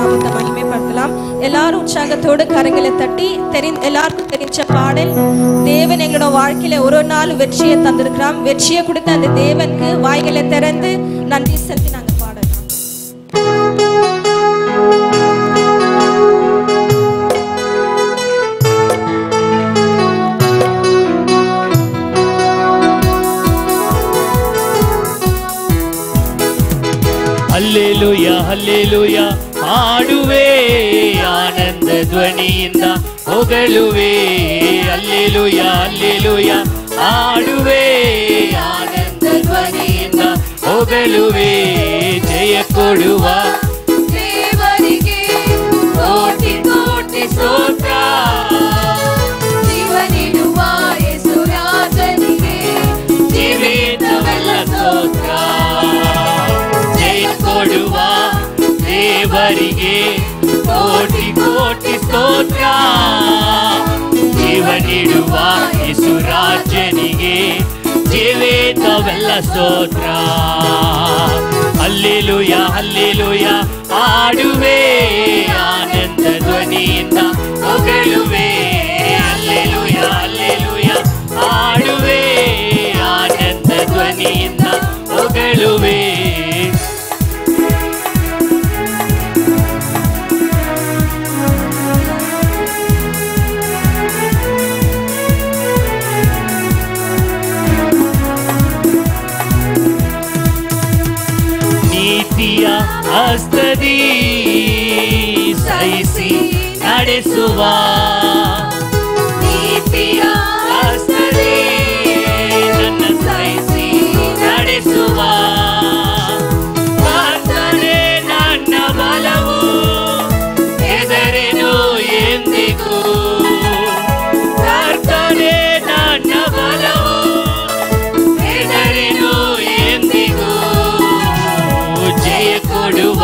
நாமத்தை மகிமைப்படுத்தலாம். எல்லாரும் உற்சாகத்தோடு கரங்களை தட்டி எல்லாருக்கும் தெரிஞ்ச பாடல். தேவன் எங்களோட வாழ்க்கையில ஒரு நாள் வெற்றியை தந்திருக்கிறான். வெற்றியை கொடுத்த அந்த தேவனுக்கு வாய்களை திறந்து நன்றி செலுத்தி நாங்க பாடலாம். ಹಲ್ಲೆಲೂಯಾ ಹಲ್ಲೆಲೂಯಾ ಹಾಡುವೆ ಆನಂದ ಧ್ವನಿಯಿಂದ ಹೊಗಳುವೆ. ಹಲ್ಲೆಲೂಯಾ ಹಲ್ಲೆಲೂಯಾ ಹಾಡುವೆ ಆನಂದ ಧ್ವನಿಯಿಂದ ಹೊಗಳುವೆ. ಜಯ ಕೊಡುವ ದೇವರಿಗೆ ಕೋಟಿ ಕೋಟಿ ಸ್ತೋತ್ರ. ಜೀವ ನೀಡುವ ಯೇಸು ರಾಜನಿಗೆ ಜೀವಿತವೆಲ್ಲ ಸ್ತೋತ್ರ. ಕೊಡುವ ದೇವರಿಗೆ ಕೋಟಿ ಕೋಟಿ ಸ್ತೋತ್ರ. ಜೀವ ನೀಡುವ ಯೇಸು ರಾಜನಿಗೆ ಜೀವಿತವೆಲ್ಲ ಸ್ತೋತ್ರ. ಹಲ್ಲೆಲೂಯಾ ಹಲ್ಲೆಲೂಯಾ ಹಾಡುವೆ ಆನಂದ ಧ್ವನಿಯಿಂದ ಹೊಗಳುವೆ. ಹಲ್ಲೆಲೂಯಾ ಹಲ್ಲೆಲೂಯಾ ಹಾಡುವೆ ಆನಂದ ಧ್ವನಿಯಿಂದ ಹೊಗಳುವೆ. ನೀತಿಯ ಹಸ್ತದಿ ಸಹಿಸಿ ನಡೆಸುವ. ನೀತಿಯ ಹಸ್ತದಿ ನನ್ನ ಸಹಿಸಿ ನಡೆಸುವ. ಕರ್ತನೇ ನನ್ನ ಬಲವು ಹೆದರೆನು ಎಂದಿಗೂ. ಕರ್ತನೇ ನನ್ನ ಬಲವು ಹೆದರೆನು ಎಂದಿಗೂ. ಜಯ ಕೊಡುವ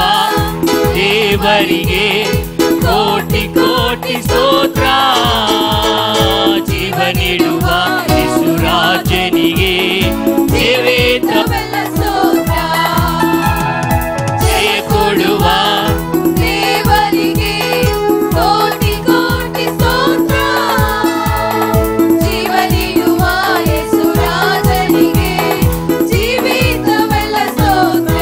ದೇವರಿಗೆ ಕೋಟಿ ಕೋಟಿ ಸ್ತೋತ್ರ. ಜೀವ ನೀಡುವ ಯೇಸು ರಾಜನಿಗೆ ಜೀವಿತವೆಲ್ಲ ಸ್ತೋತ್ರ. ಜಯ ಕೊಡುವ ದೇವರಿಗೆ ಕೋಟಿ ಕೋಟಿ ಸ್ತೋತ್ರ. ಜೀವ ನೀಡುವ ಯೇಸು ರಾಜನಿಗೆ ಜೀವಿತವೆಲ್ಲ ಸ್ತೋತ್ರ.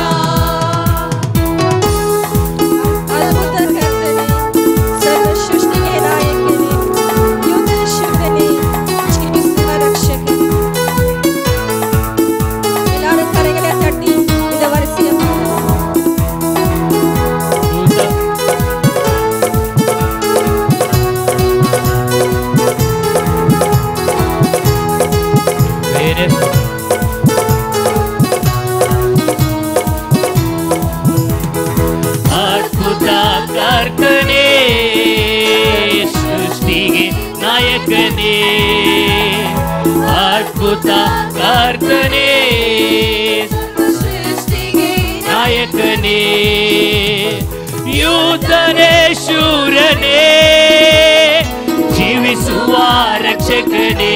ಅದ್ಭುತ ಕರ್ತನೇ ಸೃಷ್ಟಿಗೆ ನಾಯಕನೇ. ಅದ್ಭುತ ಕರ್ತನೇ ಸೃಷ್ಟಿಗೆ ನಾಯಕನೇ. ಯೂತನೇ ಶೂರನೇ ಜೀವಿಸುವ ರಕ್ಷಕನೇ.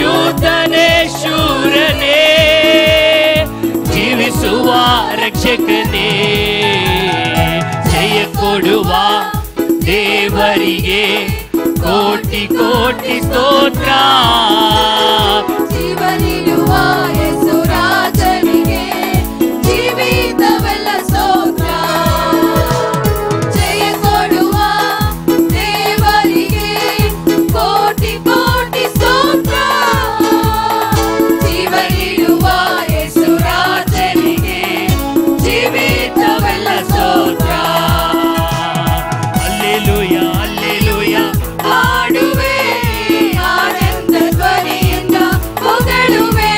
ಯೂತನೇ ಶೂರನೇ ಜೀವಿಸುವ ರಕ್ಷಕನೇ. ಜಯ ಕೊಡುವ ದೇವರಿಗೆ ಕೋಟಿ ಕೋಟಿ ಸ್ತೋತ್ರ. ಜೀವ ನೀಡುವ ಯೇಸು ರಾಜನಿಗೆ ಜೀವಿತವೆಲ್ಲ ಸ್ತೋತ್ರ. ಜಯ ಕೊಡುವ ದೇವರಿಗೆ ಕೋಟಿ ಕೋಟಿ ಸ್ತೋತ್ರ. ಜೀವ ನೀಡುವ ಯೇಸು ರಾಜನಿಗೆ ಜೀವಿತವೆಲ್ಲ ಸ್ತೋತ್ರ. ಹಲ್ಲೆಲೂಯಾ ಹಲ್ಲೆಲೂಯಾ ಹಾಡುವೆ ಆನಂದ ಧ್ವನಿಯಿಂದ ಹೊಗಳುವೆ.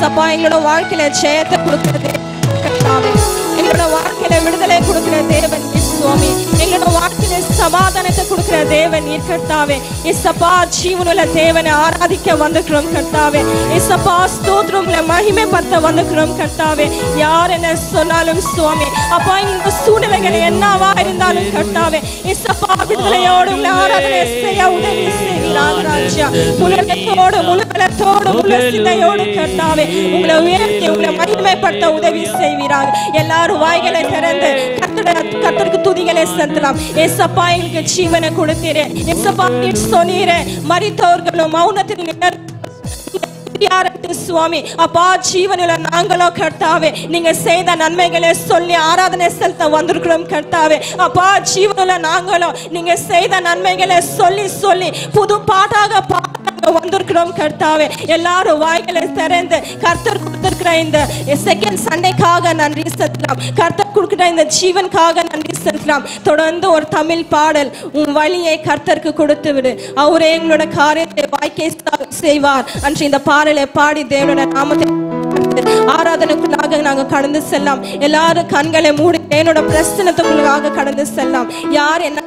ஏசப்பா எங்களோட வாழ்க்கையில ஜெயத்தை கொடுக்கிறது கர்த்தாவே, எங்களோட வாழ்க்கையில விடுதலை கொடுக்கிற தேவன் சுவாமி, எங்களோட வாழ்க்கையில சமாதானத்தை கொடுக்கிற தேவன் கர்த்தாவே. ஏசப்பா ஜீவனுள்ள தேவனை ஆராதிக்க வந்திருக்கிறோம் கர்த்தாவே. ஏசப்பா ஸ்தோத்திரங்களை மகிமைப்படுத்த வந்திருக்கிறோம் கர்த்தாவே. யார் என்ன சொன்னாலும் சுவாமி அப்பா இந்த சூழ்நிலைகள் என்னவா இருந்தாலும் கர்த்தாவே ஏசப்பா விடுதலையோடு உங்களை ஆராதனை செய்ய உதவி செய்கிறார் ராஜா. முழுவதோடு முழுவலத்தோடு முழு சிந்தையோடு கர்த்தாவே உங்களை உயர்த்தி உங்களை மகிமைப்படுத்த உதவி செய்கிறார். எல்லாரும் வாய்களை திறந்து கர்த்தருக்கு துதிகளை செலுத்தலாம். ஏசப்பா எங்களுக்கு ஜீவனை கொடுத்தீரே, ஏசப்பா சொன்னீரே மரித்தவர்களும் மௌனத்தில் சுவாமி அப்பா ஜீவனில நாங்களோ கர்த்தாவே நீங்க செய்த நன்மைகளை சொல்லி ஆராதனை செலுத்த வந்திருக்கிறோம் கர்த்தாவே. அப்பா ஜீவனில நாங்களோ நீங்க செய்த நன்மைகளை சொல்லி சொல்லி புது பாட்டாக வந்திருக்கிறோம் கர்த்தாவே. எல்லாரும் வாய்களை திறந்து கர்த்தர் கொடுத்திருக்கிற இந்த செகண்ட் சண்டேக்காக நன்றி செலுத்தலாம். கர்த்தர் கொடுக்கிற இந்த ஜீவனுக்காக நன்றி செலுத்தலாம். தொடர்ந்து ஒரு தமிழ் பாடல் உன் வழியை கர்த்தருக்கு கொடுத்து விடு, அவரே எங்களோட காரியத்தை வாய்க்கை செய்வார் என்று இந்த பாடலை பாடி தேவனோட நாமத்தை ஆராதனைக்குள்ளாக நாங்க கடந்து செல்லாம். எல்லாரும் கண்களை மூடி என்னோட பிரச்சனத்துக்குள்ளாக கடந்து செல்லாம். யார் என்ன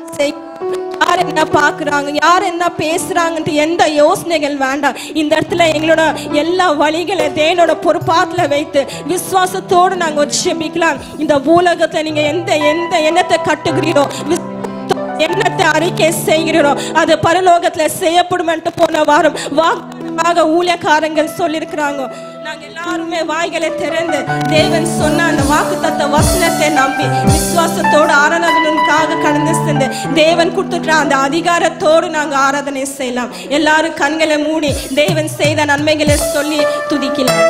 யார் என்ன பாக்குறாங்க, யார் என்ன பேசுறாங்கன்ட்டு எந்த யோசனைகள் வேண்டாம். இந்த இடத்துல எங்களோட எல்லா வழிகளை தேவனோட பொறுப்பாத்துல வைத்து விசுவாசத்தோடு நாங்க ஜெபிக்கலாம். இந்த உலகத்துல நீங்க எந்த எந்த எண்ணத்தை கட்டுகிறீரோ, எண்ணத்தை அறிக்கை செய்கிறீரோ அது பரலோகத்துல செய்யப்படும் என்று போன வாரம் வாக்கு ஊழியக்காரங்கள் சொல்லியிருக்கிறாங்க. நாங்க எல்லாருமே வாய்களை திறந்து தேவன் சொன்ன அந்த வாக்குத்தத்த வசனத்தை நம்பி விசுவாசத்தோடு ஆராதனைக்காக கடந்து சென்று தேவன் கொடுத்துட்ட அந்த அதிகாரத்தோடு நாங்க ஆராதனை செய்யலாம். எல்லாரும் கண்களை மூடி தேவன் செய்த நன்மைகளை சொல்லி துதிக்கலாம்.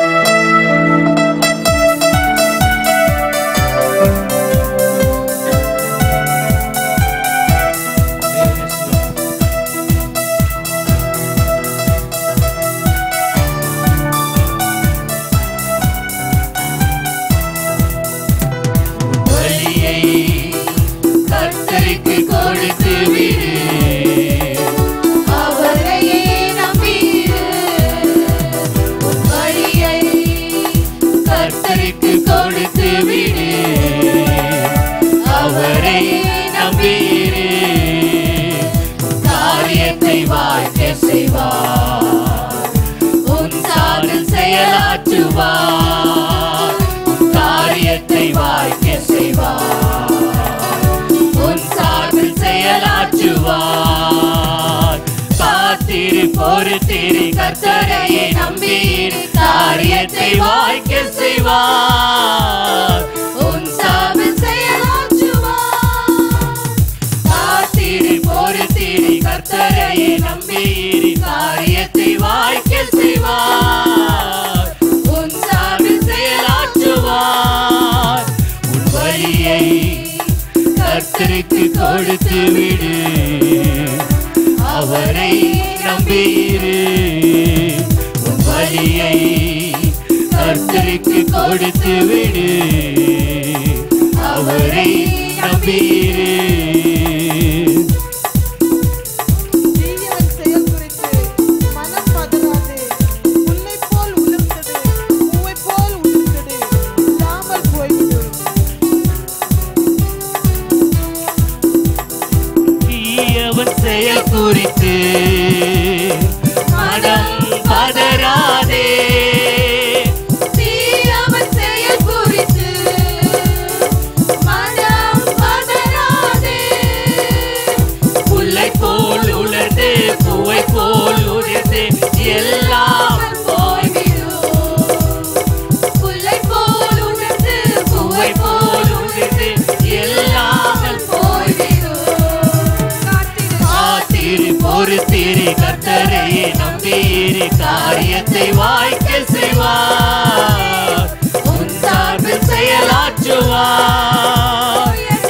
கொடுத்து விடு, அவரையே நம்பிடு, உன் வழியை கர்த்தருக்கு கொடுத்து விடு, அவரை நம்பிடு, காரியத்தை வாய்க்க செய்வார், உன் சாதல் செயலாற்றுவார், காரியத்தை வாய்க்க செய்வார், செயலாற்றுவார். காத்திரு பொறுத்திரு கர்த்தரையே நம்பீரு, காரியத்தை வாய்க்க செய்வார், உன் சாபல் செயலாற்றுவார். காத்திரு பொறுத்திரு கர்த்தரையே நம்பீரு, காரியத்தை வாய்க்க செய்வார், உன் சாபல் செயலாற்றுவார். உன் வழியை கர்த்தருக்கு கொடுத்து விடு, அவரை நம்பியிரு, உன் வழியை கர்த்தருக்கு கொடுத்து விடு, அவரை நம்பியிரு. செயல் குறித்து மனம் பதறாதே, தீயவன் செயல் குறித்து மனம் பதறாதே. புல்லை போல் உலர்ந்து பூவை போல் உதிர்ந்து எல்லாம் போய்விடும். புல்லை போல் உலர்ந்து பூவை போல் உதிர்ந்து எல்லாம் பொறுத்திரு கர்த்தரையே நம்பீரு, காரியத்தை வாய்க்க செய்வார், உன் சார்பில் செயலாற்றுவார்.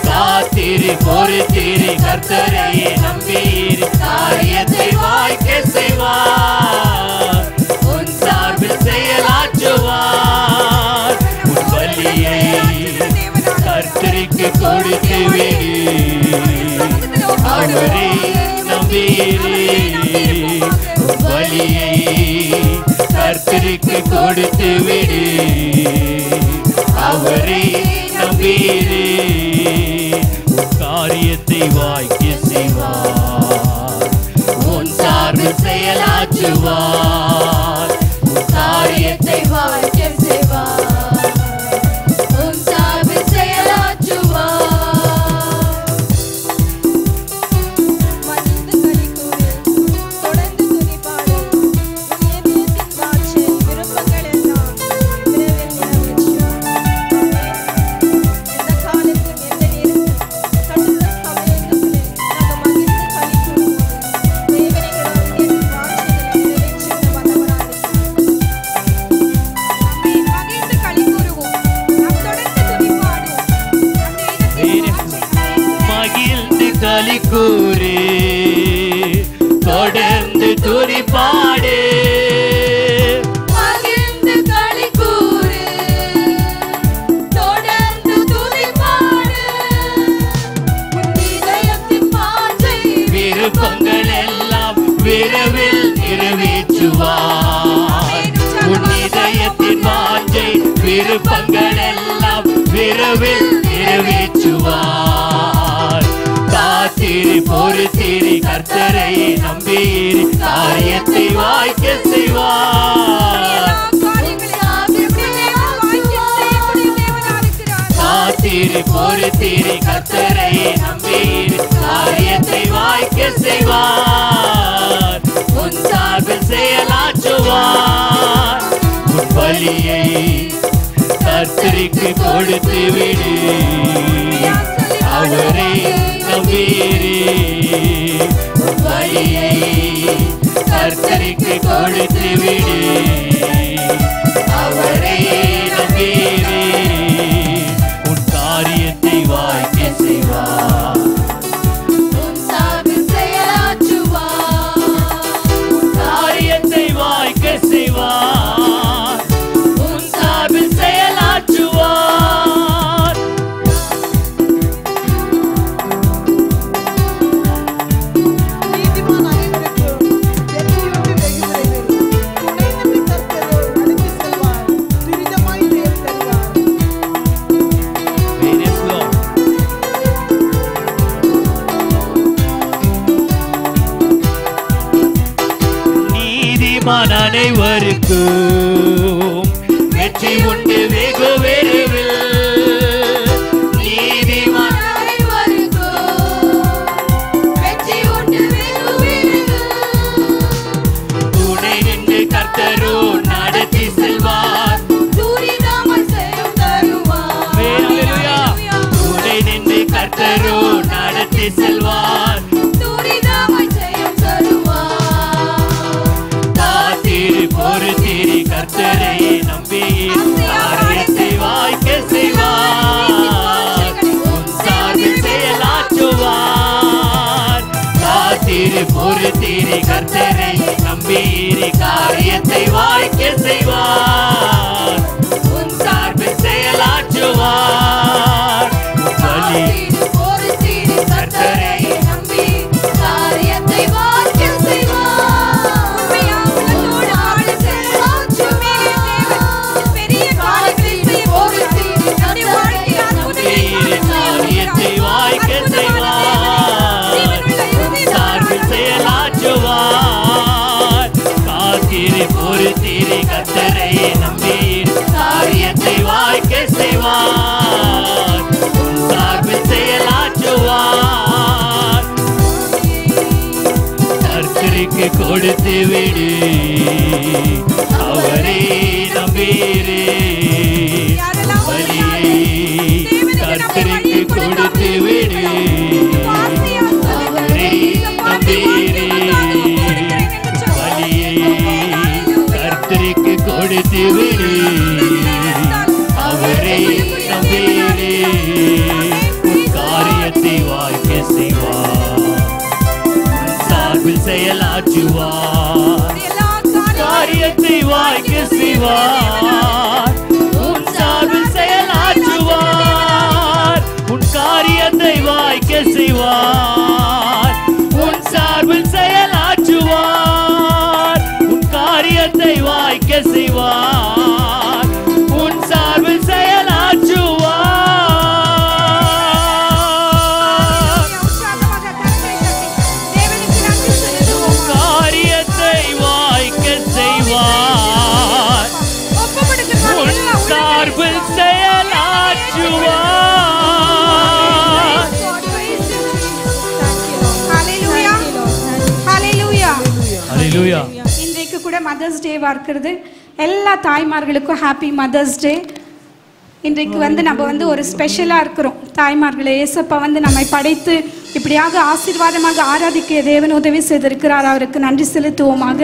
காத்திரு பொறுத்திரு கர்த்தரையே நம்பீரு, காரியத்தை வாய்க்க செய்வார், உன் சார்பில் செயலாற்றுவார். உன் வழியை கர்த்தருக்கு கொடுத்து விடு, அவரே நம்பீரு, வழியை கர்த்தருக்கு கொடுத்து விடு, அவரை நம்பியிரு, உன் காரியத்தை வாய்க்க செய்வார், உன் சார்பில் செயலாற்றுவார், உன் காரியத்தை வாய்க்க செய்வார், உன் சார்பில் செயலாற்றுவார். மகிழ்ந்து களிகூரு, தொடர்ந்து துதிபாடு, உன் இதயத்தின் வாஞ்சை, விருப்பங்கள் எல்லாம் விரைவில் நிறைவேற்றுவார். எந்த காலத்திலும் எந்த நேரத்திலும் கடுத்த சமயங்களிலே நாங்கள் மகிழ்ந்து களிகூருவோம். தேவன் எங்களோட இதயத்தின் வாஞ்சைகளை நிறைவேற்றுகிற வல்லவராக மகிழ்ந்து களிகூருவோம், நாம் தொடர்ந்து துதிபாடுவோம். அந்த இதயத்தின் வாஞ்சை மகிழ்ந்து களி கூறு, தொடர்ந்து துதிபாடு, மகிழ்ந்து களிகூரு, தொடர்ந்து துதிபாடு, உன் இதயத்தின் வாஞ்சை விருப்பங்கள் எல்லாம் விரைவில் நிறைவேற்றுவார், உன் இதயத்தின் வாஞ்சை விருப்பங்கள் எல்லாம் விரைவில் நிறைவேற்றுவார். காத்திரு பொறுத்திரு, கர்த்தரை நம்பியிரு, காரியத்தை வாய்க்க செய்வார். காத்திரு பொறுத்திரு, கர்த்தரை நம்பியிரு, காரியத்தை வாய்க்க செய்வார், உன் சார்பில் செயலாற்றுவார், உன் பலியை கர்த்தருக்கு கொடுத்து விடு, அவரை நம்பியிரு, உன் பலியை கர்த்தருக்கு கொடுத்து விடு, அவரை நம்பியிரு, உன் காரியத்தை வாய்க்க செய்வார், உன் சார்பில் செயலாற்றுவார், காரியத்தை வாய்க்க செய்வார், உன் சார்பில் செயலாற்றுவார். நீதிமான் அனைவருக்கும் வெற்றியுண்டு வெகு விரைவில் துணை நின்று கர்த்தர் நடத்தி செல்வார், துரிதமாய் செயல் தருவார். Yes, Lord. நீதிமான் அனைவருக்கும் வெற்றி உண்டு வெகு விரைவில், நீதிமான் அனைவருக்கும் வெற்றி உண்டு வெகு விரைவில், துணை நின்று கர்த்தரோ நடத்தி செல்வார், துரிதமாய் செயல் தருவார். Hallelujah. துணை நின்று கர்த்தரோ நடத்தி செல்வார், துரிதமாய் செயல் தருவார். காத்திரு பொறுத்திரு, கர்த்தரை நம்பியிரு, காரியத்தை வாய்க்க செய்வார், உன் சார்பில் செயலாற்றுவார். காத்திரு பொறுத்திரு, கர்த்தரை நம்பியிரு, காரியத்தை வாய்க்க செய்வார், உன் சார்பில் செயலாற்றுவார். பலி பொறுத்திரு, கர்த்தரை நம்பி காரியத்தை வாய்க்க செய்வார். உண்மையானதோடு ஆடு செயலாற்றுவார். பெரிய காரியங்களை செய்ய போகிறார். நம்முடைய வாழ்க்கையில் அற்புதங்களை காரியத்தை வாய்க்க செய்வார், சார்பில் செயலாற்றுவார். காத்திரு பொறுத்திரு, கர்த்தரை நம்பியிரு, காரியத்தை வாய்க்க செய்வார், சார்பில் செயலாற்றுவார். கர்த்தருக்கு கொடுத்து விடு, அவரை நம்பியிரு, பலியை கர்த்தருக்கு கொடுத்து விடு, அவரை நம்பியிரு, பலியை கர்த்தருக்கு கொடுத்து விடு, அவரை நம்பியிரு, உன் காரியத்தை வாய்க்க செய்வார், உன் சார்பில் செயலாற்றுவார், காரியத்தை வாய்க்க செய்வார், உன் சார்பில் செயலாற்றுவார், உன் காரியத்தை வாய்க்க செய்வார், உன் சார்பில் செயலாற்றுவார், உன் காரியத்தை வாய்க்க செய்வார், உன் சார்பில் செயலாற்றுவார். காரியத்தை வாய்க்க செய்வார், உன் சார்பில் செயலாற்றுவார். ஹல்லேலூயா. இன்றைக்கு கூட மதர்ஸ் டேவா இருக்கிறது. எல்லா தாய்மார்களுக்கும் ஹாப்பி மதர்ஸ் டே. இன்றைக்கு நம்ம ஒரு ஸ்பெஷலாக இருக்கிறோம். தாய்மார்களை ஏசப்பா நம்மை படைத்து இப்படியாக ஆசீர்வாதமாக ஆராதிக்க தேவன் உதவி செய்திருக்கிறார். அவருக்கு நன்றி செலுத்துவோமாக.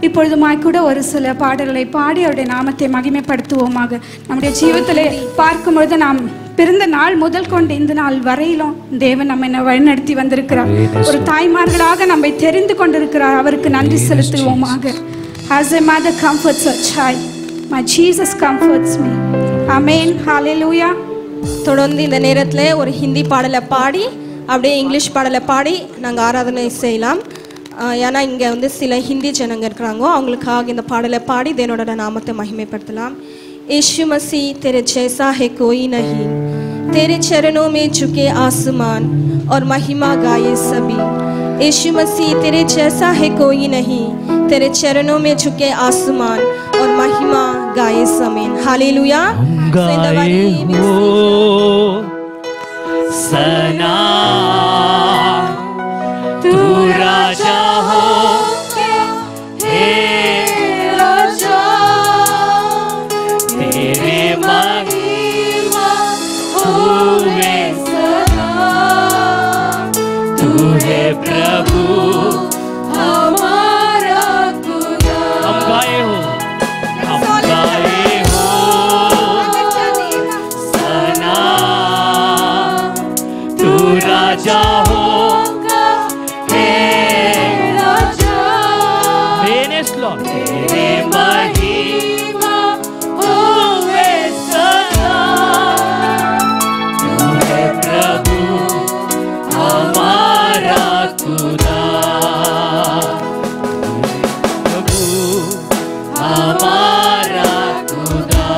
இப்பொழுதுமாய் கூட ஒரு சில பாடல்களை பாடி அவருடைய நாமத்தை மகிமைப்படுத்துவோமாக. நம்முடைய ஜீவிதத்தில் பார்க்கும்பொழுது நாம் பிறந்த நாள் முதல் கொண்டு இந்த நாள் வரையிலும் தேவன் நம்மை வழிநடத்தி வந்திருக்கிறார். ஒரு தாய்மார்களாக நம்மை தெரிந்து கொண்டிருக்கிறார். அவருக்கு நன்றி செலுத்துவோமாக. As a mother comforts her child, my Jesus comforts me. Amen. Hallelujah. தொடர்ந்து இந்த நேரத்தில் ஒரு ஹிந்தி பாடலை பாடி அப்படியே இங்கிலீஷ் பாடலை பாடி நாங்கள் ஆராதனை செய்யலாம். ஏன்னா இங்கே சில ஹிந்தி ஜனங்க இருக்கிறாங்க, அவங்களுக்காக இந்த பாடலை பாடி தேவனோட நாமத்தை மகிமைப்படுத்தலாம். यीशु मसीह तेरे जैसा है कोई नहीं, तेरे चरणों में झुके आसमान और महिमा गाए सभी. यीशु मसीह तेरे जैसा है कोई नहीं, तेरे चरणों में झुके आसमान और महिमा गाए समीन. हालेलुया. गाए हो सना, तू राजा हो, हे राजा, तेरे महिमा होवे सदा. तू है प्रभु हमारा खुदा. हम गाए हो सना, तू राजा होगा, हे राजा. तेरे महिमा होवे सदा. तू है प्रभु हमारा खुदा. प्रभु हमारा खुदा.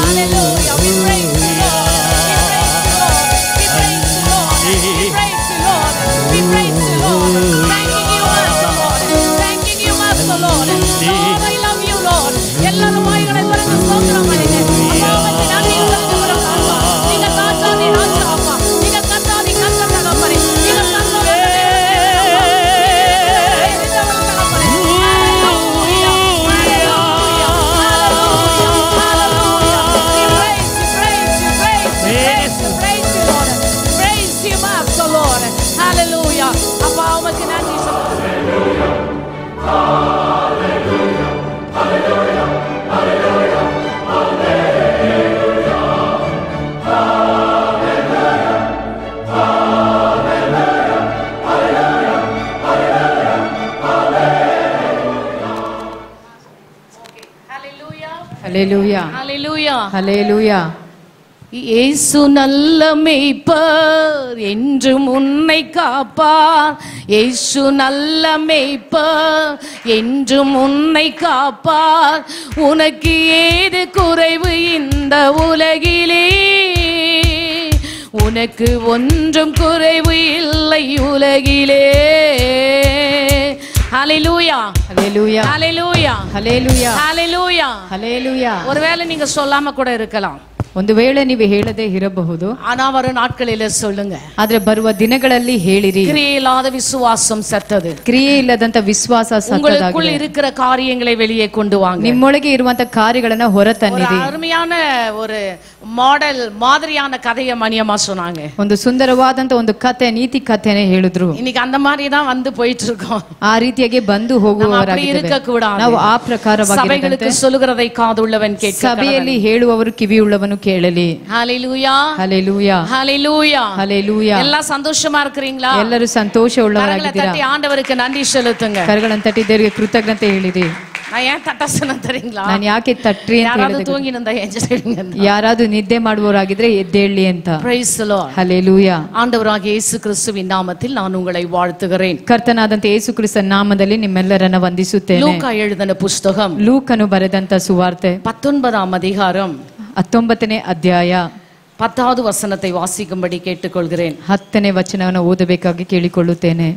Hallelujah. We praise you, Lord. We praise you, Lord. We praise you, Lord. We praise you, Lord. We praise you, Lord. Thanking you, Master Lord. Thanking you, Master Lord. Lord, I love you, Lord. எல்லாரும் வாய்களை திறந்து ஸ்தோத்திரம் பண்ணுங்க. அப்பாவுக்கு நன்றி செலுத்துகிறோம் அப்பா. நீங்க ராஜாதி ராஜா அப்பா. நீங்க கர்த்தாதி கர்த்தர் தகப்பனே. நீங்க சர்வவல்ல Hallelujah. அப்பா உமக்கு நன்றி சொல்லுகிறோம். Hallelujah. Hallelujah. Hallelujah. இயேசு நல்ல மேய்ப்பர் என்றும் உன்னை காப்பார். இயேசு நல்ல மேய்ப்பர் என்றும் உன்னை காப்பார். உனக்கு ஏது குறைவு இந்த உலகிலே? உனக்கு ஒன்றும் குறைவு இல்லை உலகிலே. Hallelujah. Hallelujah. Hallelujah. Hallelujah. Hallelujah. Hallelujah. ஒருவேளை நீங்க சொல்லாம கூட இருக்கலாம். ಒಂದು ವೇಳೆ ನೀವು ಹೇಳದೆ ಇರಬಹುದು, ஆனா வரும் நாட்களில சொல்லுங்க. ಆದ್ರೆ ಬರುವ ದಿನಗಳಲ್ಲಿ ಹೇಳಿರಿ, கிரியை இல்லாத விசுவாசம் சத்தது. ಕ್ರಿಯೆ ಇಲ್ಲದಂತ ವಿಶ್ವಾಸ உங்களுக்குள் ಸತ್ತದಾಗಿದೆ. இருக்கிற காரியங்களை வெளியே கொண்டு வாங்க. ನಿಮ್ಮೊಳಗೆ ಇರುವಂತ ಕಾರ್ಯಗಳನ್ನ ஒரு ಹೊರತನ್ನಿರಿ. அருமையான ஒரு மாடல் மாதிரியான கதையை மணியம்மா சொன்னாங்க. ಒಂದು ಸುಂದರವಾದಂತ ಒಂದು ಕತೆ, ನೀತಿ ಕಥೆನೆ ಹೇಳಿದ್ರು. இன்னைக்கு அந்த மாதிரி தான் வந்து போயிட்டு இருக்கோம். ಆ ರೀತಿಯಾಗಿ ಬಂದು நம்ம அப்படி ಹೋಗುವವರಾಗಿದ್ದೇವೆ. இருக்க கூடாது. ನಾವು ಆ ಪ್ರಕಾರವಾಗಿ சபைகளுக்கு சொல்லுகிறதை காதுள்ளவன் கேட்க. ಸಭೆಯಲ್ಲಿ ಹೇಳುವವರು ಕಿವಿಯುಳ್ಳವನು ಕೇಳಲಿ. ஹalleluya. ಹalleluya. ஹalleluya. ಹalleluya. எல்லாம் சந்தோஷமா இருக்கீங்களா? ಎಲ್ಲರೂ ಸಂತೋಷ கரங்களை ಉಳ್ಳವರಾಗಿದ್ದೀರಾ? தட்டி ಆண்டவருக்கு நன்றி செலுத்துங்க. ಕರಗಳನ್ನು ತಟ್ಟಿ ದೇವರಿಗೆ ಕೃತಜ್ಞತೆ ಹೇಳಿರಿ. நான் ஏன் தட்டசன தெரியுங்களா? ನಾನು ಯಾಕೆ ತಟ್ರಿ ಅಂತ யாராவது ಹೇಳಿದೆ? தூங்கி நின்றா எஞ்சிடுங்க. ಯಾರಾದ್ರೂ ನಿದ್ದೆ ಮಾಡುವವರಾಗಿದ್ರೆ ಎದ್ದೇಳಿ ಅಂತ. Praise the Lord. ಹalleluya. ஆண்டவராகிய இயேசு கிறிஸ்துவின் நாமத்தில் நான் உங்களை வாழ்த்துகிறேன். ಕರ್ತನಾದಂತ ಯೇಸು ಕ್ರಿಸ್ತನ ನಾಮದಲ್ಲಿ ನಿಮ್ಮೆಲ್ಲರನ್ನ ವಂದಿಸುತ್ತೇನೆ. லூக்கா எழுதின புத்தகம் ಲೂಕನು ಬರೆದಂತ ಸುವಾರ್ತೆ 19ஆம் அதிகாரம் 19ನೇ ಅಧ್ಯಾಯ 10வது வசனத்தை வாசிக்கும்படி கேட்டுக்கொள்கிறேன். 10ನೇ ವಚನವನ್ನು ಓದಬೇಕಾಗಿ ಕೇಳಿಕೊಳ್ಳುತ್ತೇನೆ.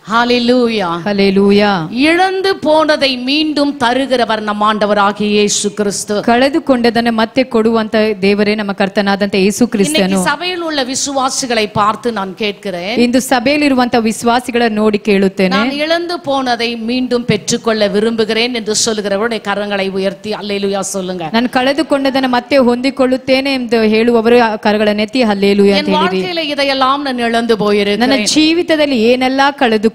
ஹalleluya. ಹalleluya. இழந்து போனதை மீண்டும் தருகிறவர் நம் ஆண்டவராகிய இயேசு கிறிஸ்து. ಕಳೆದುಕೊಂಡದನ್ನ ಮತ್ತೆ ಕೊಡುವಂತ ದೇವರೇ ನಮ್ಮ ಕರ್ತನಾದಂತ ಯೇಸು ಕ್ರಿಸ್ತನು. இன்னைக்கு சபையில் உள்ள விசுவாசிகளை பார்த்து நான் கேட்கிறேன். ಇಂದು ಸಭೆಯಲ್ಲಿರುವಂತ ವಿಶ್ವಾಸಿಗಳನ್ನು ನೋಡಿ ಕೇಳುತ್ತೇನೆ. நான் இழந்து போனதை மீண்டும் பெற்றுக்கொள்ள விரும்புகிறேன் என்று சொல்லுகிறவருடைய கரங்களை உயர்த்தி அல்லேலூயா சொல்லுங்க. ನಾನು ಕಳೆದುಕೊಂಡದನ್ನ ಮತ್ತೆ ಹೊಂದಿಕೊಳ್ಳುತ್ತೇನೆ ಎಂದು ಹೇಳುವವರು ಕರಗಳನ್ನೆತ್ತಿ ಹಲ್ಲೇಲೂಯಾ ಅಂತ என் ಹೇಳಿರಿ. வாழ்க்கையில இதையெல்லாம் நான் இழந்து ನನ್ನ போயிருக்கிறேன். ಜೀವಿತದಲ್ಲಿ ಏನೆಲ್ಲಾ ಕಳೆದುಕೊಂಡಿದ್ದೇನೋ,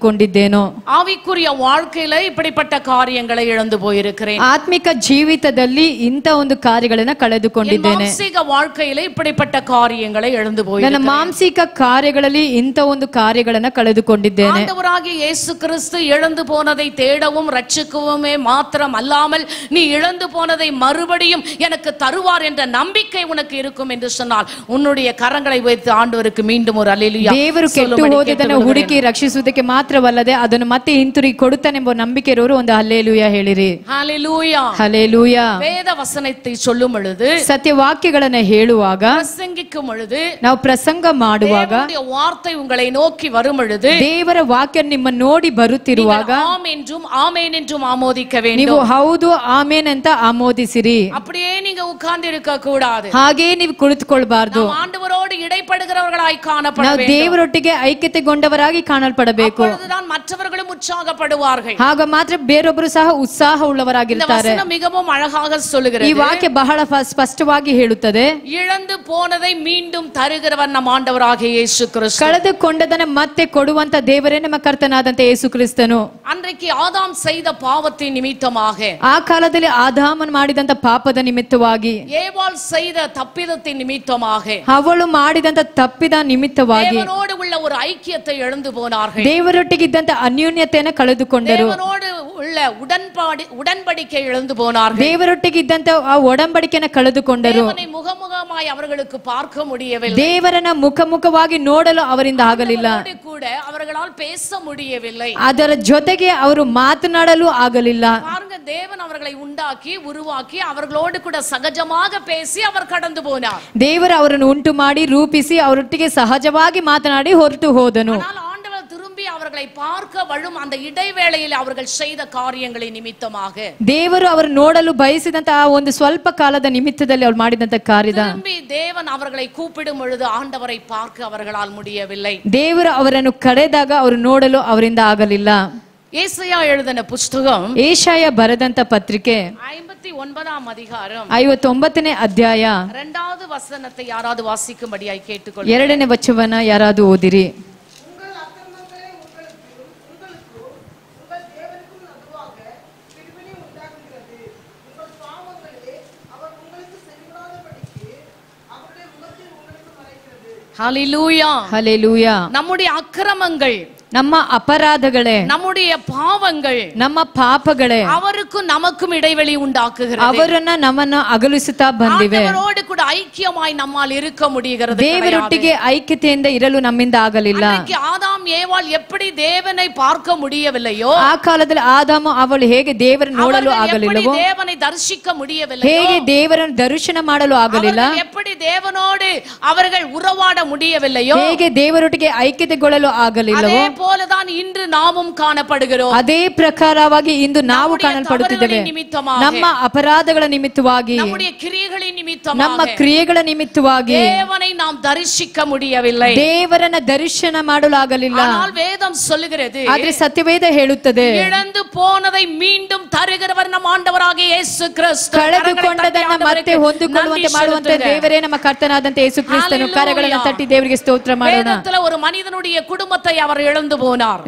ஆவிக்குரிய வாழ்க்கையில இப்படிப்பட்ட காரியங்களை இழந்து போயிருக்கிறேன். ಆತ್ಮಿಕ ಜೀವಿತದಲ್ಲಿ ಇಂತ ಒಂದು ಕಾರ್ಯಗಳನ್ನ என் ಕಳೆದುಕೊಂಡಿದ್ದೇನೆ. மாம்சீக வாழ்க்கையில இப்படிப்பட்ட காரியங்களை இழந்து ನನ್ನ போயிருக்கிறேன். ಮಾಂಸಿಕ ಕಾರ್ಯಗಳಲ್ಲಿ ಇಂತ ಒಂದು ಕಾರ್ಯಗಳನ್ನ ಕಳೆದುಕೊಂಡಿದ್ದೇನೆ. ஆண்டவராகிய இயேசு கிறிஸ்து இழந்து போனதை தேடவும் ரட்சிக்கவுமே மாத்திரம் அல்லாமல் நீ இழந்து போனதை மறுபடியும் எனக்கு தருவார் என்ற நம்பிக்கை உனக்கு இருக்கும் என்று சொன்னால் உன்னுடைய கரங்களை வைத்து ஆண்டவருக்கு மீண்டும் ஒரு அல்லேலூயா ದೇವರು ಕೆಟ್ಟು ಹೋದದನ್ನು ಹುಡುಕಿ ರಕ್ಷಿಸುವುದಕ್ಕೆ ಮಾತ್ರವಲ್ಲದೆ ಅದನ್ನು ಮತ್ತೆ ಹಿಂತಿರುಗಿ ಕೊಡುತ್ತಾನೆಂಬ ನಂಬಿಕೆ ಇರೋರು ಒಂದು ಹಲ್ಲೇಲೂಯಾ ಹೇಳಿರಿ. ஹalleluya. ಹಲ್ಲೇಲೂಯಾ. வேத வசனத்தை சொல்லும் பொழுது, ಸತ್ಯವಾಕ್ಯಗಳನ್ನ ಹೇಳುವಾಗ, பிரசங்கிக்கும் பொழுது, ನಾವು ಪ್ರಸಂಗ ಮಾಡುವಾಗ, தேவனுடைய வார்த்தை உங்களை நோக்கி வரும் பொழுது ದೇವರ ವಾಕ್ಯ ನಿಮ್ಮ ನೋಡಿ ಬರುತ್ತಿರುವಾಗ ஆம் என்றும் ஆமென் என்றும் ஆமோதிக்க ನೀವು வேண்டும். ಹೌದು ಆಮೇನ್ ಅಂತ ಆಮೋದಿಸಿರಿ. அப்படியே நீங்க உட்கார்ந்து இருக்க கூடாது. ಹಾಗೆ ನೀವು ಕುಳಿತುಕೊಳ್ಬಾರ್ದು. நாம் ஆண்டவரோடு இடைப்படுகிறவர்களாய் காணப்பட ನಾವು வேண்டும். ದೇವರೊಟ್ಟಿಗೆ ಐಕ್ಯತೆಗೊಂಡವರಾಗಿ ಕಾಣಲ್ಪಡಬೇಕು. அப்பொழுதுதான் மற்றவர்களும் உற்சாகப்படுவார்கள். ಆಗ ಮಾತ್ರ ಬೇರೊಬ್ಬರು ಸಹ ಉತ್ಸಾಹ இந்த ಉಳ್ಳವರಾಗಿರ್ತಾರೆ. வசனம் மிகவும் அழகாக ಈ சொல்லுகிறது. ವಾಕ್ಯ ಬಹಳ ಸ್ಪಷ್ಟವಾಗಿ ಹೇಳುತ್ತದೆ, இழந்து போனதை மீண்டும் தருகிறவர் நம் ஆண்டவராகிய இயேசு கிறிஸ்து. ಕಳೆದುಕೊಂಡದನ್ನ ಮತ್ತೆ ಕೊಡುವಂತ ದೇವರೇ ನಮ್ಮ ಕರ್ತನಾದಂತ ಯೇಸು ಕ್ರಿಸ್ತನು. அன்றைக்கு ஆதாம் செய்த பாவத்தின் நிமித்தமாக, ಆ ಕಾಲದಲ್ಲಿ ಆದಾಮನ್ ಮಾಡಿದಂತ ಪಾಪದ ನಿಮಿತ್ತವಾಗಿ, ஏவாள் செய்த தப்பிதத்தின் நிமித்தமாக ಅವಳು ಮಾಡಿದಂತ ತಪ್ಪಿದ ನಿಮಿತ್ತವಾಗಿ தேவனோடு உள்ள ஒரு ஐக்கியத்தை இழந்து போனார்கள். ದೇವರೊಟ್ಟಿಗಿದ್ದಂತ ಅನ್ಯೋನ್ಯತೆಯನ್ನು ಕಳೆದುಕೊಂಡರು. தேவனோடு உள்ள உள்ள உடன்படிக்கை இழந்து போனார்கள். ದೇವರೊಟ್ಟಿಗೆ ಇದ್ದಂತ ಆ ಒಡಂಬಡಿಕೆನ ಕಳೆದುಕೊಂಡರು. தேவனை முகமுகமாய் அவர்களுக்கு பார்க்க முடியவில்லை. ದೇವರನ್ನ ಮುಖಮುಖವಾಗಿ ನೋಡಲು ಅವರಿಂದ ಆಗಲಿಲ್ಲ. கூட அவர்களால் பேச முடியவில்லை. ಅದರ ಜೊತೆಗೆ ಅವರು ಮಾತನಾಡಲು ಆಗಲಿಲ್ಲ. பாருங்க, தேவன் அவர்களை உண்டாக்கி உருவாக்கி அவர்களோடு கூட சகஜமாக பேசி அவர் கடந்து போனார். ದೇವರು ಅವರನ್ನು ಉಂಟು ಮಾಡಿ ರೂಪಿಸಿ ಅವರೊಟ್ಟಿಗೆ ಸಹಜವಾಗಿ ಮಾತನಾಡಿ ಹೊರಟು ಹೋದನು. ஆண்டவர் திரும்பி அவர்களை பார்க்க வழும் அந்த இடைவேளையில் அவர்கள் செய்த காரியங்களை நிமித்தமாக ದೇವರು ಅವರು ನೋಡಲು ಬಯಸಿದಂತ ಆ ಒಂದು ಸ್ವಲ್ಪ ಕಾಲದ ನಿಮಿತ್ತದಲ್ಲಿ ಅವರು ಮಾಡಿದಂತ ಕಾರ್ಯದ திரும்பி தேவன் அவர்களை கூப்பிடும் பொழுது ஆண்டவரை பார்க்க அவர்களால் முடியவில்லை. ದೇವರು ಅವರನ್ನು ಕರೆದಾಗ ಅವರು ನೋಡಲು ಅವರಿಂದ ಆಗಲಿಲ್ಲ. ஏசாயா எழுதின புத்தகம், ಏಷಾಯ ಬರೆದಂತ ಪತ್ರಿಕೆ 59ஆம் அதிகாரம் 59ನೇ ಅಧ್ಯಾಯ 2வது வசனத்தை யாராவது வாசிக்கும்படியாய் கேட்டுக்கொள்ளுங்கள். 2ನೇ ವಚನ ಯಾರಾದರೂ ಓದಿರಿ. உங்கள் அக்கிரமங்களே உங்களுக்கும் உங்கள் தேவனுக்கும் நடுவாக பிரிவினை உண்டாக்குகிறது. உங்கள் பாவங்களே அவர் உங்களுக்கு செவிடாதபடிக்கு அவருடைய முகத்தில் உங்களுக்கு மறைக்கிறது. ஹல்லேலூயா. ಹಲ್ಲೆಲೂಯಾ. நம்முடைய அக்கிரமங்கள், ನಮ್ಮ ಅಪರಾಧಗಳೇ, நம்முடைய பாவங்கள் ನಮ್ಮ ಪಾಪಗಳೇ அவருக்கும் நமக்கும் இடைவெளி உண்டாக்குகிறது. ಅವರನ್ನ ನಮ್ಮನ್ನ ಅಗಲಿಸುತ್ತಾ ಬಂದಿವೆ. ஆண்டவரோடு கூட ஐக்கியமாய் நம்மால் இருக்க முடிகிறது. ದೇವರೊಟ್ಟಿಗೆ ಐಕ್ಯತೆಯಿಂದ ಇರಲು ನಮ್ಮಿಂದ ಆಗಲಿಲ್ಲ. ஆதாம் ஏவாள் எப்படி தேவனை பார்க்க முடியவில்லையோ, ಆ ಕಾಲದಲ್ಲಿ ಆದಾಮ ಅವಳು ಹೇಗೆ ದೇವರನ್ನು ನೋಡಲು ಆಗಲಿಲ್ಲವೋ, தேவனை தரிசிக்க முடியவில்லையோ, ಹೇಗೆ ದೇವರನ್ನು ದರ್ಶನ ಮಾಡಲು ಆಗಲಿಲ್ಲ, எப்படி தேவனோடு அவர்கள் உறவாட முடியவில்லையோ, ಹೇಗೆ ದೇವರೊಟ್ಟಿಗೆ ಐಕ್ಯತೆಗೊಳ್ಳಲು ಆಗಲಿಲ್ಲವೋ, போலதான் இன்று நாமும் காணப்படுகிறோம். ಅದೇ ಪ್ರಕಾರವಾಗಿ ಇಂದು ನಾವು ಕಾಣಲ್ಪಡುತ್ತಿದ್ದೇವೆ. ನಮ್ಮ ಅಪರಾಧಗಳ ನಿಮಿತ್ತವಾಗಿ, நம்முடைய கிரியைகளின் நிமித்தமாக, ನಮ್ಮ ಕ್ರಿಯೆಗಳ ನಿಮಿತ್ತವಾಗಿ தேவனை நாம் தரிசிக்க முடியவில்லை. ದೇವರನ್ನ ದರ್ಶನ ಮಾಡಲು ಆಗಲಿಲ್ಲ. ஆனால் வேதம் சொல்லுகிறது, ಆದ್ರೆ ಸತ್ಯವೇದ ಹೇಳುತ್ತದೆ, இழந்து போனதை மீண்டும் தருகிறவர் நம் ஆண்டவராகிய இயேசு கிறிஸ்து. ಕಳೆದುಕೊಂಡದನ್ನ ಮತ್ತೆ ಹೊಂದಿಕೊಳ್ಳುವಂತೆ ಮಾಡುವಂತೆ ದೇವರೇ ನಮ್ಮ ಕರ್ತನಾದಂತ ಯೇಸು ಕ್ರಿಸ್ತನು. ಕರಗಳನ್ನು ತಟ್ಟಿ ದೇವರಿಗೆ ಸ್ತೋತ್ರ ಮಾಡೋಣ. வேதத்துல ஒரு மனிதனுடைய குடும்பத்தை அவர் இழந்து போனார்.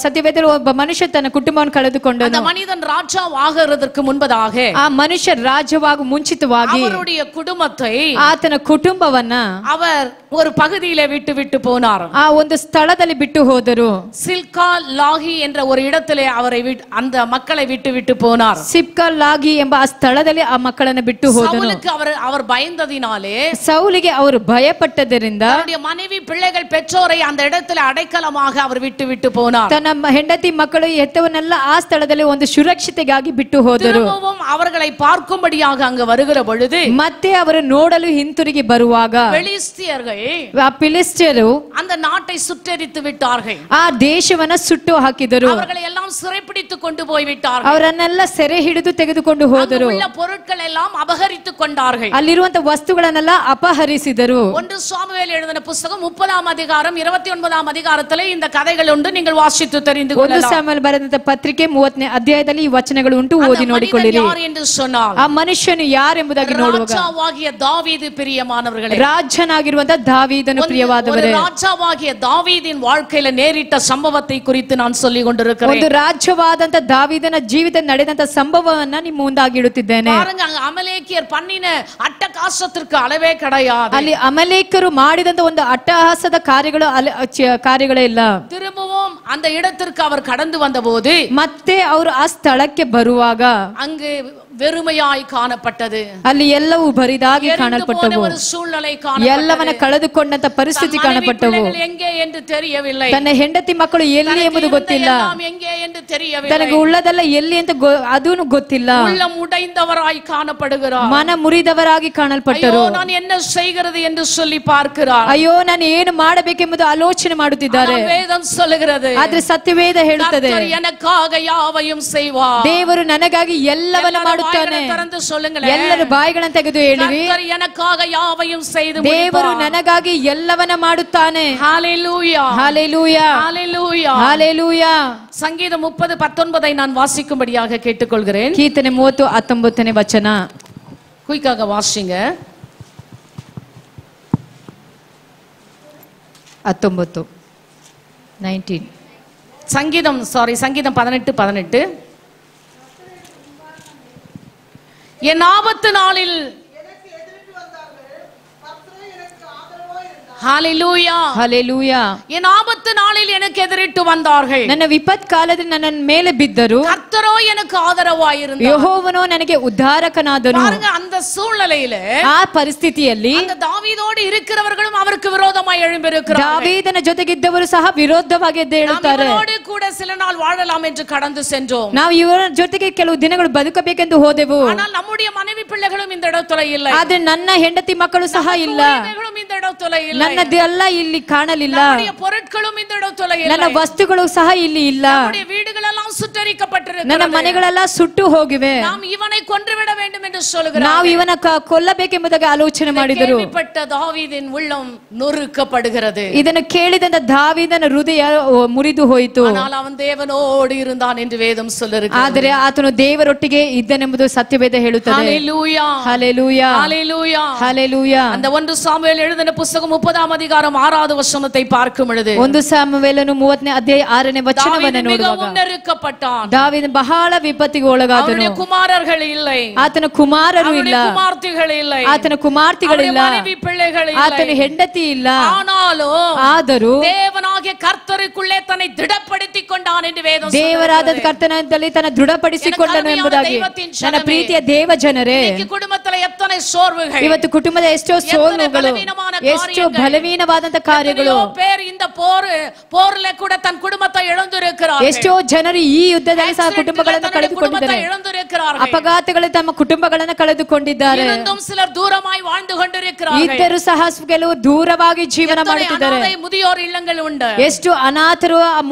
ಸತ್ಯವೇದದಲ್ಲಿ ಒಬ್ಬ ಮನುಷ್ಯ ತನ್ನ ಕುಟುಂಬವನ್ನು ಕಳೆದುಕೊಂಡನು. அந்த மனிதன் ராஜாவாகிறதற்கு முன்பதாக ಆ ಮನುಷ್ಯ ರಾಜ್ಯವಾಗುವ ಮುಂಚಿತವಾಗಿ அவருடைய குடும்பத்தை, ಆತನ ಕುಟುಂಬವನ್ನ அவர் ஒரு பகுதியிலே விட்டு போனார். ಆ ಒಂದು ಸ್ಥಳದಲ್ಲಿ ಬಿಟ್ಟು ಹೋದರು. சில்கா லாகி என்ற ஒரு இடத்திலே அவரை அந்த மக்களை விட்டு போனார். ಸಿಬ್ಕಾ ಲಾಗಿ ಎಂಬ ಆ ಸ್ಥಳದಲ್ಲಿ ಆ ಮಕ್ಕಳನ್ನು ಬಿಟ್ಟು ಹೋದನು. சவுலுக்கு அவர் பயந்ததினாலே, ಸೌಲಿಗೆ ಅವರು ಭಯಪಟ್ಟದರಿಂದ அவருடைய மனைவி பிள்ளைகள் பெற்றோரை அந்த இடத்துல அடைக்கலமாக அவர் விட்டு போனார். ತನ್ನ ಹೆಂಡತಿ ಮಕ್ಕಳು ಎತ್ತವನ್ನೆಲ್ಲ ಆ ಸ್ಥಳದಲ್ಲಿ ಒಂದು ಸುರಕ್ಷತೆಗಾಗಿ ಬಿಟ್ಟು ಹೋದರು. திரும்பவும் அவர்களை பார்க்கும்படியாக அங்கு வருகிற பொழுது ಮತ್ತೆ ಅವರು ನೋಡಲು ಹಿಂತಿರುಗಿ ಬರುವಾಗ பெலிஸ்தியர்கள் ಆ ಫಿಲಿಸ್ಟಿಯರು அந்த நாட்டை சுட்டெரித்து விட்டார்கள். ಆ ದೇಶವನ್ನ ಸುಟ್ಟು ಹಾಕಿದರು. அவர்களை எல்லாம் சிறைப்பிடித்து கொண்டு போய் விட்டார்கள். ಅವರನ್ನೆಲ್ಲ ಸೆರೆ ಹಿಡಿದು ತೆಗೆದುಕೊಂಡು ಹೋದರು. உள்ள பொருட்கள் எல்லாம் அபகரித்து கொண்டார்கள். ಅಲ್ಲಿರುವಂತ ವಸ್ತುಗಳನ್ನೆಲ್ಲ ಅಪಹರಿಸಿದರು. 1 சாமுவேல் எழுதின புத்தகம் 30ஆம் அதிகாரம் 29ஆம் அதிகாரத்திலே இந்த கதைகள் உண்டு. நீங்கள் வாசித்து தெரிந்து கொள்ளலாம். 1 ಸಾಮುವೇಲ್ ಬರೆದಂತ ಪತ್ರಿಕೆ 30ನೇ ಅಧ್ಯಾಯದಲ್ಲಿ ಈ ವಚನಗಳು ಉಂಟು, ಓದಿ ನೋಡಿಕೊಳ್ಳಿರಿ. ಯಾರು ಎಂದು சொன்னால், ಆ ಮನುಷ್ಯನು ಯಾರೆಂಬುದಾಗಿ ನೋಡುವಾಗ ராஜாவாகிய தாவீது பிரியமானவர்களே, ರಾಜನಾಗಿರುವಂತ ದಾವೀದನು ಪ್ರಿಯವಾದವರೇ, ராஜாவாகிய தாவீதின் வாழ்க்கையில நேரிட்ட சம்பவத்தை குறித்து நான் சொல்லிக் கொண்டிருக்கிறேன். ಒಂದು ರಾಜ್ಯವಾದಂತ ದಾವೀದನ ಜೀವಿತ ನಡೆದಂತ ಸಂಭವವನ್ನ ನಿಮ್ಮ ಮುಂದಾಗಿ ಇಡುತ್ತಿದ್ದೇನೆ. பாருங்க, அங்க அமலேக்கியர் பண்ணின அட்டகாசத்திற்கு அளவே கிடையாது. ಅಲ್ಲಿ ಅಮಲೇಕರು ಮಾಡಿದಂತ ಒಂದು ಅಟ್ಟಹಾಸದ ಕಾರ್ಯಗಳೇ ಇಲ್ಲ. திரும்பவும் அந்த இடத்திற்கு அவர் கடந்து வந்தபோது ಮತ್ತೆ ಅವರು ಆ ಸ್ಥಳಕ್ಕೆ ಬರುವಾಗ அங்கு வெறுமையாய் காணப்பட்டது. ಅಲ್ಲಿ ಎಲ್ಲವೂ ಬರಿದಾಗಿ ಕಾಣಲ್ಪಟ್ಟವು. ஒரு சூழ்நிலை காணப்பட்டது. ಎಲ್ಲವನ್ನ ಕಳೆದುಕೊಂಡಂತ ಪರಿಸ್ಥಿತಿ ಕಾಣಪಟ್ಟವು. எங்கே ಎಂದು தெரியவில்லை. ತನ್ನ ಹೆಂಡತಿ ಮಕ್ಕಳು ಎಲ್ಲಿ ಎಂಬುದು ಗೊತ್ತಿಲ್ಲ. எங்கே ಎಂದು தெரியவில்லை. ತನಗೆ ಉಳ್ಳದಲ್ಲ ಎಲ್ಲಿ ಅಂತ ಅದೂ ಗೊತ್ತಿಲ್ಲ. உள்ளம் உடைந்தவராய் காணப்படுகிறார். ಮನ ಮುರಿದವರಾಗಿ ಕಾಣಲ್ಪಟ್ಟರು. நான் என்ன செய்கிறது என்று சொல்லி பார்க்கிறார். ಅಯ್ಯೋ ನಾನು ಏನು ಮಾಡಬೇಕೆಂಬುದು ಆಲೋಚನೆ ಮಾಡುತ್ತಿದ್ದಾರೆ. வேதம் சொல்லுகிறது, ಆದ್ರೆ ಸತ್ಯವೇದ ಹೇಳುತ್ತದೆ, கர்த்தர் எனக்காக யாவையும் செய்வார். ದೇವರು ನನಗಾಗಿ ಎಲ್ಲವನ್ನ ಮಾಡುತ್ತಾನೆ. ಎಲ್ಲರೂ ಬಾಯಿಗಳನ್ನು ತೆಗೆದು ಹೇಳಿರಿ, எனக்காக யாவையும் செய்து ದೇವರು ನನಗಾಗಿ ಎಲ್ಲವನ್ನ ಮಾಡುತ್ತಾನೆ. ஹalleluya, ஹalleluya, ஹalleluya, ஹalleluya. சங்கீதம் 30:19 நான் வாசிக்கும்படியாக கேட்டுக்கொள்கிறேன். ಕೀರ್ತನೆ 30:19ನೇ ವಚನ குயிக்காக வாசிங்க. 19 சங்கீதம் 18:18 என் ஆபத்து நாளில் எனக்கு எதிர்த்து வந்தார்கள், கர்த்தரே எனக்கு ஆதரவாய் இருந்தார். ஹalleluya ಹಲ್ಲೆಲೂಯಾ. என் ஆபத்து நாளில் எனக்கு எதிரிட்டு வந்தார்கள், ನನ್ನ ವಿಪತ್ ಕಾಲದಲ್ಲಿ ನನ್ನ ಮೇಲೆ ಬಿದ್ದರು, கர்த்தரோ எனக்கு ஆதரவாயிருந்தார். ಯೆಹೋವನು ನನಗೆ ಉದ್ಧಾರಕನಾದನು. பாருங்க, அந்த சூழ்நிலையில ಆ ಪರಿಸ್ಥಿತಿಯಲ್ಲಿ அந்த தாவீதோடு இருக்கிறவர்களும் அவருக்கு விரோதமாய் எழும்பியிருக்கிறார்கள். ದಾವೀದನ ಜೊತೆಗಿದ್ದವರು ಸಹ ವಿರೋಧವಾಗಿ ಎದ್ದೇಳುತ್ತಾರೆ. அவரோடு கூட சில நாள் வாழலாம் என்று கடந்து சென்றோம். ನಾವು ಇವರ ಜೊತೆಗೆ ಕೆಲವು ದಿನಗಳು ಬದುಕಬೇಕೆಂದು ಹೋದೆವು. ஆனால் நம்முடைய மனைவி பிள்ளைகளும் இந்த இடத்துல இல்லை, ಆದ್ರೆ ನನ್ನ ಹೆಂಡತಿ ಮಕ್ಕಳು ಸಹ ಇಲ್ಲ, உரிமைகளும் இந்த இடத்துல இல்லை, ನನ್ನದೆಲ್ಲ ಇಲ್ಲಿ ಕಾಣಲಿಲ್ಲ, நம்முடைய பொருட்களும் இந்த இடத்துல இல்லை, ನನ್ನ ವಸ್ತುಗಳು ಸಹ ಇಲ್ಲಿ ಇಲ್ಲ, நம்முடைய வீடுகளெல்லாம் சுட்டரிக்கப்பட்டிருக்கிறது, ನನ್ನ ಮನೆಗಳೆಲ್ಲ ಸುಟ್ಟು ಹೋಗಿವೆ. நாம் இவனை கொன்றுவிட வேண்டும் என்று சொல்கிறார். ನಾವು ಇವನ ಕೊಲ್ಲಬೇಕೆಂಬುದಾಗಿ ಆಲೋಚನೆ ಮಾಡಿದರು. கேள்விப்பட்ட தாவீதின் உள்ளம் நொறுக்கப்படுகிறது. ಇದನ್ನು ಕೇಳಿದಂತ ದಾವೀದನ ಹೃದಯ ಮುರಿದು ಹೋಯಿತು. ஆனால் அவன் தேவனோடு இருந்தான் என்று வேதம் சொல்லுகிறது. ಆದರೆ ಆತನು ದೇವರೊಟ್ಟಿಗೆ ಇದ್ದನೆಂಬುದು ಸತ್ಯವೇದ ಹೇಳುತ್ತದೆ. ஹalleluya ಹಲ್ಲೆಲೂಯಾ, ஹalleluya ಹಲ್ಲೆಲೂಯಾ. அந்த 1 சாமுவேல் எழுதின புத்தகம் 30ஆம் அதிகாரம் 6வது வசனத்தை பார்க்கும் பொழுது 1 ಸಾಮುವೇಲನು 30ನೇ ಅಧ್ಯಾಯ 6ನೇ ವಚನವನ್ನು ನೋಡುವಾಗ மிகவும் நெருக்கப்பட்டான். ದಾವೀದ ಬಹಳ ವಿಪತ್ತಿಗೆ ಒಳಗಾದನು. அவனுடைய குமாரர்கள் இல்லை, ಆತನ ಕುಮಾರರು ಇಲ್ಲ, அவனுடைய குமார்த்திகள் இல்லை, ಆತನ ಕುಮಾರ್ತಿಗಳಿಲ್ಲ, அவனுடைய மனைவி பிள்ளைகள் இல்லை, ಆತನ ಹೆಂಡತಿ ಇಲ್ಲ. ஆனாலும் ಆದರೂ தேவனாகிய கர்த்தருக்குள்ளே தன்னை திடப்படுத்திக் கொண்டான் என்று வேதம் ದೇವರಾದ சொல்லுகிறது. ಕರ್ತನಲ್ಲಿ ತನ್ನ ದೃಢಪಡಿಸಿಕೊಂಡನು ಎಂಬುದಾಗಿ. ನನ್ನ ಪ್ರೀತಿಯ ದೇವ ಜನರೇ, இன்னைக்கு குடும்பத்துல எத்தனை சோர்வுகள், ಇವತ್ತು ಕುಟುಂಬದ ಎಷ್ಟೋ ಸೋಲುಗಳು, ಎಷ್ಟೋ ಬಲವೀನವಾದಂತ ಕಾರ್ಯಗಳು, எத்தனையோ பேர் இந்த போர்ல கூட தன் குடும்பத்தை இழந்திருக்கிறார்கள், ಎಷ್ಟೋ ಜನರು ಈ ಯುದ್ಧದಲ್ಲಿ ಸಹ ಕುಟುಂಬಗಳನ್ನು ಕಳೆದುಕೊಂಡಿದ್ದಾರೆ, இழந்திருக்கிறார்கள், ಅಪಘಾತಗಳಲ್ಲಿ ತಮ್ಮ ಕುಟುಂಬಗಳನ್ನು ಕಳೆದುಕೊಂಡಿದ್ದಾರೆ. இருந்தும் சிலர் தூரமாய் வாழ்ந்து கொண்டிருக்கிறார்கள், ಇದ್ದರೂ ಸಹ ಕೆಲವು ದೂರವಾಗಿ ಜೀವನ ಮಾಡುತ್ತಿದ್ದಾರೆ. அனாதை முதியோர் இல்லங்கள் உண்டு, ಎಷ್ಟು ಅನಾಥರು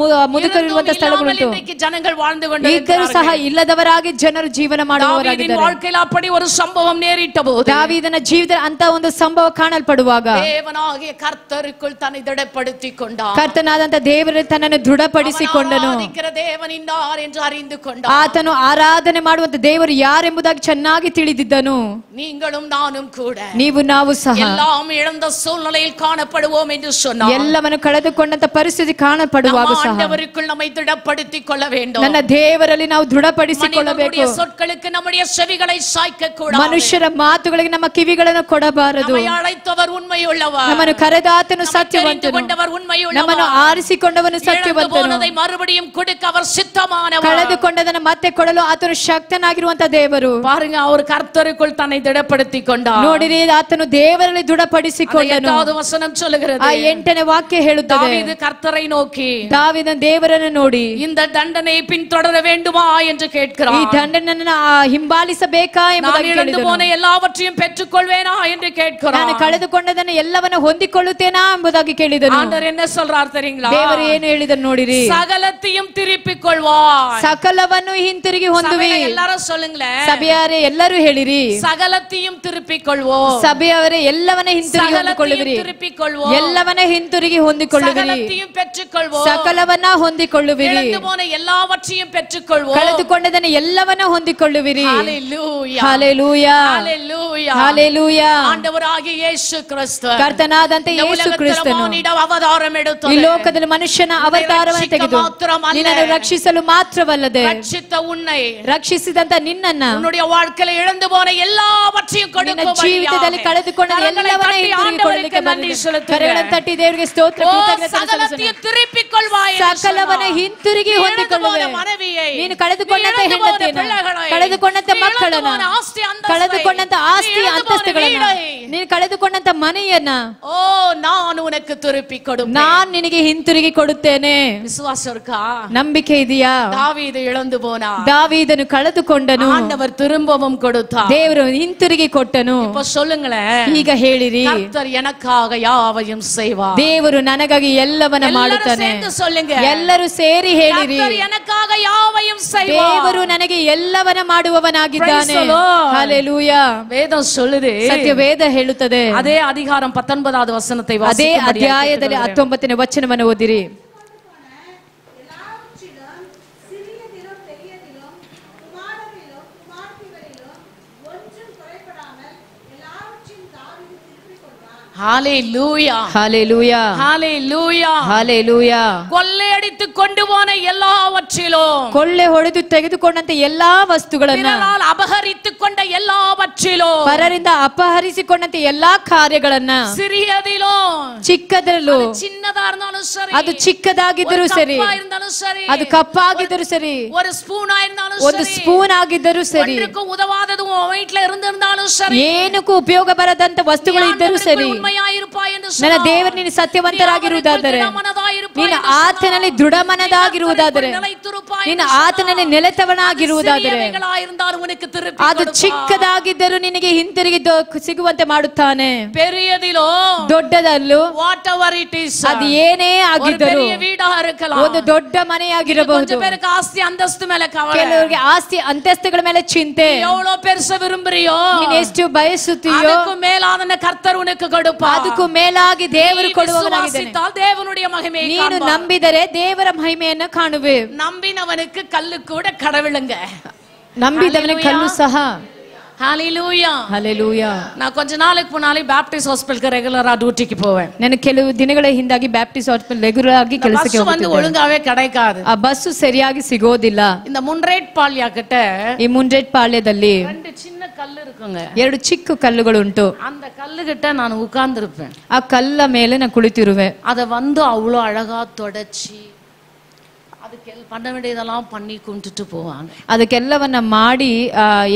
ಮುದುಕರಿರುವಂತಹ ಸ್ಥಳಗಳುಂಟು. இன்னைக்கு ஜனங்கள் வாழ்ந்து ಇದ್ದರೂ ಸಹ கொண்டிருக்கிறார்கள். ಇಲ್ಲದವರಾಗಿ ಜನರು ಜೀವನ தாவீதின் ಮಾಡುವವರಾಗಿದ್ದಾರೆ. வாழ்க்கையில் அப்படி ஒரு சம்பவம் நேரிட்ட போது ದಾವೀದನ ಜೀವಿತದಲ್ಲಿ ಅಂತ ಒಂದು ಸಂಭವ ಕಾಣಲ್ಪಡುವಾಗ தேவனாகிய கர்த்தருக்குள் தன்னை திடப்படுத்திக் கொண்டான். ಕರ್ತನಾದಂತ ದೇವರಲ್ಲಿ ತನ್ನನ್ನು ದೃಢಪಡಿಸಿಕೊಂಡನು. ஆராதிக்கிற தேவன் இன்னார் என்று அறிந்து கொண்டான். ಆತನು ಆರಾಧನೆ ಮಾಡುವಂತ ದೇವರು ಯಾರೆಂಬುದಾಗಿ ಚೆನ್ನಾಗಿ ತಿಳಿದಿದ್ದನು. நீங்களும் நானும் கூட ನೀವು ನಾವು ಸಹ எல்லாம் இழந்த சூழ்நிலையில் காணப்படுவோம் என்று சொன்னார். ಎಲ್ಲವನ್ನು ಕಳೆದುಕೊಂಡಂತ ಪರಿಸ್ಥಿತಿ ಕಾಣಲ್ಪಡುವಾಗ ಸಹ ஆண்டவருக்குள் நம்மை திடப்படுத்திக் கொள்ள வேண்டும். ನನ್ನ ದೇವರಲ್ಲಿ ನಾವು ದೃಢಪಡಿಸಿಕೊಳ್ಳಬೇಕು. மனிதனுடைய சொற்களுக்கு நம்முடைய செவிகளை சாய்க்க கூடாது. ಮನುಷ್ಯರ ಮಾತುಗಳಿಗೆ ನಮ್ಮ ಕಿವಿಗಳನ್ನು ಕೊಡಬಾರದು. நம்மை அழைத்தவர் உண்மையுள்ளவர், ನಮ್ಮನ್ನು ಕರೆದಾತನು தெரிந்து ಸತ್ಯವಂತನು, கொண்டவர் உண்மையுள்ளவர், ನಮ್ಮನ್ನು ಆರಿಸಿಕೊಂಡವನು இழந்து ಸತ್ಯವಂತನು, போனதை மறுபடியும் கொடுக்க அவர் சித்தமானவர். ಕಳೆದುಕೊಂಡದನ್ನು ಮತ್ತೆ ಕೊಡಲು ಆತನು ಶಕ್ತನಾಗಿರುವಂತ ದೇವರು. பாருங்க, அவர் கர்த்தருக்குள் தன்னை திடப்படுத்திக் கொண்டார். ನೋಡಿರಿ, ಆತನು ದೇವರಲ್ಲಿ ದೃಢಪಡಿಸಿಕೊಂಡನು. 8வது வசனம் சொல்லுகிறது, ಆ 8ನೇ ವಾಕ್ಯ ಹೇಳುತ್ತದೆ, தாவீது கர்த்தரை நோக்கி ದಾವೀದನ ದೇವರನ್ನು ನೋಡಿ இந்த தண்டனை பின்தொடர வேண்டுமா என்று ಈ கேட்கிறார். ದಂಡನೆಯನ್ನು ಹಿಂಬಾಲಿಸಬೇಕಾ நான் ಎಂಬುದಾಗಿ இழந்து ಕೇಳಿದನು. போன எல்லாவற்றையும் பெற்றுக்கொள்வேனா என்று ನಾನು கேட்கிறார். ಕಳೆದುಕೊಂಡದನ್ನು ಎಲ್ಲವನ್ನು ಹೊಂದಿಕೊಳ್ಳುತ್ತೇನಾ ಎಂಬುದಾಗಿ ಕೇಳಿದನು. ஆண்டவர் என்ன சொல்றார் தெரியுங்களா? ದೇವರು ಏನು ಹೇಳಿದನು ನೋಡಿರಿ, சகலத்தையும் திருப்பிக் கொள்வார். ಸಕಲವನ್ನು ಹಿಂತಿರುಗಿ ಹೊಂದುವಿ. சபையில எல்லாரும் சொல்லுங்களேன், ಸಭೆಯವರೇ ಎಲ್ಲರೂ ಹೇಳಿರಿ, சகலத்தையும் திருப்பிக் கொள்வோம். ಸಭೆಯವರೇ ಎಲ್ಲವನ್ನ ಹಿಂತಿರುಗಿ ಹೊಂದಿಕೊಳ್ಳುವಿರಿ, சகலத்தையும் திருப்பிக் கொள்வோம். ಎಲ್ಲವನ್ನ ಹಿಂತಿರುಗಿ ಹೊಂದಿಕೊಳ್ಳುವಿರಿ, சகலத்தையும் பெற்றுக்கொள்வோம். ಸಕಲವನ್ನ ಹೊಂದಿಕೊಳ್ಳುವಿರಿ, இழந்து போன எல்லாவற்றையும் பெற்றுக்கொள்வோம். ಕಳೆದುಕೊಂಡದನ್ನು ಎಲ್ಲವನ್ನ ಹೊಂದಿಕೊಳ್ಳುವಿರಿ. ஹalleluya, ಹಲ್ಲೆಲೂಯಾ, ஹalleluya, ಹಲ್ಲೆಲೂಯಾ. ஆண்டவராகிய இயேசு கிறிஸ்து ಕರ್ತನಾದಂತ இந்த ಯೇಸು உலகத்தில் ಕ್ರಿಸ್ತನು ಮಾನಿಡ ಅವತಾரம் எடுத்து ಈ ಲೋಕದಲ್ಲಿ ಮನುಷ್ಯನ ಅವತಾರವನ್ನು ತೆಗೆದು ನಿನ್ನನ್ನು ರಕ್ಷಿಸಲು ಮಾತ್ರವಲ್ಲದೆ ரட்சித்த உன்னை, ರಕ್ಷಿಸಿದಂತ ನಿನ್ನನ್ನ உன்னுடைய வாழ்க்கையில இழந்து போன எல்லாவற்றையும் ನಿನ್ನ கொடுக்கும் ಜೀವಿತದಲ್ಲಿ ಕಳೆದುಕೊಂಡ ಎಲ್ಲವನ್ನ ಹಿಂತಿರುಗಿ ಕೊಡಲಿಕ್ಕೆ ಬಂದಿದೆ. ಕರೆಗಳನ್ನು ತಟ್ಟಿ ದೇವರಿಗೆ ಸ್ತೋತ್ರ, ಕೃತಜ್ಞತೆ ಸಲ್ಲಿಸೋಣ. திருப்பிக் கொள்வாய். ಸಕಲವನ್ನ ಹಿಂತಿರುಗಿ ಹೊಂದಿಕೊಳ್ಳುವೆ. மனைவியை, ನೀನು ಕಳೆದುಕೊಂಡಂತ ಹೆಂಡತಿಯನ್ನು, ಕಳೆದುಕೊಂಡಂತ ಮಕ್ಕಳನ್ನ, ಕಳೆದುಕೊಂಡಂತ ಆಸ್ತಿ ಅಂತಸ್ತುಗಳನ್ನ, ನೀನು ಕಳೆದುಕೊಂಡಂತ ಮನೆಯನ್ನ ஓ நான் உனக்கு திருப்பிக் கொடுப்பேன். ನಾನ್ ನಿನಗೆ ಹಿಂತಿರುಗಿ ಕೊಡುತ್ತೇನೆ. விசுவாசம் இருக்கா? ನಂಬಿಕೆ ಇದೆಯಾ? தாவீது இழந்து போனா, ದಾವೀದನು ಕಳೆದುಕೊಂಡನು, ஆண்டவர் திரும்பவும் கொடுத்தார். ದೇವರು ಹಿಂತಿರುಗಿ ಕೊಟ್ಟನು. இப்ப சொல்லுங்களேன், ಈಗ ಹೇಳಿರಿ, கர்த்தர் எனக்காக யாவையும் செய்வார். ದೇವರು ನನಗಾಗಿ ಎಲ್ಲವನ್ನ ಮಾಡುತ್ತಾನೆ. சேர்ந்து சொல்லுங்க, ಎಲ್ಲರೂ ಸೇರಿ ಹೇಳಿರಿ, கர்த்தர் எனக்காக யாவையும் செய்வார். ದೇವರು ನನಗೆ ಎಲ್ಲವನ್ನ ಮಾಡುವವನಾಗಿದ್ದಾನೆ. Praise the Lord. ಹಲ್ಲೆಲೂಯಾ. வேதம் சொல்லுது, ಸತ್ಯ ವೇದ ಹೇಳುತ್ತದೆ. அதே அதிகாரம் 19வது வசனத்தை ಅದೇ வாசிக்கும்படியாக ಅಧ್ಯಾಯದಲ್ಲಿ கேட்டுக்கொள்கிறேன். 19ನೇ ವಚನವನ್ನು ಓದಿರಿ. எல்லாவற்றிலும் சிறியதிலும் பெரியதிலும் குமாரரிலும் குமார்த்திகளிலும் ஒன்றும் குறைபடாமல் எல்லாவற்றையும் தாவீது திருப்பிக் கொண்டான். ஹalleluya, ಹಲ್ಲೆಲೂಯಾ, ஹalleluya. ಹಲ್ಲೆಲೂಯಾ. கொள்ளையடித்து கொண்டு போன எல்லாவற்றிலும், ಕೊಳ್ಳೆ ಹೊಡೆದು ತೆಗೆದುಕೊಂಡಂತ ಎಲ್ಲಾ ವಸ್ತುಗಳನ್ನ, பிறரால் அபகரித்து கொண்ட எல்லாவற்றிலும், ಪರರಿಂದ ಅಪಹರಿಸಿಕೊಂಡಂತ ಎಲ್ಲಾ ಕಾರ್ಯಗಳನ್ನ, சிறியதிலும் ಚಿಕ್ಕದರಲ್ಲೂ, சின்னதா இருந்தாலும் சரி, ಅದು ಚಿಕ್ಕದಾಗಿದ್ದರೂ ಸರಿ, கப்பா இருந்தாலும் சரி, ಅದು ಕಪ್ಪಾಗಿದ್ದರೂ ಸರಿ, ஒரு ஸ்பூனா இருந்தாலும் ಒಂದು சரி, ಸ್ಪೂನ್ ಆಗಿದ್ದರೂ ಸರಿ, ஒன்றுக்கு உதவாதது உன் வீட்ல இருந்திருந்தாலும் சரி, ಏನಕ್ಕೂ ಉಪಯೋಗ ಬರದಂತ ವಸ್ತುಗಳು ಇದ್ದರೂ ಸರಿ, உண்மையாயிருப்பாய் என்று ನನ್ನ சொன்னார். ದೇವರು ನೀನು ಸತ್ಯವಂತರಾಗಿರುವುದಾದರೆ, திடமனதாயிருப்பாய் ನೀನು என்று ಆತನಲ್ಲಿ ದೃಢಮನದಾಗಿರುವುದಾದರೆ, நிலைத்திருப்பாய் ನೀನು என்று ಆತನಲ್ಲಿ ನೆಲೆತವನಾಗಿರುವುದಾದರೆ, சிறியவைகளாயிருந்தாலும் உனக்கு திருப்பி ಅದು கொடுப்பார். ಚಿಕ್ಕದಾಗಿದ್ದರೂ ನಿನಗೆ ಹಿಂತಿರುಗಿ ಸಿಗುವಂತೆ ಮಾಡುತ್ತಾನೆ. பெரியதிலோ ದೊಡ್ಡದಲ್ಲೂ, whatever it is, ಅದು ಏನೇ ஒரு ಆಗಿದ್ದರೂ, பெரிய வீடா இருக்கலாம், ಒಂದು ದೊಡ್ಡ ಮನೆಯಾಗಿರಬಹುದು. கொஞ்சம் பேருக்கு ஆஸ்தி அந்தஸ்து மேல கவலை, ಕೆಲವರಿಗೆ ಆಸ್ತಿ ಅಂತಸ್ತುಗಳ ಮೇಲೆ ಚಿಂತೆ, எவ்வளவு பெருச விரும்புறியோ ನೀನು ಎಷ್ಟು ಬಯಸುತ್ತೀಯೋ அதுக்கு மேலான கர்த்தர் உனக்கு கொடுப்பார். ಅದಕ್ಕೂ ಮೇಲಾಗಿ ದೇವರು ಕೊಡುವವನಾಗಿದ್ದಾನೆ. விசுவாசித்தால் தேவனுடைய மகிமையை ನೀನು காண்பார். ನಂಬಿದರೆ ದೇವರ ಮಹಿಮೆಯನ್ನು ಕಾಣುವೆ. நம்பினவனுக்கு கல்லு கூட கடவுளுங்க. ನಂಬಿದವನಿಗೆ ಕಲ್ಲು ಸಹ. ஹalleluya. ಹಲ್ಲೆಲೂಯಾ. நான் கொஞ்ச நாளைக்கு முன்னாடி பாப்டிஸ்ட் ஹாஸ்பிடலுக்கு ரெகுலரா டியூட்டிக்கு போவேன். ನಾನು ಕೆಲವು ದಿನಗಳ ಹಿಂದಾಗಿ ಬ್ಯಾಪ್ಟಿಸ್ಟ್ ಹಾಸ್ಪಿಟಲ್ ರೆಗ್ಯುಲರ್ ಆಗಿ ಕೆಲಸಕ್ಕೆ பஸ் வந்து ஒழுங்காவே கிடைக்காது. ಆ ಬಸ್ಸು ಸರಿಯಾಗಿ ಸಿಗೋದಿಲ್ಲ. இந்த முன்ரேட் பால்யா கிட்ட ಈ ಮುಂಡ್ರೇಟ್ ಪಾಳ್ಯದಲ್ಲಿ ரெண்டு சின்ன கல்லு இருக்குங்க. ಎರಡು ಚಿಕ್ಕ ಕಲ್ಲುಗಳು ಉಂಟು. அந்த கல்லு கிட்ட நான் உட்கார்ந்திருப்பேன். ಆ ಕಲ್ಲ ಮೇಲೆ ನಾನು ಕುಳಿತಿರುವೆ. அத வந்து அவ்வளவு அழகா தொடச்சி ಅದಕ್ಕೆ பண்ண வேண்டியதெல்லாம் பண்ணி கும்பிட்டுட்டு போவாங்க. ಅದಕ್ಕೆಲ್ಲವನ್ನ ಮಾಡಿ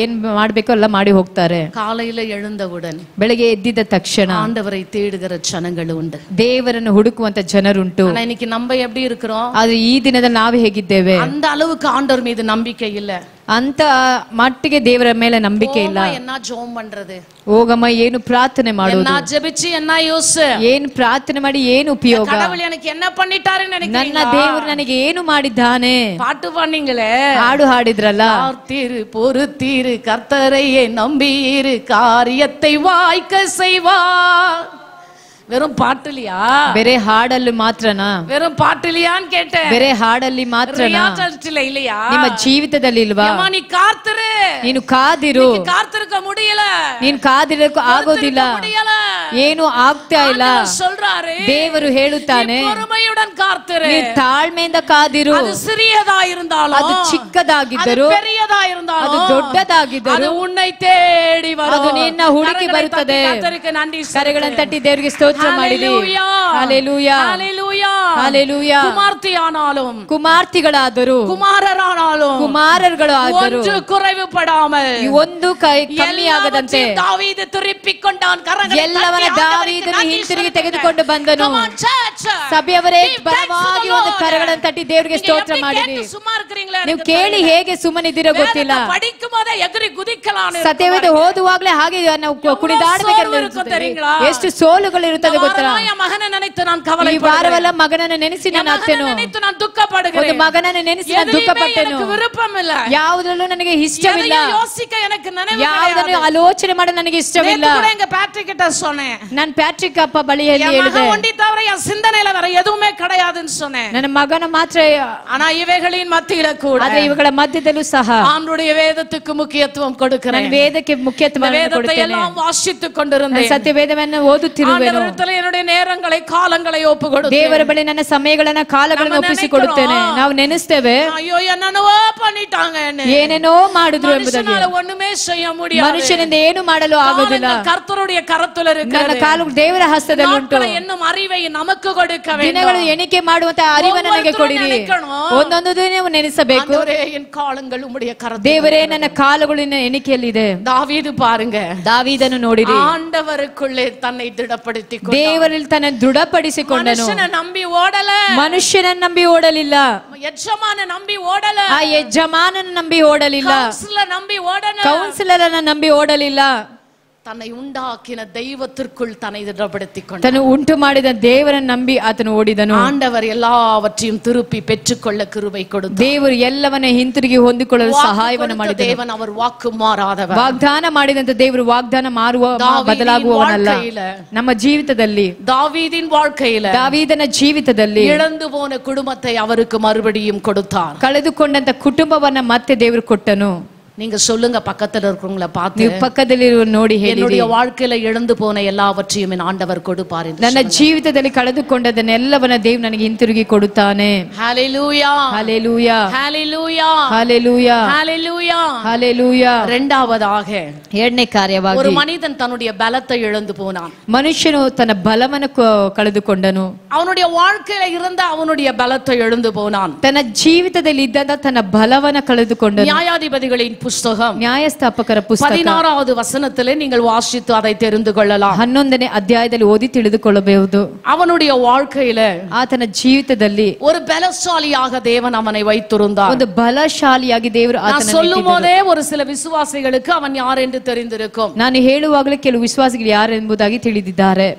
ಏನ್ ಮಾಡ್ಬೇಕೋ ಎಲ್ಲ ಮಾಡಿ ಹೋಗ್ತಾರೆ. காலையில எழுந்தவுடன் ಬೆಳಗ್ಗೆ ಎದ್ದಿದ್ದ ತಕ್ಷಣ ஆண்டவரை தேடுகிற ஜனங்கள் உண்டு. ದೇವರನ್ನು ಹುಡುಕುವಂತ ಜನರುಂಟು. ஆனா இன்னைக்கு நம்ம எப்படி இருக்கிறோம்? ಆದ್ರೆ ಈ ದಿನದಲ್ಲಿ ನಾವು ಹೇಗಿದ್ದೇವೆ? அந்த அளவுக்கு ஆண்டவர் மீது நம்பிக்கை இல்ல. ಅಂತ ಮಟ್ಟಿಗೆ ದೇವರ ಮೇಲೆ ನಂಬಿಕೆ ಇಲ್ಲ. என்ன ஜெபம் பண்றது? ಹೋಗಮ್ಮ ಏನು ಪ್ರಾರ್ಥನೆ ಮಾಡೋದು? என்ன ஜெபிச்சு என்ன யூஸ்? ಏನು ಪ್ರಾರ್ಥನೆ ಮಾಡಿ ಏನು ಉಪಯೋಗ? கடவுள் எனக்கு என்ன பண்ணிட்டாருன்னு ನನ್ನ நினைக்கிறீங்களா? ದೇವರು ನನಗೆ ಏನು ಮಾಡಿದ್ದಾನೆ? பாட்டு பண்ணீங்களே, ಹಾಡು ಹಾಡಿದ್ರಲ್ಲ, காத்தீரு பொறுத்தீரு கர்த்தரையே நம்பியிரு காரியத்தை வாய்க்க செய்வார். வெறும் பாட்டுலியா? ಬೇರೆ ಹಾಡಲ್ಲಿ ಮಾತ್ರನಾ? வெறும் பாட்டுலியான்னு கேட்டேன். ಬೇರೆ ಹಾಡಲ್ಲಿ ಮಾತ್ರನಾ? இல்லையா? ನಿಮ್ಮ ಜೀವಿತದಲ್ಲಿ ಇಲ್ವಾ? நீ காத்துரு. ನೀನು ಕಾದಿರು. காத்திருக்க முடியல. ನೀನು ಕಾದಿರಕ್ಕೆ ಆಗೋದಿಲ್ಲ. ಏನು ಆಗ್ತಾ ಇಲ್ಲ. சொல்றாரு, ದೇವರು ಹೇಳುತ್ತಾನೆ, பொறுமையுடன் காத்துரு. ನೀನು ತಾಳ್ಮೆಯಿಂದ ಕಾದಿರು. அது சிறியதா இருந்தாலும், ಅದು ಚಿಕ್ಕದಾಗಿದ್ದರೂ, பெரியதா இருந்தாலும், ಅದು ದೊಡ್ಡದಾಗಿದ್ದರೂ, அது உன்னை தேடி வரும். ಅದು ನಿನ್ನ ಹುಡುಕಿ ಬರುತ್ತದೆ. கர்த்தருக்கு நன்றி. ಕರೆಗಳನ್ನು ತಟ್ಟಿ ದೇವರಿಗೆ ಸ್ತೋತ್ರ ಮಾಡಿರಿ. ஹalleluya. ಹಲ್ಲೆಲೂಯಾ. ಹಲ್ಲೆಲೂಯಾ. குமார்த்தியானாலும், ಕುಮಾರ್ತಿಗಳಾದರೂ, குமாரரானாலும், ಕುಮಾರರುಗಳು ಆದರೂ ஒன்று குறைவுபடாமல், ಒಂದು ಕಮ್ಮಿ ಆಗದಂತೆ தாவೀது திருப்பிக் கொண்டான். ಎಲ್ಲವನ್ನ ದಾವೀದನು ಹಿಂತಿರುಗಿ ತೆಗೆದುಕೊಂಡು ಬಂದನು. ಸಭೆಯವರೇ ಬಲವಾಗಿ ಒಂದು ಕರಗಳನ್ನು ತಟ್ಟಿ ದೇವರಿಗೆ ಸ್ತೋತ್ರ ಮಾಡಿರಿ. சும்மா இருக்கிறீங்களா? ನೀವು ಕೇಳಿ ಹೇಗೆ ಸುಮ್ಮನಿದ್ದೀರೋ ಗೊತ್ತಿಲ್ಲ. படிக்கும் போதே ಎಗರಿ குதிக்கலாம். ಸತ್ಯವೇದ ಓದುವಾಗಲೇ ಹಾಗೆ ನಾವು ಕುಣಿದಾಡಬೇಕಂತ ಎಷ್ಟು ಸೋಲುಗಳು ಇರುತ್ತದೆ ಗೊತ್ತಿಲ್ಲ. ಮಗನ ನೆನೆತು ನಾನು ಈ ಕವಲೆ ವಾರವೆಲ್ಲ ಮಗನನ್ನು ನೆನೆಸಿ ನಾನು ಅತ್ತೇನು. ನಾನು ದುಃಖ ಪಡುತ್ತೇನೆ. ಒಂದು ಮಗನನ್ನು ನೆನೆಸಿ ನಾನು ದುಃಖ ಪಟ್ಟೆನು. ವಿರುಪಮಿಲ್ಲ. ಯಾವುದರಲ್ಲೂ ನನಗೆ ಇಷ್ಟವಿಲ್ಲ. ಯೋಸಿಕ எனக்கு ನೆನಪು ಯಾವುದನ್ನು ಆಲೋಚನೆ ಮಾಡಿ ನನಗೆ ಇಷ್ಟವಿಲ್ಲ. எங்க பேட்ரிக் கிட்ட சொன்னேன். ನಾನು ಪ್ಯಾಟ್ರಿಕ್ ಅಪ್ಪ ಬಳಿಯಲ್ಲಿ ಹೇಳಿದೆ, ஒண்டி தவிர என் சிந்தனையில வேற எதுவுமே கிடையாதுன்னு சொன்னேன். ನನ್ನ ಮಗನ ಮಾತ್ರ. ஆனா இவைகளின் மத்தியில கூட ಆದ್ರೆ ಇವುಗಳ ಮಧ್ಯದಲ್ಲೂ ಸಹ ஆண்டவருடைய வேதத்துக்கு முக்கியத்துவம் கொடுக்கிறேன். ನಾನು ವೇದಕ್ಕೆ ಮುಖ್ಯತ್ವವನ್ನು வேதத்தை ಕೊಡುತ್ತೇನೆ. எல்லாம் வாசித்துக் கொண்டிருந்தேன். ಸತ್ಯ ವೇದವನ್ನು ಓದುತ್ತಿರುವೆನು. ஆண்டவரிடத்தில் என்னுடைய நேரங்களை காலங்களை ஒப்புக்கொடுத்தேன். ದೇವರ ಬಳಿ ನನ್ನ ಸಮಯಗಳನ್ನ ಕಾಲಗಳನ್ನು ಒಪ್ಪಿಸಿಕೊಡುತ್ತೇನೆ. ನಾವು ನೆನೆಸ್ತೇವೆ, ஐயೋ என்னென்னவோ பண்ணிட்டாங்க, ಏನೇನೋ ಮಾಡಿದ್ರು ಎಂಬುದಾಗಿ. மனுஷனால ஒண்ணுமே செய்ய முடியாது. ಮನುಷ್ಯನಿಂದ ಏನು ಮಾಡಲು ಆಗೋದಿಲ್ಲ. ಕರ್ತರುடைய ಕರத்துல ನನ್ನ இருக்கிறது. ಕಾಲು ದೇವರ ಹಸ್ತದಲ್ಲಿ ಉಂಟು. என்னும் அறிவை நமக்கு கொடுக்க வேண்டும். ದಿನಗಳು ಎಣಿಕೆ ಮಾಡುವಂತ ಅರಿವನ್ನು ನನಗೆ ಕೊಡಿರಿ. ಒಂದೊಂದು ದಿನ ನೀವು ನೆನೆಸಬೇಕು, ஆண்டவரே என் காலங்கள் உம்முடைய கரத்தில். ದೇವರೇ ನನ್ನ ಕಾಲುಗಳಿನ ಎಣಿಕೆಯಲ್ಲಿದೆ. தாவீது பாருங்க, ದಾವೀದನು ನೋಡಿರಿ, ஆண்டவருக்குள்ளே தன்னை திடப்படுத்தி ದೇವರಲ್ಲಿ ತನ್ನ ದೃಢಪಡಿಸಿಕೊಂಡನು. ಮನುಷ್ಯನ ನಂಬಿ ಓಡಲ, ಮನುಷ್ಯನನ್ನು ನಂಬಿ ಓಡಲಿಲ್ಲ. ಯಜಮಾನ ನಂಬಿ ಓಡಲ, ಆ ಯಜಮಾನನ ನಂಬಿ ಓಡಲಿಲ್ಲ. ಕೌನ್ಸಿಲರ್ ನಂಬಿ ಓಡನ, ಕೌನ್ಸಿಲರ್ ನಂಬಿ ಓಡಲಿಲ್ಲ. தன்னை உண்டாக்கின தெய்வத்திற்குள் தன்னை திடப்படுத்திக் ತನ್ನ ಉಂಟು ಮಾಡಿದ ದೇವರನ್ನು ನಂಬಿ ಆತನು ಓಡಿದನು. ஆண்டவர் எல்லாவற்றையும் திருப்பி பெற்றுக்கொள்ள கிருபை கொடுத்தார். ದೇವರು ಎಲ್ಲವನ್ನ ಹಿಂತಿರುಗಿ ಹೊಂದಿಕೊಳ್ಳಲು ಸಹಾಯವನ್ನು ಮಾಡಿದನು. தேவன் அவர் வாக்கு மாறாதவர். ವಾಗ್ದಾನ ಮಾಡಿದಂತ ದೇವರು ವಾಗ್ದಾನ ಮಾರುವ ಬದಲಾಗುವವನಲ್ಲ. ನಮ್ಮ ಜೀವಿತದಲ್ಲಿ, தாவீதின் வாழ்க்கையில, ದಾವೀದನ ಜೀವಿತದಲ್ಲಿ இழந்து போன குடும்பத்தை அவருக்கு மறுபடியும் கொடுத்தார். ಕಳೆದುಕೊಂಡಂತ ಕುಟುಂಬವನ್ನ ಮತ್ತೆ ದೇವರು ಕೊಟ್ಟನು. நீங்க சொல்லுங்க பக்கத்துல இருக்கிறவங்கள பார்த்து, ನೀವು ಪಕ್ಕದಲ್ಲಿರುವ ನೋಡಿ ಹೇಳಿ, என்னுடைய வாழ்க்கையில இழந்து போன எல்லாவற்றையும் என் ஆண்டவர் கொடுப்பார் என்று ನನ್ನ ಜೀವಿತದಲ್ಲಿ ಕಳೆದುಕೊಂಡದನ್ನೆಲ್ಲವನ್ನ ದೇವರು ನನಗೆ ಹಿಂತಿರುಗಿ ಕೊಡುತ್ತಾನೆ. ஹalleluya ಹಲ್ಲೆಲೂಯಾ, ஹalleluya ಹಲ್ಲೆಲೂಯಾ, ஹalleluya. ಹಲ್ಲೆಲೂಯಾ. இரண்டாவதாக ಎರಡನೇ ஒரு ಕಾರ್ಯವಾಗಿ மனிதன் தன்னுடைய பலத்தை இழந்து போனான். ಮನುಷ್ಯನು ತನ್ನ ಬಲವನ್ನು ಕಳೆದುಕೊಂಡನು. அவனுடைய வாழ்க்கையில இருந்த அவனுடைய பலத்தை இழந்து போனான். ತನ್ನ ಜೀವಿತದಲ್ಲಿ ಇದ್ದಂತ ತನ್ನ ಬಲವನ್ನು ಕಳೆದುಕೊಂಡನು. நியாயாதிபதிகளின் புஸ்தகம் ನ್ಯಾಯಸ್ಥಾಪಕರ ಪುಸ್ತಕ 16வது வசனத்திலே நீங்கள் வாசித்து அதை தெரிந்து கொள்ளலாம். 11ನೇ ಅಧ್ಯಾಯದಲ್ಲಿ ಓದಿ ತಿಳಿದುಕೊಳ್ಳಬಹುದು. அவனுடைய வாழ்க்கையில ಆತನ ಜೀವಿತದಲ್ಲಿ ஒரு பலசாலியாக தேவன் அவனை வைத்திருந்தார். ಒಂದು ಬಲಶಾಲಿಯಾಗಿ ದೇವರು நான் ಆತನನ್ನು சொல்லும் ಇಟ್ಟಿದ್ದರು. போதே ஒரு சில விசுவாசிகளுக்கு அவன் யார் என்று தெரிந்திருக்கும். ನಾನು ಹೇಳುವಾಗಲೇ ಕೆಲವು ವಿಶ್ವಾಸಿಗಳು ಯಾರು ಎಂಬುದಾಗಿ ತಿಳಿದಿದ್ದಾರೆ.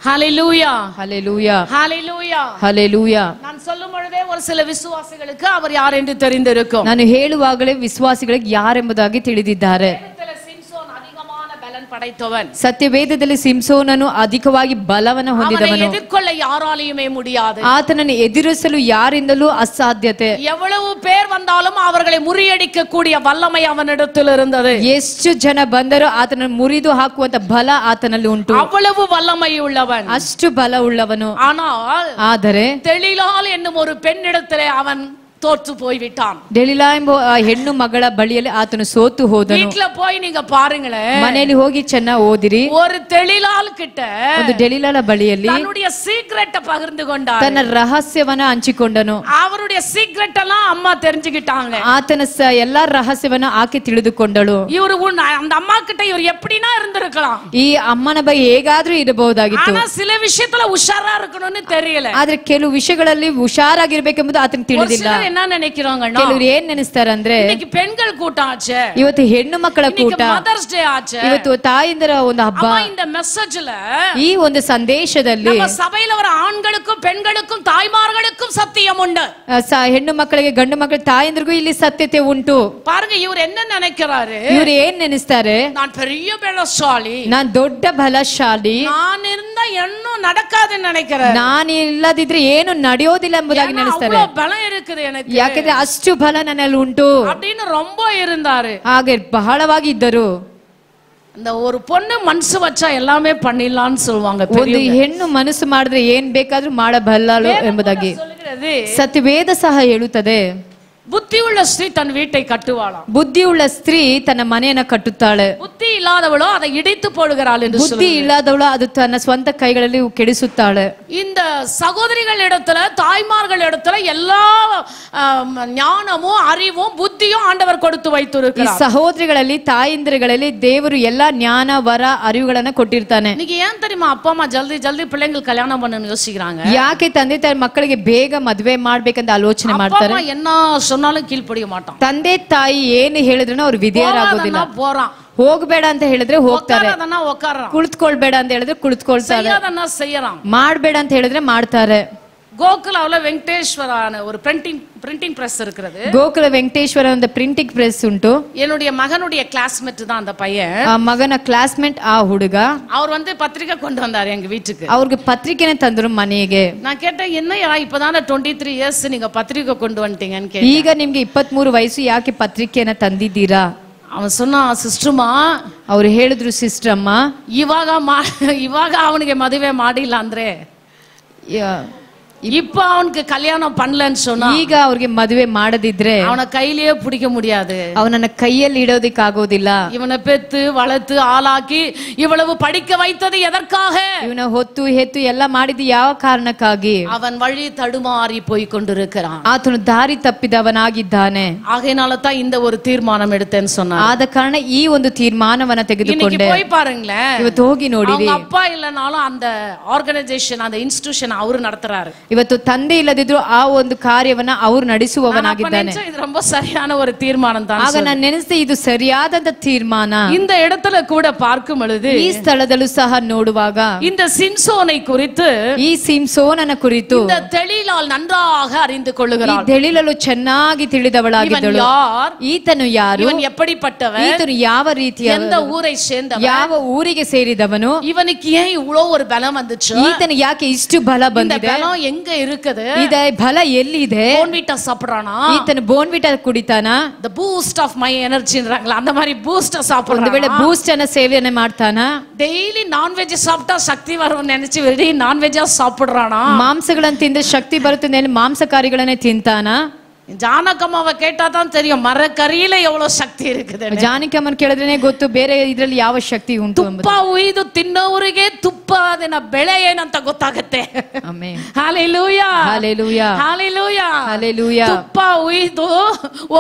ஹalleluya ಹಲ್ಲೆಲೂಯಾ, ஹalleluya. ಹಲ್ಲೆಲೂಯಾ. நான் சொல்லும் பொழுதே ஒரு சில விசுவாசிகளுக்கு அவர் யார் என்று தெரிந்திருக்கும். ನಾನು ಹೇಳುವಾಗಲೇ ವಿಶ್ವಾಸಿಗಳಿಗೆ ಯಾರೆಂಬುದಾಗಿ ತಿಳಿದಿದ್ದಾರೆ. வேதத்திலே சிம்சோன் அதிகமான பலன் படைத்தவன். ಸತ್ಯವೇದದಲ್ಲಿ ಸಿಂಸೋನನು ಅಧಿಕವಾಗಿ ಬಲವನ್ನು அவனை ಹೊಂದಿದವನು. எதிர்கொள்ள யாராலையுமே முடியாது. ಆತನನ್ನು ಎದುರಿಸಲು ಯಾರಿಂದಲೂ ಅಸಾಧ್ಯತೆ. எவ்வளவு பேர் வந்தாலும் அவர்களை முறியடிக்க கூடிய வல்லமை அவனிடத்தில் இருந்தது. ಎಷ್ಟು ಜನ ಬಂದರೂ ಆತನನ್ನು ಮುರಿದು ಹಾಕುವಂತ ಬಲ ಆತನಲ್ಲಿ ಉಂಟು. அவ்வளவு வல்லமை உள்ளவன். ಅಷ್ಟು ಬಲ ಉಳ್ಳವನು. ஆனால் ಆದರೆ தெளிலால் என்னும் ஒரு பெண்ணிடத்திலே அவன் தோற்று போய்விட்டான். ಡೆಲಿಲಾ ಎಂಬ ಆ ಹೆಣ್ಣು ಮಗಳ ಬಳಿಯಲ್ಲಿ ಆತನು ಸೋತು ಹೋದನು. வீட்ல போய் நீங்க பாருங்களேன், ಮನೆಯಲ್ಲಿ ಹೋಗಿ ಚೆನ್ನಾಗಿ ಓದಿರಿ. ஒரு தெளிலால் கிட்ட ಒಂದು ಡೆಲಿಲಾಳ ಬಳಿಯಲ್ಲಿ தன்னுடைய சீக்ரெட்டை பகிர்ந்து கொண்டார். ತನ್ನ ರಹಸ್ಯವನ್ನ ಹಂಚಿಕೊಂಡನು. அவருடைய சீக்ரெட் எல்லாம் அம்மா தெரிஞ்சுக்கிட்டாங்க. ಆತನ ಎಲ್ಲಾ ರಹಸ್ಯವನ್ನ ಆಕೆ ತಿಳಿದುಕೊಂಡಳು. இவரு அந்த அம்மா கிட்ட இவர் எப்படினா இருந்திருக்கலாம். ಈ ಅಮ್ಮನ ಬಳಿ ಹೇಗಾದ್ರೂ ಇರಬಹುದಾಗಿತ್ತು. ஆனா சில விஷயத்துல உஷாரா இருக்கணும்னு தெரியல. ಆದ್ರೆ ಕೆಲವು ವಿಷಯಗಳಲ್ಲಿ ಹುಷಾರಾಗಿರ್ಬೇಕೆಂಬುದು ಆತನಿಗೆ ತಿಳಿದಿಲ್ಲ. என்ன நினைக்கிறாங்கன்னா, ಕೆಲವರು ಏನ್ ನೆನೆಸ್ತಾರಂದ್ರೆ, இன்னைக்கு பெண்கள் கூட்டம் ஆச்சு, ಇವತ್ತು ಹೆಣ್ಣು ಮಕ್ಕಳ ಕೂಟ, மதர்ஸ் ಡೇ ಆச்சு, ಇವತ್ತು ತಾಯಿಂದರ ಒಂದು ಹಬ್ಬ. இந்த மெசேஜ்ல ಈ ಒಂದು ಸಂದೇಶದಲ್ಲಿ நம்ம சபையில வர ஆண்களுக்கும் பெண்களுக்கும் தாய்மார்களுக்கும் சத்தியம் உண்டு. ಹೆಣ್ಣು ಮಕ್ಕಳಿಗೆ ಗಂಡು ಮಕ್ಕಳ ತಾಯಂದ್ರಿಗೂ ಇಲ್ಲಿ ಸತ್ಯತೆ ಉಂಟು. பாருங்க இவர் என்ன நினைக்கிறாரு, ಇವ್ರು ಏನ್ ನೆನೆಸ್ತಾರೆ, நான் பெரிய பலசாலி, ನಾನ್ ದೊಡ್ಡ ಬಲಶಾಲಿ, நான் இருந்தா என்னும் நடக்காதுன்னு நினைக்கிறாரு. ನಾನು ಇಲ್ಲದಿದ್ರೆ ಏನು ನಡೆಯೋದಿಲ್ಲ ಎಂಬುದಾಗಿ ನೆನೆಸ್ತಾರೆ. அவ்வளவு பலம் இருக்குது எனக்கு, ಯಾಕಂದ್ರೆ ಅಷ್ಟು ಬಲ ನನ್ನಲ್ಲಿ ಉಂಟು அப்படின்னு ரொம்ப இருந்தாரு. ಹಾಗೆ ಬಹಳವಾಗಿ ಇದ್ದರು. அந்த ஒரு பொண்ணு ಮನಸ್ಸು வச்சா எல்லாமே பண்ணிடலாம்னு சொல்வாங்க. ಒಂದು ಹೆಣ್ಣು ಮನಸ್ಸು ಮಾಡಿದ್ರೆ ಏನ್ ಬೇಕಾದ್ರೂ ಮಾಡಬಲ್ಲಳು ಎಂಬುದಾಗಿ சொல்லுகிறது. ಸತ್ಯವೇದ ಸಹ ಹೇಳುತ್ತದೆ, புத்தி உள்ள ஸ்திரீ தன் வீட்டை கட்டுவாளாம். ಬುದ್ಧಿಯುಳ್ಳ ಸ್ತ್ರೀ ತನ್ನ ಮನೆಯನ್ನ ಕಟ್ಟುತ್ತಾಳೆ. புத்தி இல்லாதவளோ அதை இடித்து போடுகிறாள் என்று ಬುದ್ಧಿ சொல்லுகிறது. ಇಲ್ಲದವಳು ಅದು ತನ್ನ ಸ್ವಂತ ಕೈಗಳಲ್ಲಿ ಕೆಡಿಸುತ್ತಾಳೆ. இந்த சகோதரிகள் இடத்துல தாய்மார்கள் இடத்துல எல்லா ஞானமும் அறிவும் புத்தியும் ஆண்டவர் கொடுத்து ಈ வைத்திருக்கிறார். ಸಹೋದರಿಗಳಲ್ಲಿ ತಾಯಿಂದ್ರಿಗಳಲ್ಲಿ ದೇವರು ಎಲ್ಲಾ ಜ್ಞಾನ ವರ ಅರಿವುಗಳನ್ನ ಕೊಟ್ಟಿರ್ತಾನೆ. இன்னைக்கு ஏன் தெரியுமா அப்பா அம்மா ஜல்தி ஜல்தி பிள்ளைங்களுக்கு கல்யாணம் பண்ணணும்னு யோசிக்கிறாங்க? ಯಾಕೆ ತಂದೆ ತಾಯಿ ಮಕ್ಕಳಿಗೆ ಬೇಗ ಮದುವೆ ಮಾಡ್ಬೇಕಂತ ಆಲೋಚನೆ அப்பா ಮಾಡ್ತಾರೆ. அம்மா என்ன சொன்னாலும் கீழ்ப்படிய மாட்டான். ತಂದೆ ತಾಯಿ ಏನು ಹೇಳಿದ್ರು ಅವ್ರು ವಿಧೇಯರಾಗೋದಿಲ್ಲ. போறான், ಹೋಗ್ಬೇಡ ಅಂತ ಹೇಳಿದ್ರೆ ಹೋಗ್ತಾರೆ, உட்காராதன்னா உட்காரான், ಕುಳಿತುಕೊಳ್ಬೇಡ ಅಂತ ಹೇಳಿದ್ರೆ ಕುಳಿತುಕೊಳ್ತಾರೆ, செய்யாதன்னா செய்யறான். ಮಾಡ್ಬೇಡ ಅಂತ ಹೇಳಿದ್ರೆ ಮಾಡ್ತಾರೆ. கோகுலாவுல வெங்கடேஸ்வரான ஒரு பிரிண்டிங் பிரஸ் இருக்கிறது. ಗೋಕುಲ ವೆಂಕಟೇಶ್ವರ ಒಂದು ಪ್ರಿಂಟಿಂಗ್ ಪ್ರೆಸ್ ಉಂಟು. என்னுடைய மகனுடைய கிளாஸ்மேட் தான் அந்த பையன். ಆ ಮಗನ ಕ್ಲಾಸ್ಮೇಟ್ ಆ ಹುಡುಗ. அவர் வந்து பத்திரிக்கை கொண்டு வந்தாரு எங்க வீட்டுக்கு. ಅವ್ರಿಗೆ ಪತ್ರಿಕೆನೆ ತಂದ್ರು ಮನೆಗೆ. நான் கேட்டேன், என்னையா இப்பதானே 23 இயர்ஸ் நீங்க பத்திரிக்கை கொண்டு வந்துட்டீங்கன்னு கேட்டேன். ಈಗ ನಿಮ್ಗೆ 23 ವಯಸ್ಸು, ಯಾಕೆ ಪತ್ರಿಕೆಯನ್ನ ತಂದಿದ್ದೀರಾ? அவன் சொன்னா, ಸಿಸ್ಟರ್மா ಅವ್ರು ಹೇಳಿದ್ರು, ಸಿಸ್ಟರ್ ಅಮ್ಮ, ಇವಾಗ ಅವನಿಗೆ ಮದುವೆ ಮಾಡಿಲ್ಲ ಅಂದ್ರೆ, இப்ப அவனுக்கு கல்யாணம் பண்ணலன்னு சொன்னா, ಈಗ ಅವ್ರಿಗೆ ಮದುವೆ ಮಾಡದಿದ್ರೆ அவனை கையிலேயே பிடிக்க முடியாது, ಅವನನ್ನ ಕೈಯಲ್ಲಿ ಇಡೋದಿಕ್ಕಾಗೋದಿಲ್ಲ. இவனை பெத்து வளர்த்து ஆளாக்கி இவ்வளவு படிக்க வைத்தது எதற்காக? ಇವನ ಹೊತ್ತು ಹೆತ್ತು ಎಲ್ಲ ಮಾಡಿದ್ದು ಯಾವ ಕಾರಣಕ್ಕಾಗಿ? அவன் வழி தடுமாறி போய் கொண்டிருக்கிறான். ಆತನು ದಾರಿ ತಪ್ಪಿದವನಾಗಿದ್ದಾನೆ. ஆகையினால தான் இந்த ஒரு தீர்மானம் எடுத்தேன்னு சொன்னான். ಆದ ಕಾರಣ ಈ ಒಂದು ತೀರ್ಮಾನವನ್ನ ತೆಗೆದುಕೊಂಡೆ. போய் பாருங்களேன், ಇವತ್ತು ಹೋಗಿ ನೋಡಿರಿ. அப்பா இல்லனாலும் அந்த ஆர்கனைசேஷன் அந்த இன்ஸ்டிடியூஷன் அவரு நடத்துறாரு. ಇವತ್ತು ತಂದೆ ಇಲ್ಲದಿದ್ರು ಆ ಒಂದು ಕಾರ್ಯವನ್ನ ಅವರು ನಡೆಸುವವನಾಗಿದ್ದಾನೆ. இது ரொம்ப சரியான ஒரு தீர்மானம் தான். ಆಗ ನಾನು ನೆನೆಸಿದೆ, ಇದು ಸರಿಯಾದಂತ ತೀರ್ಮಾನ. இந்த இடத்துல கூட பார்க்கும் பொழுது, ಈ ಸ್ಥಳದಲ್ಲೂ ಸಹ ನೋಡುವಾಗ, இந்த சிம்சோனை குறித்து ಈ ಸಿಂಸೋನನ ಕುರಿತು இந்த தெளிலால் நன்றாக அறிந்து கொள்ளுகிறாள். ತಿಳಿಯಲು ಚೆನ್ನಾಗಿ ತಿಳಿದವಳಾಗಿದ್ದಳು. ಈತನು ಯಾರು? இவன் எப்படிப்பட்டவன்? ಈತನು ಯಾವ ರೀತಿಯ, எந்த ஊரை சேர்ந்தவன்? ಯಾವ ಊರಿಗೆ ಸೇರಿದವನು? இவனுக்கு ஏன் இவ்வளவு ஒரு பலம் வந்துச்சு? ಈತನು ಯಾಕೆ ಇಷ್ಟು ಬಲ இந்த ಬಂದಿದೆ? பலம் எங்க இருக்குது? ಇದ ಬಲ ಎಲ್ಲಿದೆ? போன்விட்டா சாப்பிடுறானா? ಈತನ Bournvita ಕುಡಿತಾನ? the boost of my energyன்றாங்களா, அந்த மாதிரி பூஸ்ட் ಒಂದು சாப்பிடுறானா? ವೇಳೆ ಬೂಸ್ಟ್ ಅನ್ನ ಸೇವನೆ ಮಾಡ್ತಾನ? டெய்லி நான்வெஜ் சாப்பிட்டா சக்தி வரும்னு நினைச்சு வெறும் நான்வெஜ்ஜா சாப்பிடுறானா? ಮಾಂಸಗಳನ್ನು ತಿಂದು ಶಕ್ತಿ ಬರುತ್ತೆ ಮಾಂಸಕಾರಿಗಳನ್ನೇ ತಿಂತಾನ? ಜಾನಕಮ್ಮವ ಕೇಟಾ தான் தெரியும் ಮರಕರಿயில எவ்வளவு சக்தி இருக்குது. ಜಾನಕಮ್ಮನ ಕೇಳಿದ್ರೇನೆ ಗೊತ್ತು ಬೇರೆ ಇದ್ರಲ್ಲಿ ಯಾವ ಶಕ್ತಿ ಉಂಟು ಎಂಬುದು. ತುಪ್ಪ ಉಯ್ದು ತಿನ್ನೋರಿಗೆ ತುಪ್ಪದಿನ ಬೆಳೆ ಏನಂತ ಗೊತ್ತಾಗುತ್ತೆ. Amen. Hallelujah hallelujah hallelujah hallelujah. ತುಪ್ಪ ಉಯ್ದು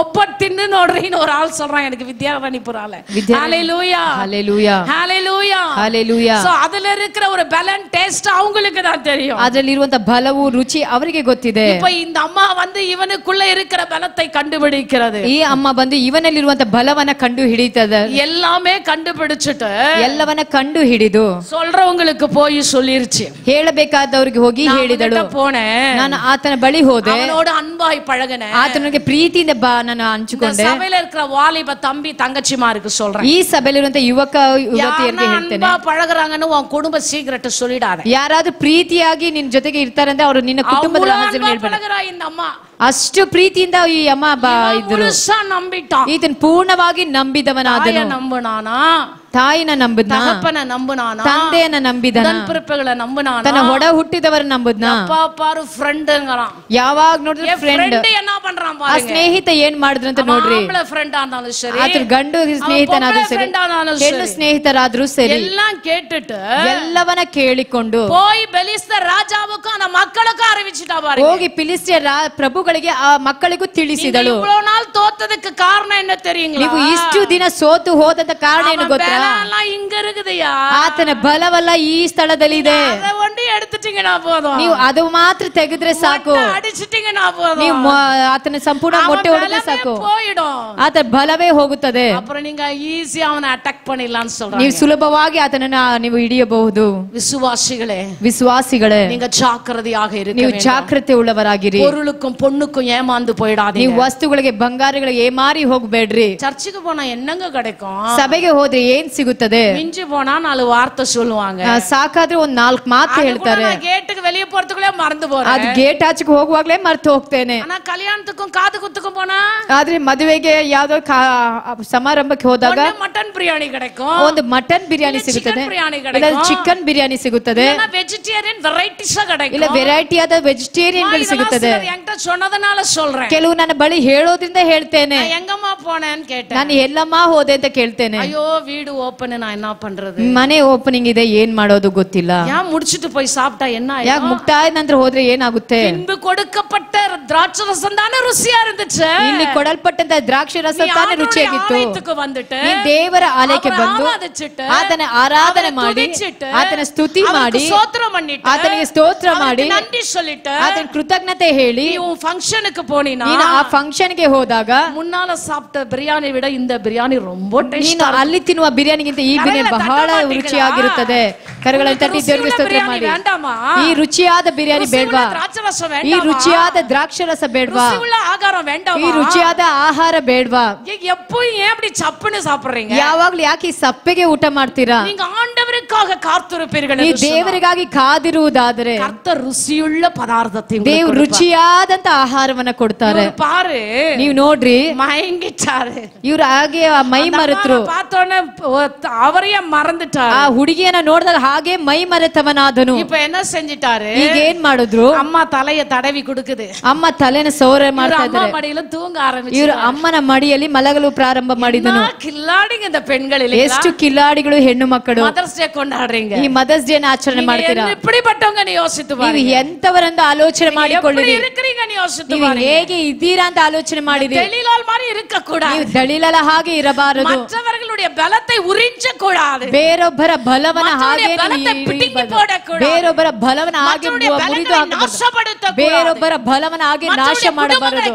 ಒಬ್ಬಟ್ಟು ತಿನ್ನು ನೋಡ್ರಿ ஒரு ஆள் சொல்றான் எனக்கு வித்யாராணிபுரால. ஹalleluya ಹalleluya ஹalleluya ಹalleluya. சோ அதுல இருக்கிற ஒரு பலன் டேஸ்ட் அவங்களுக்கு தான் தெரியும். ಅದರಲ್ಲಿ ಇರುವಂತ ಬಲವು ರುಚಿ ಅವರಿಗೆ ಗೊತ್ತಿದೆ. இப்போ இந்த அம்மா வந்து இவனுக்குள்ள இருக்கிற பலத்தை கண்டுபிடிக்கிறது. ಈ ಅಮ್ಮ ಬಂದು ಇವನಲ್ಲಿರುವಂತ ಬಲವನ್ನ ಕಂಡು ಹಿಡಿತದೆ. எல்லாமே கண்டுபிடிச்சிட்டு ಎಲ್ಲವನ್ನ ಕಂಡು ಹಿಡಿದು சொல்றவங்களுக்கு போய் சொல்லிருச்சு. ಹೇಳಬೇಕಾದವರಿಗೆ ಹೋಗಿ ಹೇಳಿದಳು. ನಾನು ಆತನ ಬಳಿ ಹೋದೆ, அவனோட அன்பாய் பழகினேன், ಆತನಿಗೆ ಪ್ರೀತಿಯಿಂದ ನಾನು ಹಂಚಿಕೊಂಡೆ. ಸಭೆಯಲ್ಲಿ இருக்கிற வாலிப தம்பி தங்கச்சிமாருக்கு சொல்றேன், ಈ ಸಭೆಯಲ್ಲಿರುವಂತ ಯುವಕ ಯುವತಿಯರಿಗೆ ಹೇಳ್ತೇನೆ, ಅನ್ಬಾ ಪಳಗறாங்கன்னு உன் ಕುಟುಂಬ ಸೀಕ್ರೆಟ್ சொல்லிடாத. ಯಾರಾದ್ರೂ ಪ್ರೀತಿಯಾಗಿ ನಿನ್ನ ಜೊತೆಗೆ ಇರ್ತಾರಂದ್ರೆ ಅವರು ನಿನ್ನ ಕುಟುಂಬದ ರಹಸ್ಯವನ್ನು ಹೇಳ್ಬೇಡ. இந்த ಅಮ್ಮ ಅಷ್ಟು ಪ್ರೀತಿಯಿಂದ ಈ ಅಮ್ಮ ಇದ್ರು. ನಂಬಿட்டான், ಈತನ್ ಪೂರ್ಣವಾಗಿ ನಂಬಿದವನಾದನು. ನಂಬುನಾನಾ, ತಾಯಿನ ನಂಬಿದ್ನ, ತಗಪ್ಪನ ನಂಬುನಾನಾ, ತಂದೆಯನ್ನ ನಂಬಿದನ, ಪಿರಪಗಳ ನಂಬುನಾನಾ, ತನ್ನ ಒಡ ಹುಟ್ಟಿದವರ ನಂಬುದ್ನ. அப்பா பாரு ஃப்ரெண்ட்ங்கறான், ಯಾವಾಗ ನೋಡಿದ್ರೆ ಫ್ರೆಂಡ್. என்ன பண்றான் ಆ பாருங்க, ಸ್ನೇಹಿತ ಏನ್ ಮಾಡಿದ್ರು ಅಂತ ನೋಡ್ರಿ. ಆಂಬ್ಳ ಫ್ರೆಂಡ್ ಆನಾலும் ಸರಿ, ಆತ ಗಂಡು ಸ್ನೇಹಿತನಾದ್ರೂ ಸರಿ, ಹೆಣ್ಣು ಸ್ನೇಹಿತರಾದ್ರೂ ಸರಿ, எல்லாம் கேட்டுட்டு ಎಲ್ಲವನ್ನ ಕೇಳಿಕೊಂಡು போய் பெலிஸ்தர் ராஜாவுக்கும் அந்த மக்களுக்கும் அறிவிச்சிட்டா பாருங்க. ಹೋಗಿ ಫಿಲಿಸ್ಟಿಯರ ಪ್ರಭುಗಳಿಗೆ ಆ ಮಕ್ಕಳಿಗೂ ತಿಳಿಸಿದಳು. இவ்வளவு நாள் தோத்ததுக்கு காரணம் என்ன தெரியுங்களா? ನೀವು ಇಷ್ಟು ದಿನ ಸೋತು ಹೋದಂತ ಕಾರಣ ಏನು ಗೊತ್ತಾ? இங்க இருக்குதுயா, ಆತನ ಬಲವಲ್ಲ ಈ ಸ್ಥಳದಲ್ಲಿ ಇದೆ. ಅದ ಒಂಡಿ எடுத்துட்டீங்கன்னா போதும், ನೀವು ಅದು ಮಾತ್ರ ತೆಗೆದ್ರೆ ಸಾಕು, ಅಡಿச்சிட்டீங்கன்னா போதும், ನೀವು ಆತನ ಸಂಪೂರ್ಣ ಮೊಟ್ಟೆ ಹೊಡೆದ್ರೆ ಸಾಕು, போய்டும், ಆತನ ಬಲವೇ ಹೋಗುತ್ತದೆ. அப்புறம் நீங்க ஈஸியா அவனை அட்டாக் பண்ணிடலாம்னு சொல்றாங்க. ನೀವು ಸುಲಭವಾಗಿ ಆತನನ್ನ ನೀವು ಹಿಡಿಯಬಹುದು. விசுவாசிகளே, ವಿಶ್ವಾಸಿಗಳೇ, நீங்க ஜாக்கிரதையாக இருக்க ನೀವು வேண்டும். ಜಾಗೃತಿ ಉಳ್ಳವರಾಗಿರಿ. பொருளுக்கும் பொண்ணுக்கும் ஏமாந்து போயிடாதீங்க. ನೀವು ವಸ್ತುಗಳಿಗೆ ಬಂಗಾರಗಳಿಗೆ ಏಮಾರಿ ಹೋಗಬೇಡ್ರಿ. சர்ச்சுக்கு போனா என்னங்க கிடைக்கும்? ಸಭೆಗೆ ಹೋದ್ರೆ ಏನ್ ಸಿಗುತ್ತದೆ? மிஞ்சி போனா 4 வார்த்தை சொல்லுவாங்க, ಸಾಕಾದ್ರೆ ಒಂದ್ 4 ಮಾತು ಹೇಳ್ತಾರೆ. கேட்டுக்கு வெளிய போறதுக்குள்ளே ಮறந்து போறேன். ಅದು ಗೇಟ್ ಆಚೆಗೆ ಹೋಗುವಾಗ್ಲೇ ಮರ್ತು ಹೋಗ್ತೇನೆ. ஆனா கல்யாணத்துக்கும் காது குத்துக்கும் போனா, ಆದ್ರೆ ಮದುವೆಗೆ ಯಾವ್ದೋ ಸಮಾರಂಭಕ್ಕೆ ಹೋದಾಗ ಮಟನ್ ಬಿರಿಯಾನಿ கிடைக்கும், ಒಂದು ಮಟನ್ ಬಿರಿಯಾನಿ ಸಿಗುತ್ತದೆ, ಇಲ್ಲ ಚಿಕನ್ ಬಿರಿಯಾನಿ ಸಿಗುತ್ತದೆ, வெஜிடேரியன் வெரைட்டிஸ் கிடைக்கும், ಇಲ್ಲ ವೆರೈಟಿ ಆದ ವೆಜಿಟೇರಿಯನ್ ಗಳು ಸಿಗುತ್ತದೆ. என்கிட்ட சொன்னதனால சொல்றேன். ಕೆಲವು ನನ್ನ ಬಳಿ ಹೇಳೋದ್ರಿಂದ ಹೇಳ್ತೇನೆ. எங்கம்மா போனேன்னு கேட்டேன், ನಾನು ಎಲ್ಲಮ್ಮ ಹೋದೆ ಅಂತ ಕೇಳ್ತೇನೆ. ஐயோ வீடு ஓபன், நான் என்ன பண்றது? ಮನೆ ಓಪನಿಂಗ್ ಇದೆ, ಏನ್ ಮಾಡೋದು ಗೊತ್ತಿಲ್ಲ. ஏன் முடிச்சிட்டு போய் சாப்பிட்டா என்ன ஆகும்? ಯಾಕೆ ಮುಕ್ತಾಯ ನಂತರ ಹೋದ್ರೆ ಏನಾಗುತ್ತೆ? பின்பு கொடுக்கப்பட்ட திராட்சை ரசம் தானே ருசியா இருந்துச்சு. ಇಲ್ಲಿ ಕೊಡಲ್ಪಟ್ಟಂತ ದ್ರಾಕ್ಷಿ ರಸ ತಾನೇ ರುಚಿಯಾಗಿತ್ತು. ನೀ ದೇವರ ಆಲಯಕ್ಕೆ ಬಂದು ಆತನ ಆರಾಧನೆ ಮಾಡಿ, ಆತನ ಸ್ತುತಿ ಮಾಡಿ, ಆತನಿಗೆ ಸ್ತೋತ್ರ ಮಾಡಿ, ಆತನ ಕೃತಜ್ಞತೆ ಹೇಳಿ ಫಂಕ್ಷನ್ಗೆ போனீனா, ನೀನು ಆ ಫಂಕ್ಷನ್ ಗೆ ಹೋದಾಗ ಮುನ್ನಾಲ ಸಾಫ್ಟ್ ಬಿರಿಯಾನಿ ವಿಡ ಇಂದ ಬಿರಿಯಾನಿ ரொம்ப ಟೇಸ್ಟ್. ನೀನು ಅಲ್ಲಿ ತಿನ್ನುವ ಬಿರಿಯಾನಿಗಿಂತ ಈ ಬಿರಿಯಾನಿ ಬಹಳ ರುಚಿಯಾಗಿರುತ್ತದೆ. ಕರಗಳನ್ನು ತಟ್ಟಿ ದೇವರಿಗೆ ಸ್ತೋತ್ರ ಮಾಡಿ. ಈ ರುಚಿಯಾದ ಬಿರಿಯಾನಿ ಬೇಡವಾ? ಈ ರುಚಿಯಾದ ದ್ರಾಕ್ಷಿ ರಸ ಬೇಡವಾ? ಈ ರುಚಿಯಾದ ಆಹಾರ ಬೇಡವಾ? எப்பவும் ஏன் அப்படி சப்புன்னு சாப்பிடுறீங்க? ಯಾವಾಗ್ಲೂ ಯಾಕೆ ಈ ಸಪ್ಪೆಗೆ ಊಟ ಮಾಡ್ತೀರಾ? நீங்க ஆண்டவருக்காக காத்திருப்பீர்கள். ನೀವು ದೇವರಿಗಾಗಿ ಕಾದಿರುವುದಾದರೆ கர்த்தர் ருசியுள்ள பதார்த்தத்தை ದೇವರು ರುಚಿಯಾದಂತ ಆಹಾರವನ್ನ ಕೊಡ್ತಾರೆ. பாரு, ನೀವು ನೋಡ್ರಿ, மயங்கிட்டாரு ಇವ್ರು ಹಾಗೆ ಮೈ ಮರೆತರು. பார்த்தோன்னே அவரையே மறந்துட்டாரு. ಆ ಹುಡುಗಿಯನ್ನ ನೋಡಿದಾಗ ಹಾಗೆ ಮೈ ಮರೆತವನಾದನು. இப்ப என்ன செஞ்சிட்டாரு? ಈಗ ಏನ್ ಮಾಡಿದ್ರು? அம்மா தலைய தடவி கொடுக்குது, ಅಮ್ಮ ತಲೆನ ಸೌರೆ ಮಾಡ್ತಾ ಇದ್ದಾರೆ. மடியில தூங்க ಆರಂಭಿಸಿದ್ರು. ಇವರು ಅಮ್ಮನ ಮಡಿಯಲ್ಲಿ ಮಲಗಲು ಪ್ರಾರಂಭ ಮಾಡಿದನು. ಕಿಲ್ಲಾಡಿಗೆ இந்த பெண்கள் இல்ல, ಎಷ್ಟು ಕಿಲ್ಲಾಡಿಗಳು ಹೆಣ್ಣು ಮಕ್ಕಳು. ಮದರ್ಸ್ ಡೇ ಕೊಂಡಾಡ್றீங்க. ಈ ಮದರ್ಸ್ ಡೇ ಆಚರಣೆ ಮಾಡ್ತೀರಾ? இப்படிப்பட்டவங்க நீ யோசித்து பாருங்க. ನೀವು ಎಂತವರೆಂದು ಆಲೋಚನೆ ಮಾಡಿಕೊಳ್ಳಿರಿ. இருக்கிறீங்க ನೀ யோசித்து ನೀವು பாருங்க. ಹೇಗೆ ಇದ್ದೀರಾ ಅಂತ ಆಲೋಚನೆ ಮಾಡಿರಿ. ದಲಿಲಾಲ್ மாதிரி இருக்க கூடாது. ನೀವು ದಲಿಲಲ ಹಾಗೆ ಇರಬಾರದು. மற்றவர்களுடைய பலத்தை உறிஞ்ச கூடாது. ಬೇರೊಬ್ಬರ ಬಲವನ್ನ ಹಾಗೆ ಬೇರೊಬ್ಬರ ಬಲವನ್ನ ಹಾಗೆ ಮುರಿದು ಹಾಕಬಾರದು. ಬೇರೊಬ್ಬರ ಬಲವನ್ನ ಹಾಗೆ ನಾಶ ಮಾಡಬಾರದು.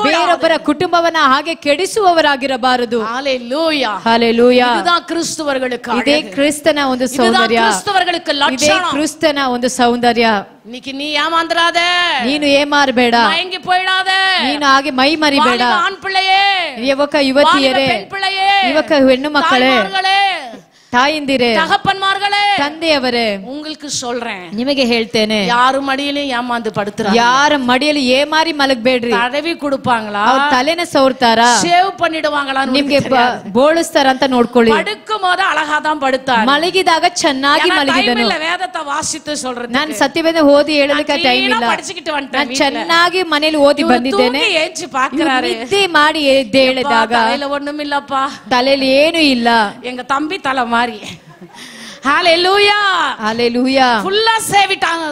ಬೇರೊಬ್ಬರ ಕುಟುಂಬವನ್ನ ಹಾಗೆ ಕೆಡಿಸುವವರಾಗಿರಬಾರದು. ஹalleluya ஹalleluya. இதுதான் கிறிஸ்தவர்களுக்கு அழகு. ಇದೇ ಕ್ರಿಸ್ತನ ಒಂದು ಸೌಂದರ್ಯ. கிறிஸ்தவர்களுக்கு ಇದೇ லட்சணம். ಕ್ರಿಸ್ತನ ಒಂದು ಸೌಂದರ್ಯ. இன்னைக்கு நீ ஏமாந்துறாத, ನೀನು ಏಮಾರಬೇಡ, மயங்கி போயிடாத, ನೀನು ಹಾಗೆ ಮೈ ಮರಿಬೇಡ. ஆண் பிள்ளையே, ಯುವಕ ಯುವತಿಯರೇ, பெண் பிள்ளையே, ಯುವಕ ಹೆಣ್ಣು ಮಕ್ಕಳೇ, ತಾಯಂದಿರೇ, தகப்பன்மார்களே, ತಂದೆಯವರೇ, உங்களுக்கு சொல்றேன், ನಿಮಗೆ ಹೇಳ್ತೇನೆ, யாரு மடியிலும் ஏமாந்து படுத்துறாங்க, ಯಾರ ಮಡಿಯಲ್ಲಿ ಏಮಾರಿ ಮಲಗಬೇಡ್ರಿ. தடவி கொடுப்பாங்களா, ಅವ್ರ ತಲೆನ ಸವರ್ತಾರ, ಶೇವ್ பண்ணிடுவாங்களா, ನಿಮ್ಗೆ ಬೋಳಿಸ್ತಾರ ಅಂತ ನೋಡ್ಕೊಳ್ಳಿ. படுக்கும் போது அழகா தான் படுத்தார், ಮಲಗಿದಾಗ ಚೆನ್ನಾಗಿ ಮಲಗಿದನು. வேதத்தை வாசித்து சொல்றேன், ನಾನು ಸತ್ಯವೇದ ಓದಿ ಹೇಳಲಿಕ್ಕೆ ಟೈಮ್ ಇಲ್ಲ. படிச்சுக்கிட்டு வந்துட்டேன், ನಾನು ಚೆನ್ನಾಗಿ ಮನೇಲಿ ಓದಿ ಬಂದಿದ್ದೇನೆ. ಏಂಚಿ ಪಾಕ್ರಾರೆ, ನಿದ್ದೆ ಮಾಡಿ ಎದ್ದು ಹೇಳಿದಾಗ ತಲೆಯಲ್ಲಿ ஒண்ணுமில்லப்பா, ತಲೆಯಲ್ಲಿ ಏನು ಇಲ್ಲ. எங்க தம்பி தலை மாறி. ஹalleluya, ಹಲ್ಲೆಲೂಯಾ. ಫುಲ್ಲಾ ಸೇವಿட்டாங்க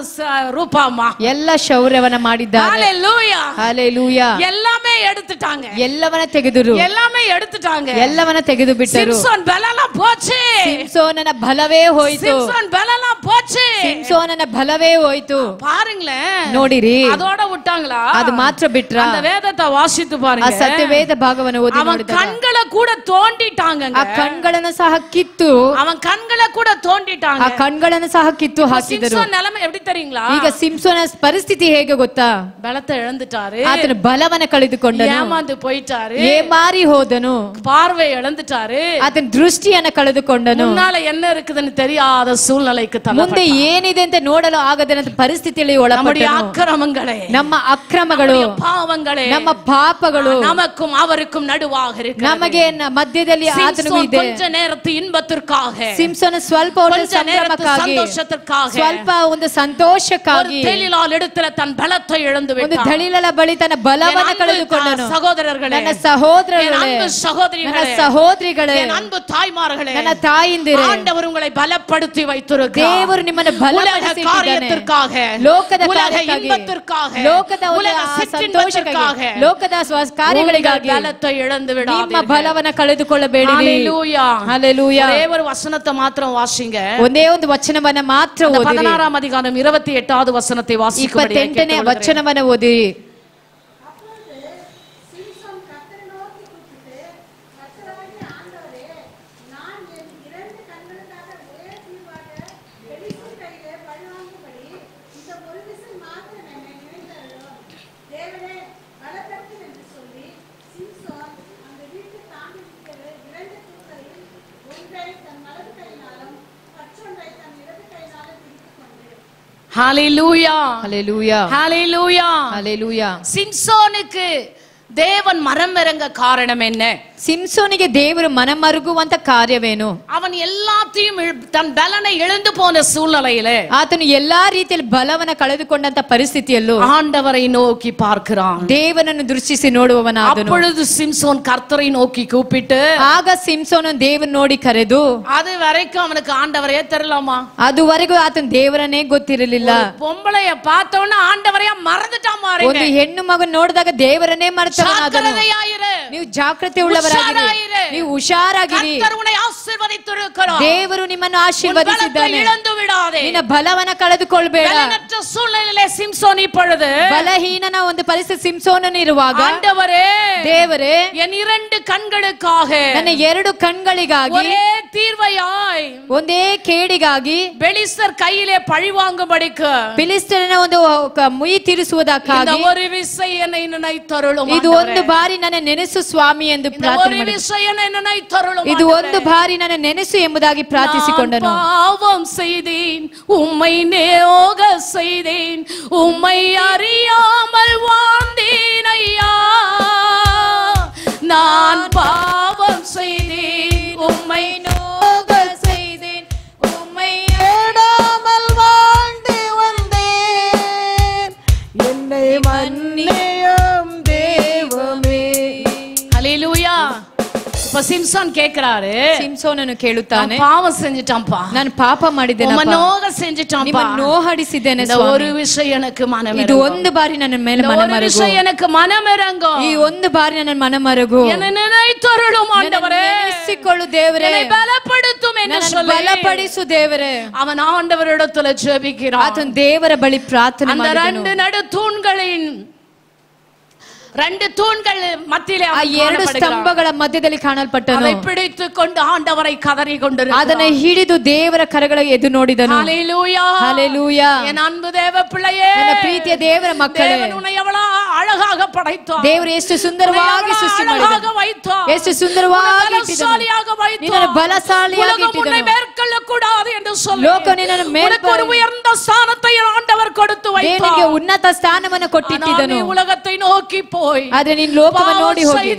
ರೂಪಾ ಅಮ್ಮ, ಎಲ್ಲ ಶೌರ್ಯವನ್ನ ಮಾಡಿದ್ದಾರೆ. ஹalleluya, ಹಲ್ಲೆಲೂಯಾ. எல்லாமே எடுத்துட்டாங்க, ಎಲ್ಲವನ್ನ ತೆಗೆದರು, எல்லாமே எடுத்துட்டாங்க, ಎಲ್ಲವನ್ನ ತೆಗೆದು ಬಿಟ್ಟರು. ಸಿಮ್ಸೋನ್ ಬಲலாம் போச்சு, ಸಿಮ್ಸೋನನ ಬಲವೇ ಹೋಯಿತು, ಸಿಮ್ಸೋನ್ ಬಲலாம் போச்சு, ಸಿಮ್ಸೋನನ ಬಲವೇ ಹೋಯಿತು. பாருங்களேன், ನೋಡಿರಿ, அதோட விட்டாங்களா, ಅದು ಮಾತ್ರ ಬಿಟ್ರ? அந்த வேதத்தை வாசித்து ಆ பாருங்க, ಸತ್ಯವೇದ ಭಾಗವನ್ನು ಓದಿ அவன் ನೋಡಿದಾಗ கண்களை கூட தோண்டிட்டாங்க, ಆ ಕಣ್ಗಳನ್ನು ಸಹ ಕಿತ್ತು, அவன் கண்களை கூட தோண்டிட்டாங்க, ಆ ಕಣ್ಗಳನ್ನು ಸಹ ಕಿತ್ತು ಹಾಕಿದರು. சிம்சோன் நிலைமை எப்படி தெரியுங்களா, ಈಗ ಸಿಮ್ಸೋನ ಪರಿಸ್ಥಿತಿ ಹೇಗೆ ಗೊತ್ತಾ? பலத்தை இழந்துட்டாரு, ಆತನ ಬಲವನ್ನ ಕಳೆದುಕೊಂಡನು, ஏமாந்து போயிட்டாரு, ಏಮಾರಿ ಹೋದನು, பார்வை இழந்துட்டாரு, ಆತನ ದೃಷ್ಟಿಯನ್ನ ಕಳೆದುಕೊಂಡನು. முன்னால என்ன இருக்குதுன்னு தெரியாத சூழ்நிலைக்கு ಮುಂದೆ ಏನಿದೆ ಅಂತ ನೋಡಲು ಆಗದ ಪರಿಸ್ಥಿತಿಯಲ್ಲಿ நம்முடைய ಒಳಪಟ್ಟನು. அக்கிரமங்களே, ನಮ್ಮ ಅಕ್ರಮಗಳು, பாவங்களே, ನಮ್ಮ ಪಾಪಗಳು நமக்கும் அவருக்கும் நடுவாக இருக்கு. ನಮಗೆ ಮಧ್ಯದಲ್ಲಿ ಆತನಿಗೂ ಇದೆ. கொஞ்ச நேரத்து இன்பத்திற்காக, ಸಿಮ್ಸೋನ ಸ್ವಲ್ಪ ಒಂದು கொஞ்ச நேரத்து ಸಂಭ್ರಮಕ್ಕಾಗಿ, சந்தோஷத்திற்காக, ಸ್ವಲ್ಪ ಒಂದು ஒரு ಸಂತೋಷಕ್ಕಾಗಿ தெளிலால் இடத்துல தன் பலத்தை இழந்து ಒಂದು விட்டார். ದಳಿಲಲ ಬಳಿ ತನ್ನ ಬಲವನ್ನು ಕಳೆದುಕೊಂಡನು. சகோதரர்களே, ನನ್ನ ಸಹೋದರர்களೇ, என் அன்பு ನನ್ನ சகோதரிகளே, ಸಹೋದರಿಗಳೇ, என் அன்பு தாய்மார்களே, ನನ್ನ ತಾಯಿಂದಿರೇ, ஆண்டவர் உங்களை பலப்படுத்தி வைத்திருக்கிறார். ದೇವರು ನಿಮ್ಮನ್ನು உலக ಬಲಪಡಿಸಿದ್ದಾನೆ. காரியத்திற்காக, ಲೋಕದ உலக ಕಾರ್ಯಕ್ಕಾಗಿ, இன்பத்திற்காக, ಲೋಕದ உலக ಸಂತೋಷಕ್ಕಾಗಿ, சிற்றின்பத்திற்காக ಲೋಕದ ಕಾರ್ಯಗಳಿಗಾಗಿ பலத்தை இழந்து ನಿಮ್ಮ விடாதீர்கள். ಬಲವನ್ನು ಕಳೆದುಕೊಳ್ಳಬೇಡಿ. ஹalleluya, ಹಲ್ಲೆಲೂಯಾ. ஒரே ஒரு வசனத்தை மாத்திரம் வாசிங்க. ಒಂದೇ ಒಂದು ವಚನವನ್ನ ಮಾತ್ರ அந்த ಓದಿರಿ. 16ஆம் அதிகாரம் 28வது வசனத்தை வாசிக்கும்படி 28ನೇ ವಚನವನ್ನ ಓದಿರಿ. ஹalleluya, ஹalleluya, ஹalleluya, ஹalleluya. சிம்சோனுக்கு தேவன் மரம் இறங்க காரணம் என்ன? ಸಿಮ್ಸೋನಿಗೆ ದೇವರು ಮನಮರುಗುವಂತ ಕಾರ್ಯವೇನು? அவன் எல்லாத்தையும் தன் பலனை இழந்து போன சூழ்நிலையிலே ಆತನು ಎಲ್ಲಾ ರೀತಿಯಲ್ಲಿ ಬಲವನ್ನ ಕಳೆದುಕೊಂಡಂತ ಪರಿಸ್ಥಿತಿಯಲ್ಲೂ ஆண்டவரை நோக்கி பார்க்கிறான். ದೇವನನ್ನು ದೃಷ್ಟಿಸಿ ನೋಡುವವನಾದನು. அப்பொழுது சிம்சோன் கர்த்தரை நோக்கி கூப்பிட்டு, ಆಗ ಸಿಮ್ಸೋನ ದೇವನ್ ನೋಡಿ ಕರೆದು, அது வரைக்கும் அவனுக்கு ஆண்டவரே தெரியலாமா? ಅದುವರೆಗೂ ಆತನ ದೇವರನ್ನೇ ಗೊತ್ತಿರಲಿಲ್ಲ. பொம்பளைய பார்த்தவன ஆண்டவரையா மறந்துட்டான் பாருங்க. ಒಂದು ಹೆಣ್ಣು ಮಗನ್ ನೋಡಿದಾಗ ದೇವರನ್ನೇ ಮರೆತವನಾದನು. ನೀವು ಜಾಗೃತಿ ಉಳ್ಳವರಾಗಿರಿ, ನೀವು ಹುಷಾರಾಗಿರಿ. கர்த்தர் உன்னை ஆசீர்வதித்திருக்கிறார். ದೇವರು ನಿಮ್ಮನ್ನು ಆಶೀರ್ವದಿಸಿದ್ದಾನೆ. இழந்து விடாதே. ನಿನ್ನ ಬಲವನ್ನ ಕಳೆದುಕೊಳ್ಳಬೇಡ. பலனற்ற சூழ்நிலையிலே சிம்சோன் இப்பொழுது ಬಲಹೀನನ ಒಂದು ಪರಿಸ್ಥಿತಿ ಸಿಮ್ಸೋನನು ಇರುವಾಗ, ஆண்டவரே, ದೇವರೇ, என் 2 ಕಣ್களுக்காக, ನನ್ನ 2 ಕಣ್ಗಳಿಗಾಗಿ, ஒரே தீர்வையாய், ಒಂದೇ ಕೇಡಿಗಾಗಿ, பெலிஸ்தர் கையிலே பழி வாங்கும்படிக்கு, ಫಿಲಿಸ್ತೀಯನ ಒಂದು ಮುಯಿ இந்த ತೀರಿಸುವುದಕ್ಕಾಗಿ, ஒரு விசை என்னை நினைத்தருளும். ಇದು ಒಂದು ಬಾರಿ ನನ್ನ ನೆನೆಸು ಸ್ವಾಮಿ ಎಂದು இந்த ಪ್ರಾರ್ಥನೆ ஒரு ಮಾಡಿದೆ. விசை என்னை நினைத்தருளும். ಇದು ಒಂದು ಬಾರಿ ನನ್ನ ನೆನೆಸು ಎಂಬುದಾಗಿ ಪ್ರಾರ್ಥಿಸಿಕೊಂಡನು. நான் பாவம் செய்தேன், உம்மை நோக செய்தேன், உம்மை அறியாமல் வாழ்ந்தேன் ஐயா. நான் பாவம் செய்தேன், உம்மை நோக செய்தேன், உம்மை தேடாமல் வாழ்ந்து வந்தேன், என்னை மன்னியும் தெய்வமே. ஹல்லேலூயா. இப்ப சிம்சோன் கேக்குறாரு, ಸಿಮ್ಸೋನನು ಕೇಳುತ್ತಾನೆ, நான் பாவம் செஞ்சிட்டான்ப்பா, ನಾನು ಪಾಪ ಮಾಡಿದ್ದೇನೆ, உம்மை நோக செஞ்சிட்டான்ப்பா, ನಿಮ್ಮನ್ನು ನೋಹಡಿಸಿದ್ದೇನೆ இந்த ಸ್ವಾಮಿ. ஒரு விஷயம் எனக்கு மனம் ಇದು ಒಂದು ಬಾರಿ ನನ್ನ ಮೇಲೆ இந்த ஒரு ಮನಮರುಗು. விஷயம் எனக்கு மனம் இறங்கும். ಈ ಒಂದು ಬಾರಿ ನನ್ನ ಮನಮರುಗು. என்னை நினைத்தருளும் ஆண்டவரே, ನೆನೆಸಿಕೊಳ್ಳು ದೇವರೇ, என்னை பலப்படுத்தும் என்று ನನ್ನನ್ನು சொல்லி ಬಲಪಡಿಸು ದೇವರೇ. அவன் ಆಂಡವரிடத்துல ஜெபிக்கிறான். ಆತನು ದೇವರ ಬಳಿ ಪ್ರಾರ್ಥನೆ அந்த ಮಾಡಿದನು. 2 நடு தூண்களின் 2 தூண்கள் மத்தியிலே ಆ 2 ಸ್ತಂಭಗಳ ಮಧ್ಯದಲ್ಲಿ ಕಾಣಲ್ಪಟ್ಟನು. அதை பிடித்துக் கொண்டு ஆண்டவரை கதறி கொண்டிருக்கிறான். ಅದನ್ನು ಹಿಡಿದು ದೇವರ ಕರಗಳ ಎದು ನೋಡಿದನು. ஹல்லேலூயா, ಹಲ್ಲೆಲೂಯಾ. என் அன்பு தேவ பிள்ளையே, ನನ್ನ ಪ್ರೀತಿಯ ದೇವರ ಮಕ್ಕಳೇ, தேவன் உன்னை எவ்வளவு அழகாக படைத்தார். ದೇವರು ಎಷ್ಟು ಸುಂದರವಾಗಿ ಸೃಷ್ಟಿ ಮಾಡಿದನು, ಎಷ್ಟು ಸುಂದರವಾಗಿ ನಿನ್ನನ್ನು ಬಲಶಾಲಿಯಾಗಿ ಇಟ್ಟಿದ್ದನು. மேற்கொள்ளக்கூடாது என்று சொல்லி ಲೋಕ ನಿನ್ನನ್ನು ஒரு உயர்ந்த ஸ்தானத்தை ஆண்டவர் கொடுத்து வைத்தார். ದೇವರಿಗೆ ಉನ್ನತ ಸ್ಥಾನವನ್ನು ಕೊಟ್ಟಿದ್ದನು. உலகத்தை நோக்கி போய் ಆದ್ರೆ ನೀನು ಲೋಕವನ್ನು ನೋಡಿ ಹೋಗಿ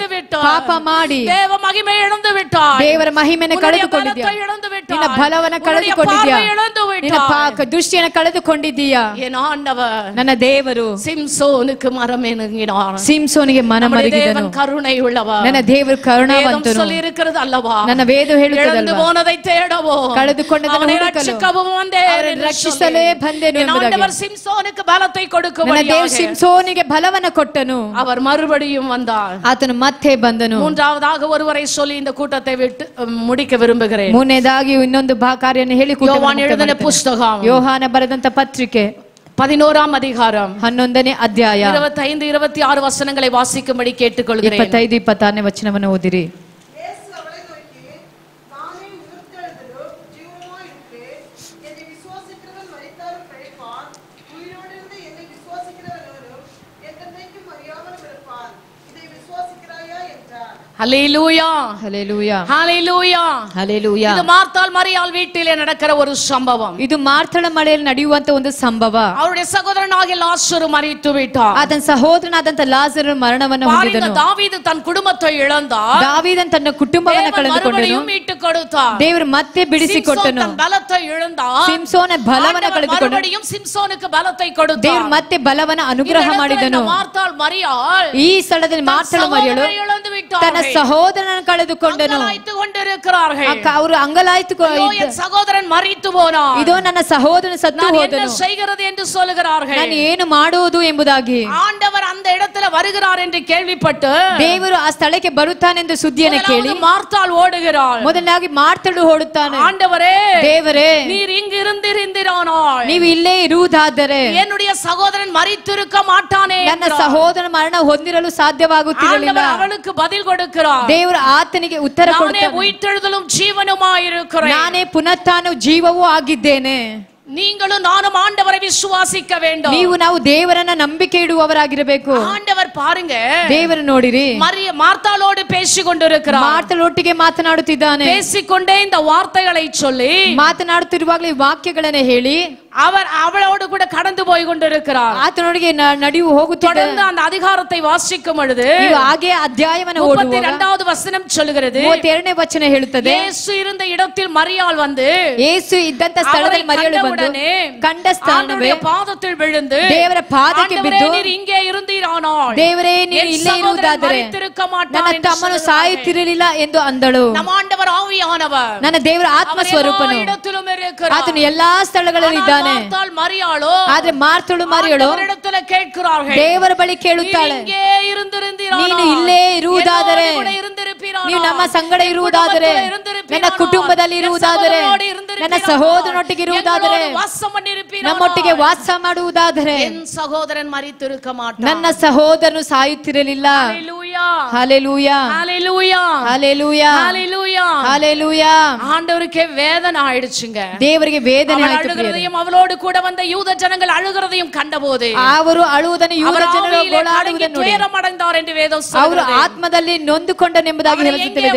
ಪಾಪ ಮಾಡಿ ದೇವ ಮಹಿಮೆ ಇழந்து விட்டாய். ದೇವರ ಮಹಿಮೆಯನ್ನು ಕಳೆದುಕೊಂಡಿದ್ದೀಯಾ, ನಿನ್ನ ಬಲವನ್ನು ಕಳೆದುಕೊಂಡಿದ್ದೀಯಾ, ನಿನ್ನ ದೃಷ್ಟಿಯನ್ನು ಕಳೆದುಕೊಂಡಿದ್ದೀಯಾ. என் ஆண்டவர் ನನ್ನ ದೇವರು ಸಿಂಸೋனுக்கு மரமேனுங்கினார். ಸಿಂಸೋನಿಗೆ ಮನ ಮರುಗಿದನು. தேவன் கருணை உள்ளவர். ನನ್ನ ದೇವರು ಕರುಣಾವಂತನು. சொல்லி இருக்கிறது அல்லவா, ನನ್ನ ವೇದ ಹೇಳುತ್ತದಲ್ವಾ, போனதை தேடவோ ಕಳೆದುಕೊಂಡದನ್ನು ಹುಡುಕಲು ಅವರನ್ನು ರಕ್ಷಿಸಲೇ ಬಂದೆನು ಎಂಬುದಾಗಿ. ஆண்டவர் சிம்சோனுக்கு பலத்தை கொடுக்கும்படியாக ನನ್ನ ದೇವರು ಸಿಂಸೋನಿಗೆ ಬಲವನ್ನು ಕೊಟ್ಟನು. அவர் மறுபடியும் வந்தார். ಆತನು ಮತ್ತೆ ಬಂದನು. மூன்றாவதாக ஒருவரை சொல்லி இந்த கூட்டத்தை விட்டு முடிக்க விரும்புகிறேன். ಮೂರನೇದಾಗಿ ಇನ್ನೊಂದು ಕಾರ್ಯವನ್ನು ಹೇಳಿ யோவான் எழுதின புத்தகம், ಯೋಹಾನ ಬರೆದಂತ ಪತ್ರಿಕೆ 11ஆம் அதிகாரம் 11ನೇ ಅಧ್ಯಾಯ 25 26 ವಚನங்களை வாசிக்கும்படி கேட்டுக்கொள்கிறேன். 25 26ನೇ ವಚನವನ್ನು ಓದಿರಿ. இயேசு அவளை நோக்கி, நானே உயிர்த்தெழுதலும் ஜீவனுமாயிருக்கிறேன். என்னை விசுவாசிக்கிறவன் மரித்தாலும் பிழைப்பான். உயிரோடிருந்து என்னை விசுவாசிக்கிறவன் எவனும் என்றென்றைக்கும் அறியாமல் இருப்பான். இதை விசுவாசிக்கிறாயா என்றார். ஹல்லேலூயா, ಹಲ್ಲೆಲೂಯಾ, ஹல்லேலூயா, ಹಲ್ಲೆಲೂಯಾ. இது மார்த்தாள் மரியாள் வீட்டிலே நடக்கிற ஒரு சம்பவம். ಇದು ಮಾರ್ಥಳ ಮಳೆಯಲ್ಲಿ ನಡೆಯುವಂತ ಒಂದು ಸಂಭವ. அவருடைய சகோதரனாகிய லாசரு மரித்து விட்டார். ಆತನ ಸಹೋದರನಾದಂತ ಲಾಜರನ ಮರಣವನ್ನು ಹೊಂದಿದನು. தாவீது தன் குடும்பத்தை இழந்தார். ದಾವೀದನ್ ತನ್ನ ಕುಟುಂಬವನ್ನು ಕಳೆದುಕೊಂಡನು. மீட்டு கொடுத்தார். ದೇವರು ಮತ್ತೆ ಬಿಡಿಸಿಕೊಟ್ಟನು. தன் பலத்தை இழந்தார். ಸಿಂಸೋನ ಬಲವನ್ನು ಕಳೆದುಕೊಂಡನು. மறுபடியும் சிம்சோனுக்கு பலத்தை கொடுத்தார். ದೇವರು ಮತ್ತೆ ಬಲವನ್ನು ಅನುಗ್ರಹ ಮಾಡಿದನು. மார்த்தாள் ಮರಿಯಾள் ಈ ಸ್ಥಳದಲ್ಲಿ ಮಾರ್ಥಳ ಮರಿಯಳು ತನ್ನ ಸಹೋದರನನ್ನು ಕಳೆದುಕೊಂಡನು. ಅವರು ಅಂಗಲಾಯ್ತು. ಸಹೋದರನ್ ಮರಿತು ಹೋನಾ, ಇದೋ ನನ್ನ ಸಹೋದರನ ಸತ್ತು ಹೋದನು, செய்கிறது என்று சொல்கிறார்கள். ನಾನು ಏನು ಮಾಡುವುದು ಎಂಬುದಾಗಿ. ஆண்டவர் அந்த இடத்துல வருகிறார் என்று கேள்விப்பட்டு ದೇವರು ಆ ಸ್ಥಳಕ್ಕೆ ಬರುತ್ತಾನೆಂದು ಸುದ್ದಿಯನ್ನು ಕೇಳಿ ಮಾರ್ತಾಳ್ ಓಡುகிறாள். ಮೊದಲಾಗಿ ಮಾರ್ಥಳು ಓಡುತ್ತಾನೆ. ஆண்டவரே, ದೇವರೇ, நீர் இங்கு இருந்திருந்தானால் ನೀವು ಇಲ್ಲೇ ಇರುವುದಾದರೆ என்னுடைய சகோதரன் மரித்திருக்க மாட்டானே. ನನ್ನ ಸಹೋದರನ ಮರಣ ಹೊಂದಿರಲು ಸಾಧ್ಯವಾಗುತ್ತಿರಲಿಲ್ಲ. அவளுக்கு பதில் கொடுக்கிறார். ದೇವರು ಆತನಿಗೆ ಉತ್ತರ ಕೊಡುತ್ತಾನೆ, உயிர்த்தெழுதலும் ஜீவனுமாயிருக்கிறேன். ನಾನೇ ಪುನಃ ಜೀವವೂ ಆಗಿದ್ದೇನೆ. நீங்களும் நானும் ஆண்டவரை விசுவாசிக்க வேண்டும். ನೀವು ನಾವು ದೇವರನ್ನ ನಂಬಿಕೆ ಇಡುವವರಾಗಿರಬೇಕು. ஆண்டவர் பாருங்க, ದೇವರು ನೋಡಿರಿ, மார்த்தாளோடு பேசிக் கொண்டிருக்கிறார். ಮಾರ್ಥಳೊಟ್ಟಿಗೆ ಮಾತನಾಡುತ್ತಿದ್ದಾನೆ. பேசிக்கொண்டே இந்த வார்த்தைகளை சொல்லி ಮಾತನಾಡುತ್ತಿರುವಾಗಲೇ ವಾಕ್ಯಗಳನ್ನು ಹೇಳಿ அவர் அவளோடு கூட கடந்து போய் கொண்டிருக்கிறார். ಆತನೊಳಗೆ ನಡೆಯು ಹೋಗುತ್ತಿದ್ದ. தொடர்ந்து அந்த அதிகாரத்தை வாசிக்கும் பொழுது ಹಾಗೆ ಅಧ್ಯಾಯವನ್ನು ಓದುವಾಗ 32வது வசனம் சொல்கிறது, 32ನೇ ವಚನ ಹೇಳುತ್ತದೆ, ಯೇಸು இருந்த இடத்தில் மரியாள் வந்து ಯೇಸು ಇದ್ದಂತ ಸ್ಥಳದಲ್ಲಿ ಮರಿಯಳು ಬಂದು ಕಂಡ ಸ್ಥಾನವೇ ಪಾದத்தில் விழுந்து ದೇವರ ಪಾದಕ್ಕೆ ಬಿದ್ದು, ನೀರು இங்கே இருந்தீரானால் ದೇವರೇ ನೀನು ಇಲ್ಲೇ ಇರುವುದಾದರೆ ನನ್ನ ತಮ್ಮನು ಸಾಯುತ್ತಿರಲಿಲ್ಲ ಎಂದು ಅಂದಳು. ನಮ್ಮ ಆಂಡವರ ಆವಿಯಾನவர், ನನ್ನ ದೇವರ ಆತ್ಮ ಸ್ವರೂಪನು ಆತನು ಎಲ್ಲಾ ಸ್ಥಳಗಳಲ್ಲಿ ಇದ್ದಾನೆ. ಆದ್ರೆ ಮಾರ್ಥಳು ಮರಿಯಳು ದೇವರ ಬಳಿ ಕೇಳುತ್ತಾಳೆ, ನೀನು ಇಲ್ಲೇ ಇರುವುದಾದರೆ, ನೀವು ನಮ್ಮ ಸಂಗಡ ಇರುವುದಾದರೆ, ನನ್ನ ಕುಟುಂಬದಲ್ಲಿ ಇರುವುದಾದರೆ, ನನ್ನ ಸಹೋದರನೊಟ್ಟಿಗೆ ಇರುವುದಾದರೆ, ನಮ್ಮೊಟ್ಟಿಗೆ ವಾಸ ಮಾಡುವುದಾದರೆ ಸಹೋದರನ್ ಮರಿತಿರುಕ ಮಾಟ, ನನ್ನ ಸಹೋದರನು ಸಾಯುತ್ತಿರಲಿಲ್ಲ. ஹல்லேலூயா, ஹல்லேலூயா, ஹல்லேலூயா, ஹல்லேலூயா, ஹல்லேலூயா. ஆண்டவருக்கு வேதனை ஆயிடுச்சுங்க. ದೇವರಿಗೆ ವೇದನೆ ಆಯಿತು. அவளோடு கூட வந்த யூத ஜனங்கள் அழுகிறதையும் கண்டபோது ಅವರು ಅಳುವುದನ್ನು ಯೂದ ಜನರು ಗೋಳಾಡುವುದನ್ನು ನೋಡಿ துயரமடைந்தார் என்று வேதம் சொல்லுகிறது. ಅವರು ಆತ್ಮದಲ್ಲಿ ನೊಂದುಕೊಂಡನೆಂಬುದಾಗಿ ಹೇಳುತ್ತದೆ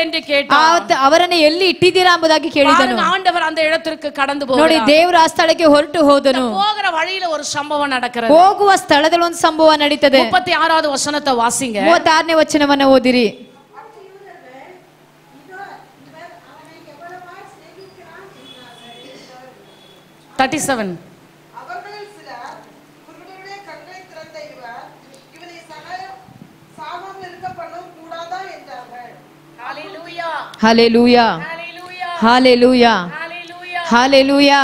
என்று ಕೇಳಿದ ಅವರನ್ನು ಎಲ್ಲಿ ಇಟ್ಟಿದ್ದೀರಾ ಎಂಬುದಾಗಿ ಕೇಳಿದನು. ஆண்டவர் அந்த இடத்திற்கு கடந்து போகிறார். ನೋಡಿ, ದೇವರು ಆ ಸ್ಥಳಕ್ಕೆ ಹೊರಟು ಹೋದನು. போகிற வழியில ஒரு சம்பவம் நடக்கிறது. ಹೋಗುವ ಸ್ಥಳದಲ್ಲಿ ಒಂದು ಸಂಭವ ನಡೀತದೆ. 36வது ವಚನத்தை வாசிங்க. 36ನೇ ವಚನವನ್ನು ಓದಿರಿ. 37 அவர்களில் சிலர், குருடருடைய கண்களை திறந்த இவர் இவனை சாகாமல் இருக்க பண்ண கூடாதா என்றார்கள். ஹல்லேலூயா, ஹல்லேலூயா, ஹல்லேலூயா, ஹல்லேலூயா.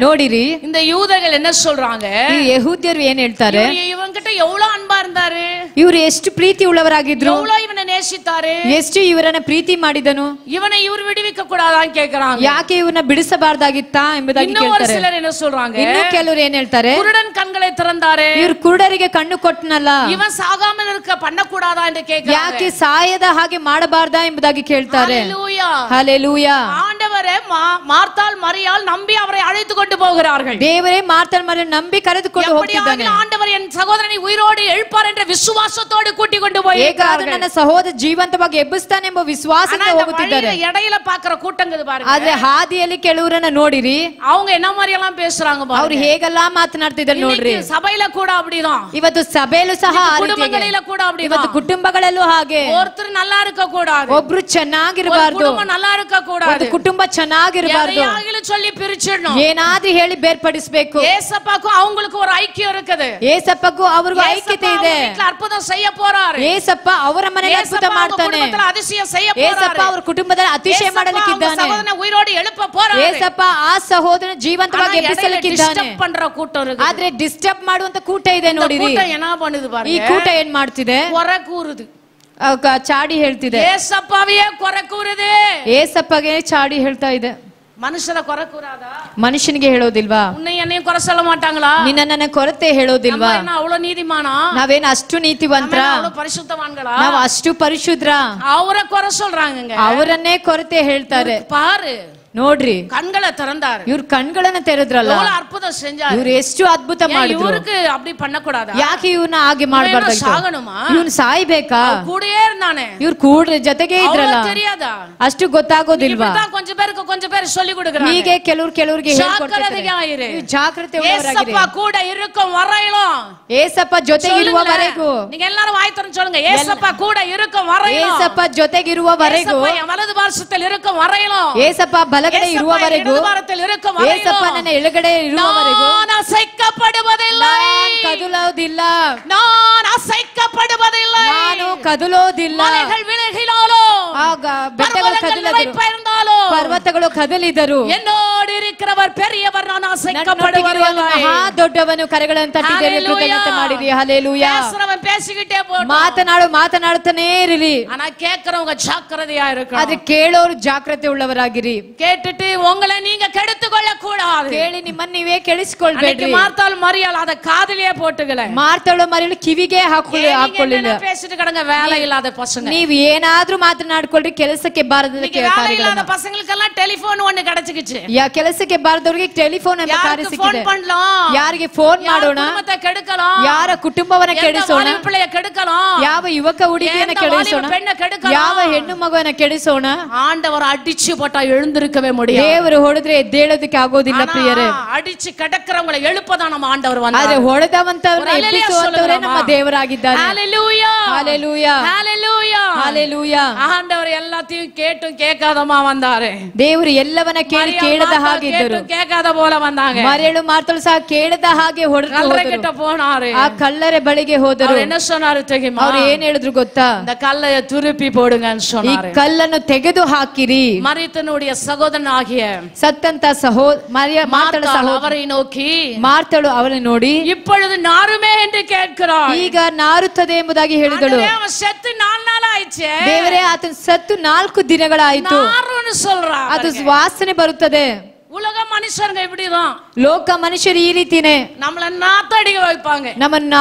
ನೋಡಿರಿ, இந்த யூதர்கள் என்ன சொல்றாங்க? ಈ ಯೆಹೂದ್ಯರು ಏನ್ ಹೇಳ್ತಾರೆ? இவன்கிட்ட எவ்வளவு அன்பா இருந்தாரு, ಇವರು ಎಷ್ಟು ಪ್ರೀತಿ ಉಳ್ಳವರಾಗಿದ್ರು, எவ்வளவு இவனை நேசித்தாரு, ಎಷ್ಟು ಇವರನ್ನ ಪ್ರೀತಿ ಮಾಡಿದನು, இவனை இவர் விடுவிக்க கூடாதான்னு கேக்குறாங்க. ಯಾಕೆ ಇವನ್ನ ಬಿಡಿಸಬಾರ್ದಾಗಿತ್ತಾ ಎಂಬುದಾಗಿ இன்னும் ஒரு ಕೇಳ್ತಾರೆ. சிலர் என்ன சொல்றாங்க, ಇನ್ನು ಕೆಲವರು ಏನ್ ಹೇಳ್ತಾರೆ, குருடன் கண்களை திறந்தாரு, ಇವ್ರು ಕುರುಡರಿಗೆ ಕಣ್ಣು ಕೊಟ್ಟನಲ್ಲ, இவன் சாகாமல் இருக்க பண்ண கூடாதா என்று கேக்குறாங்க. ಯಾಕೆ ಸಾಯದ ಹಾಗೆ ಮಾಡಬಾರ್ದಾ ಎಂಬುದಾಗಿ ಕೇಳ್ತಾರೆ. ஹalleluya. ಹಲ್ಲೆಲೂಯಾ. ஆண்டவரே மார்த்தாள் மரியாள் நம்பி அவரை அழைத்து கொண்டு போகிறார்கள். ದೇವರೇ ಮಾರ್ತಾಳ್ ಮರಿಯಳನ್ನು ನಂಬಿ ಕರೆದುಕೊಂಡು ಹೋಗ್ತಿದ್ದಾನೆ. ஆண்டவர் என் சகோதரனை உயிரோடு எழுப்பார் என்ற விசுவாசத்தோடு கூட்டி கொண்டு போய் ಹೇಗಾದ್ರೂ ನನ್ನ ಸಹೋದರ ಜೀವಂತವಾಗಿ ಎಬ್ಬಿಸ್ತಾನೆ ಎಂಬ ವಿಶ್ವಾಸದಿಂದ ಹೋಗುತ್ತಿದ್ದಾರೆ. இடையில பாக்குற கூட்டங்கள் பாருங்க. ಆದ್ರೆ ಹಾದಿಯಲ್ಲಿ ಕೆಲವರನ್ನ ನೋಡಿರಿ, அவங்க என்ன மாதிரி எல்லாம் பேசுறாங்க பாருங்க. ಅವ್ರು ಹೇಗೆಲ್ಲಾ ಮಾತನಾಡ್ತಿದ್ದಾರೆ ನೋಡ್ರಿ. ಸಭೆயில ಕೂಡ அப்படிதான், ಇವತ್ತು ಸಭೆಯಲ್ಲೂ ಸಹ ಕುಟುಂಬಗಳಿல ಕೂಡ அப்படிதான், ಇವತ್ತು ಕುಟುಂಬಗಳಲ್ಲೂ ಹಾಗೆ. ஒருத்தர் நல்லா இருக்க கூடாது, ಒಬ್ರು ಚೆನ್ನಾಗಿರಬಾರ್ದು, குடும்பம் நல்லா இருக்க கூடாது, ಒಂದು ಕುಟುಂಬ ಚೆನ್ನಾಗಿರಬಾರ್ದು, எதையாகிலும் சொல்லி பிரிச்சிடணும். ಏನಾದ್ರೂ ಹೇಳಿ ಬೇರ್ಪಡಿಸಬೇಕು. ஏசப்பாக்கு அவங்களுக்கு ஒரு ஐக்கியம் இருக்குது. ಏಸಪ್ಪಗೂ ಅವ್ರಿಗೂ ಐಕ್ಯತೆ ಇದೆ. அற்புதம் செய்ய போறாரு. ಏಸಪ್ಪ ಅವರ ಮನೆಗೆ ಅದ್ಭುತ ಮಾಡ್ತಾನೆ. அதிசயம் செய்ய போறாரு. ಏಸಪ್ಪ ಅವರ ಕುಟುಂಬದಲ್ಲಿ ಅತಿಶಯ ಮಾಡಲಿಕ್ಕಿದ್ದಾನೆ. ಸಹೋದರನ ಉಯಿರೋಡಿ எழுப்ப போறாரு. ಏಸಪ್ಪ ಆ ಸಹೋದರನ ಜೀವಂತವಾಗಿ ಎಬ್ಬಿಸಲಿಕ್ಕಿದ್ದಾನೆ. ಡಿಸ್ಟರ್ಬ್ பண்ற கூட்டம் இருக்கு. ಆದ್ರೆ ಡಿಸ್ಟರ್ಬ್ ಮಾಡುವಂತ ಕೂಟ ಇದೆ ನೋಡಿರಿ. ಕೂಟ என்ன பண்ணுது பாருங்க. ಈ ಕೂಟ ಏನ್ ಮಾಡ್ತಿದೆ, ಕೊರೆ ಕೂರುದು, ಚಾಡಿ ಹೇಳ್ತಿದೆ. ಏಸಪ್ಪವೇ ಕೊರೆ ಕೂರುದೆ, ಏಸಪ್ಪಗೆ ಚಾಡಿ ಹೇಳ್ತಾ ಇದೆ. ಮನುಷ್ಯರ ಕೊರೆ ಕೂರಾದಾ, ಮನುಷ್ಯನಿಗೆ ಹೇಳೋದಿಲ್ವಾ? ಉನ್னை என்னையும் ಕೊರೆ சொல்ல மாட்டாங்களா? ನಿನ್ನನ್ನ ಕೊರತೆ ಹೇಳೋದಿಲ್ವಾ? நம்ம அவ்வளவு நீதிமானா, ನಾವೇನು ಅಷ್ಟು ನೀತಿವಂತರ, அவ்வளவு பரிசுத்தவான்களா, ನಾವು ಅಷ್ಟು ಪರಿಶುದ್ಧ? ಅವರ ಕೊರೆ சொல்றாங்க, ಅವರನ್ನೇ ಕೊರತೆ ಹೇಳ್ತಾರೆ. பாரு ನೋಡ್ರಿ, கண்களை திறந்தாரு, ಇವ್ರ ಕಣ್ಗಳನ್ನ ತೆರೆದ್ರಲ್ಲ, ಅದ್ಭುತ செஞ்சாரு. ಇವ್ರು ಎಷ್ಟು ಅದ್ಭುತ ಮಾಡಿದ್ರು. இவருக்கு அப்படி பண்ண கூடாதா? ಯಾಕೆ ಇವ್ರನ್ನ ಹಾಗೆ ಮಾಡಬಾರ್ದಾಗಿತ್ತು? ಸಾಗணுಮಾ? ಇವ್ನು ಸಾಯ್ಬೇಕಾ? ಕೂಡೇ இருந்தானே, ಇವ್ರು ಕೂಡ ಜೊತೆಗೆ ಇದ್ರಲ್ಲ, தெரியாதಾ? ಅಷ್ಟು ಗೊತ್ತಾಗೋದಿಲ್ವಾ? கொஞ்ச பேர் சொல்லி கொடுக்கறாங்க. ಹೀಗೆ ಕೆಲವರಿಗೆ ಹೇಳ್ಕೊಡ್ತಾರೆ. ಜಾಗೃತಿ ಉಳ್ಳವರಾಗಿರಿ. ஏசப்பா கூட இருக்கும் வரையிலும், ಏಸಪ್ಪ ಜೊತೆಗೆ ಇರುವವರೆಗೂ, நீங்க எல்லாரும் வாய் திறந்து சொல்லுங்க, ஏசப்பா கூட இருக்கும் வரையிலும், ಏಸಪ್ಪ ಜೊತೆಗೆ ಇರುವವರೆಗೂ, வலது ಪಾರ್ಶ್ವದಲ್ಲಿ இருக்கும் வரையிலும், ಏಸಪ್ಪ ಬಲಗಡೆ ಇರುವವರೆಗೂ, ಏಸಪ್ಪ ನನ್ನ ಎಳಗಡೆ ಇರುವವರೆಗೂ ನಾನು ಅಸೈಕ್ಯಪಡುವುದಿಲ್ಲ, ಕದಲೋದಿಲ್ಲ, ನಾನು ಅಸೈಕ್ಯಪಡುವುದಿಲ್ಲ, ನಾನು ಕದಲೋದಿಲ್ಲ. ಮಲೆಗಳು ವಿಲಗಿಲಾಲೋ, ಆಗ ಬೆಟ್ಟಗಳು ಕದಲಿದರು, ಪರ್ವತಗಳು ಕದಲಿದರು, என்னோடு இருக்கிறவர் பெரியவர், நான் அசைக்கப்படுவதில்லை. ಮಹಾ ದೊಡ್ಡವನು ಕರೆಗಳನ್ನು ತಟ್ಟಿದ್ದೇನೆ, ಕೃತಜ್ಞತೆ ಮಾಡಿರಿ. ಹಲ್ಲೆಲೂಯಾ. பேசுறவன் பேசிக்கிட்டே போறான், ಮಾತನಾಡುತ್ತಾನೇ ಇರಲಿ. ஆனா கேக்குறவங்க ஜாக்கிரதையா இருக்கணும். ಅದು ಕೇಳೋರು ಜಾಗ್ರತೆ ಉಳ್ಳವರಾಗಿರಿ. கேட்டுட்டு உங்களை நீங்க கெடுத்து கொள்ள கூடாது. ಕೇಳಿ ನಿಮ್ಮನ್ನ ನೀವೇ ಕೆಡಿಸಿಕೊಳ್ಳಬೇಡಿ. மார்த்தாள் மரியாள் அத காதிலே போட்டுக்கல, ಮಾರ್ತಾಳು ಮರಿಯಳು ಕಿವಿಗೆ ಹಾಕೊಳ್ಳಿಲ್ಲ. பேசிட்டு கடங்க வேலை இல்லாத பசங்க. ನೀವು ಏನಾದ್ರೂ ಮಾತನಾಡ್ಕೊಳ್ರಿ, ಕೆಲಸಕ್ಕೆ ಬಾರದ ಕಾರ್ಯಗಳನ್ನ ಪಸங்களுக்கெல்லாம் ಟೆಲಿಫೋನ್ ஒன்னு கிடைச்சிக்கிச்சு. ಕೆಲಸಕ್ಕೆ ಬಾರದವರಿಗೆ ಟೆಲಿಫೋನ್ ಅಂತ ಕಾರ್ಯ ಸಿಕ್ಕಿದೆ. ಯಾರಿಗೆ ಫೋನ್ ಮಾಡೋಣ, ಯಾರ ಕುಟುಂಬವನ್ನ ಕೆಡಿಸೋಣ, ಯಾವ ಯುವಕ ಹುಡುಗಿಯನ್ನ ಕೆಡಿಸೋಣ, ಯಾವ ಹೆಣ್ಣು ಮಗುವನ್ನ ಕೆಡಿಸೋಣ. ஆண்டவர் அடிச்சு போட்டா எழுந்திருக்கவே முடியாது. ದೇವರು ಹೊಡೆದ್ರೆ ಎದ್ದೇಳೋದಕ್ಕೆ ಆಗೋದಿಲ್ಲ ಪ್ರಿಯರೇ. ಅಡಿச்சு கடக்கறவங்களை எழுப்பதான் நம்ம ಆண்டவர் வந்தார். ಆದ್ರೆ ಹೊಡೆದವಂತವರನ್ನ ಎಬ್ಬಿಸುವಂತವರೇ ನಮ್ಮ ದೇವರಾಗಿದ್ದಾರೆ. ஹalleluya, ஹalleluya, ஹalleluya, ஹalleluya. ஆண்டவர் எல்லாத்தையும் கேட்டும் கேட்காதமா வந்தாரு. ದೇವರು ಎಲ್ಲವನ್ನ ಕೇಳಿ ಕೇಳದ ಹಾಗೆ ಇದ್ದರು, ಕೇಳದ போல வந்தாங்க. ಮರಿಯಳು ಮಾರ್ತಾಳು ಸಹ ಕೇಳದ ಹಾಗೆ ಕಲ್ಲರಗಿட்ட போனாரு. ಆ ಕಲ್ಲರ ಬಳಿಗೆ ಹೋದರು. என்ன சொன்னாரு தெரியுமா? ಅವರು ಏನ್ ಹೇಳಿದ್ರು ಗೊತ್ತಾ? இந்த கல்லை திருப்பி போடுங்கன்னு ಈ சொன்னாரு. ಕಲ್ಲನ್ನು ತೆಗೆದು ಹಾಕಿರಿ. மரித்தனுடைய சகோதரன் ஆகிய ಸತ್ತಂತ ಮಾರ್ತಾಳ அவரை நோக்கி, ಮಾರ್ತಾಳು ಅವರನ್ನು ನೋಡಿ, இப்பொழுது நாருமே என்று கேட்கிறார். ಈಗ ನಾರುತ್ತದೆ ಎಂಬುದಾಗಿ ಹೇಳಿದಳು. அவன் செத்து 4 நாள் ஆயிடுச்சு. ದೇವರೇ, ಆತನ ಸತ್ತು 4 ದಿನಗಳಾಯಿತು. நாருன்னு சொல்றா. ಅದು ವಾಸನೆ ಬರುತ್ತದೆ. உலக மனுஷங்க இப்படிதான், ಲೋಕ ಮನುಷ್ಯರು ಈ ರೀತಿನೇ நம்மள நாத்தடிக்க வைப்பாங்க, ನಮ್ಮನ್ನ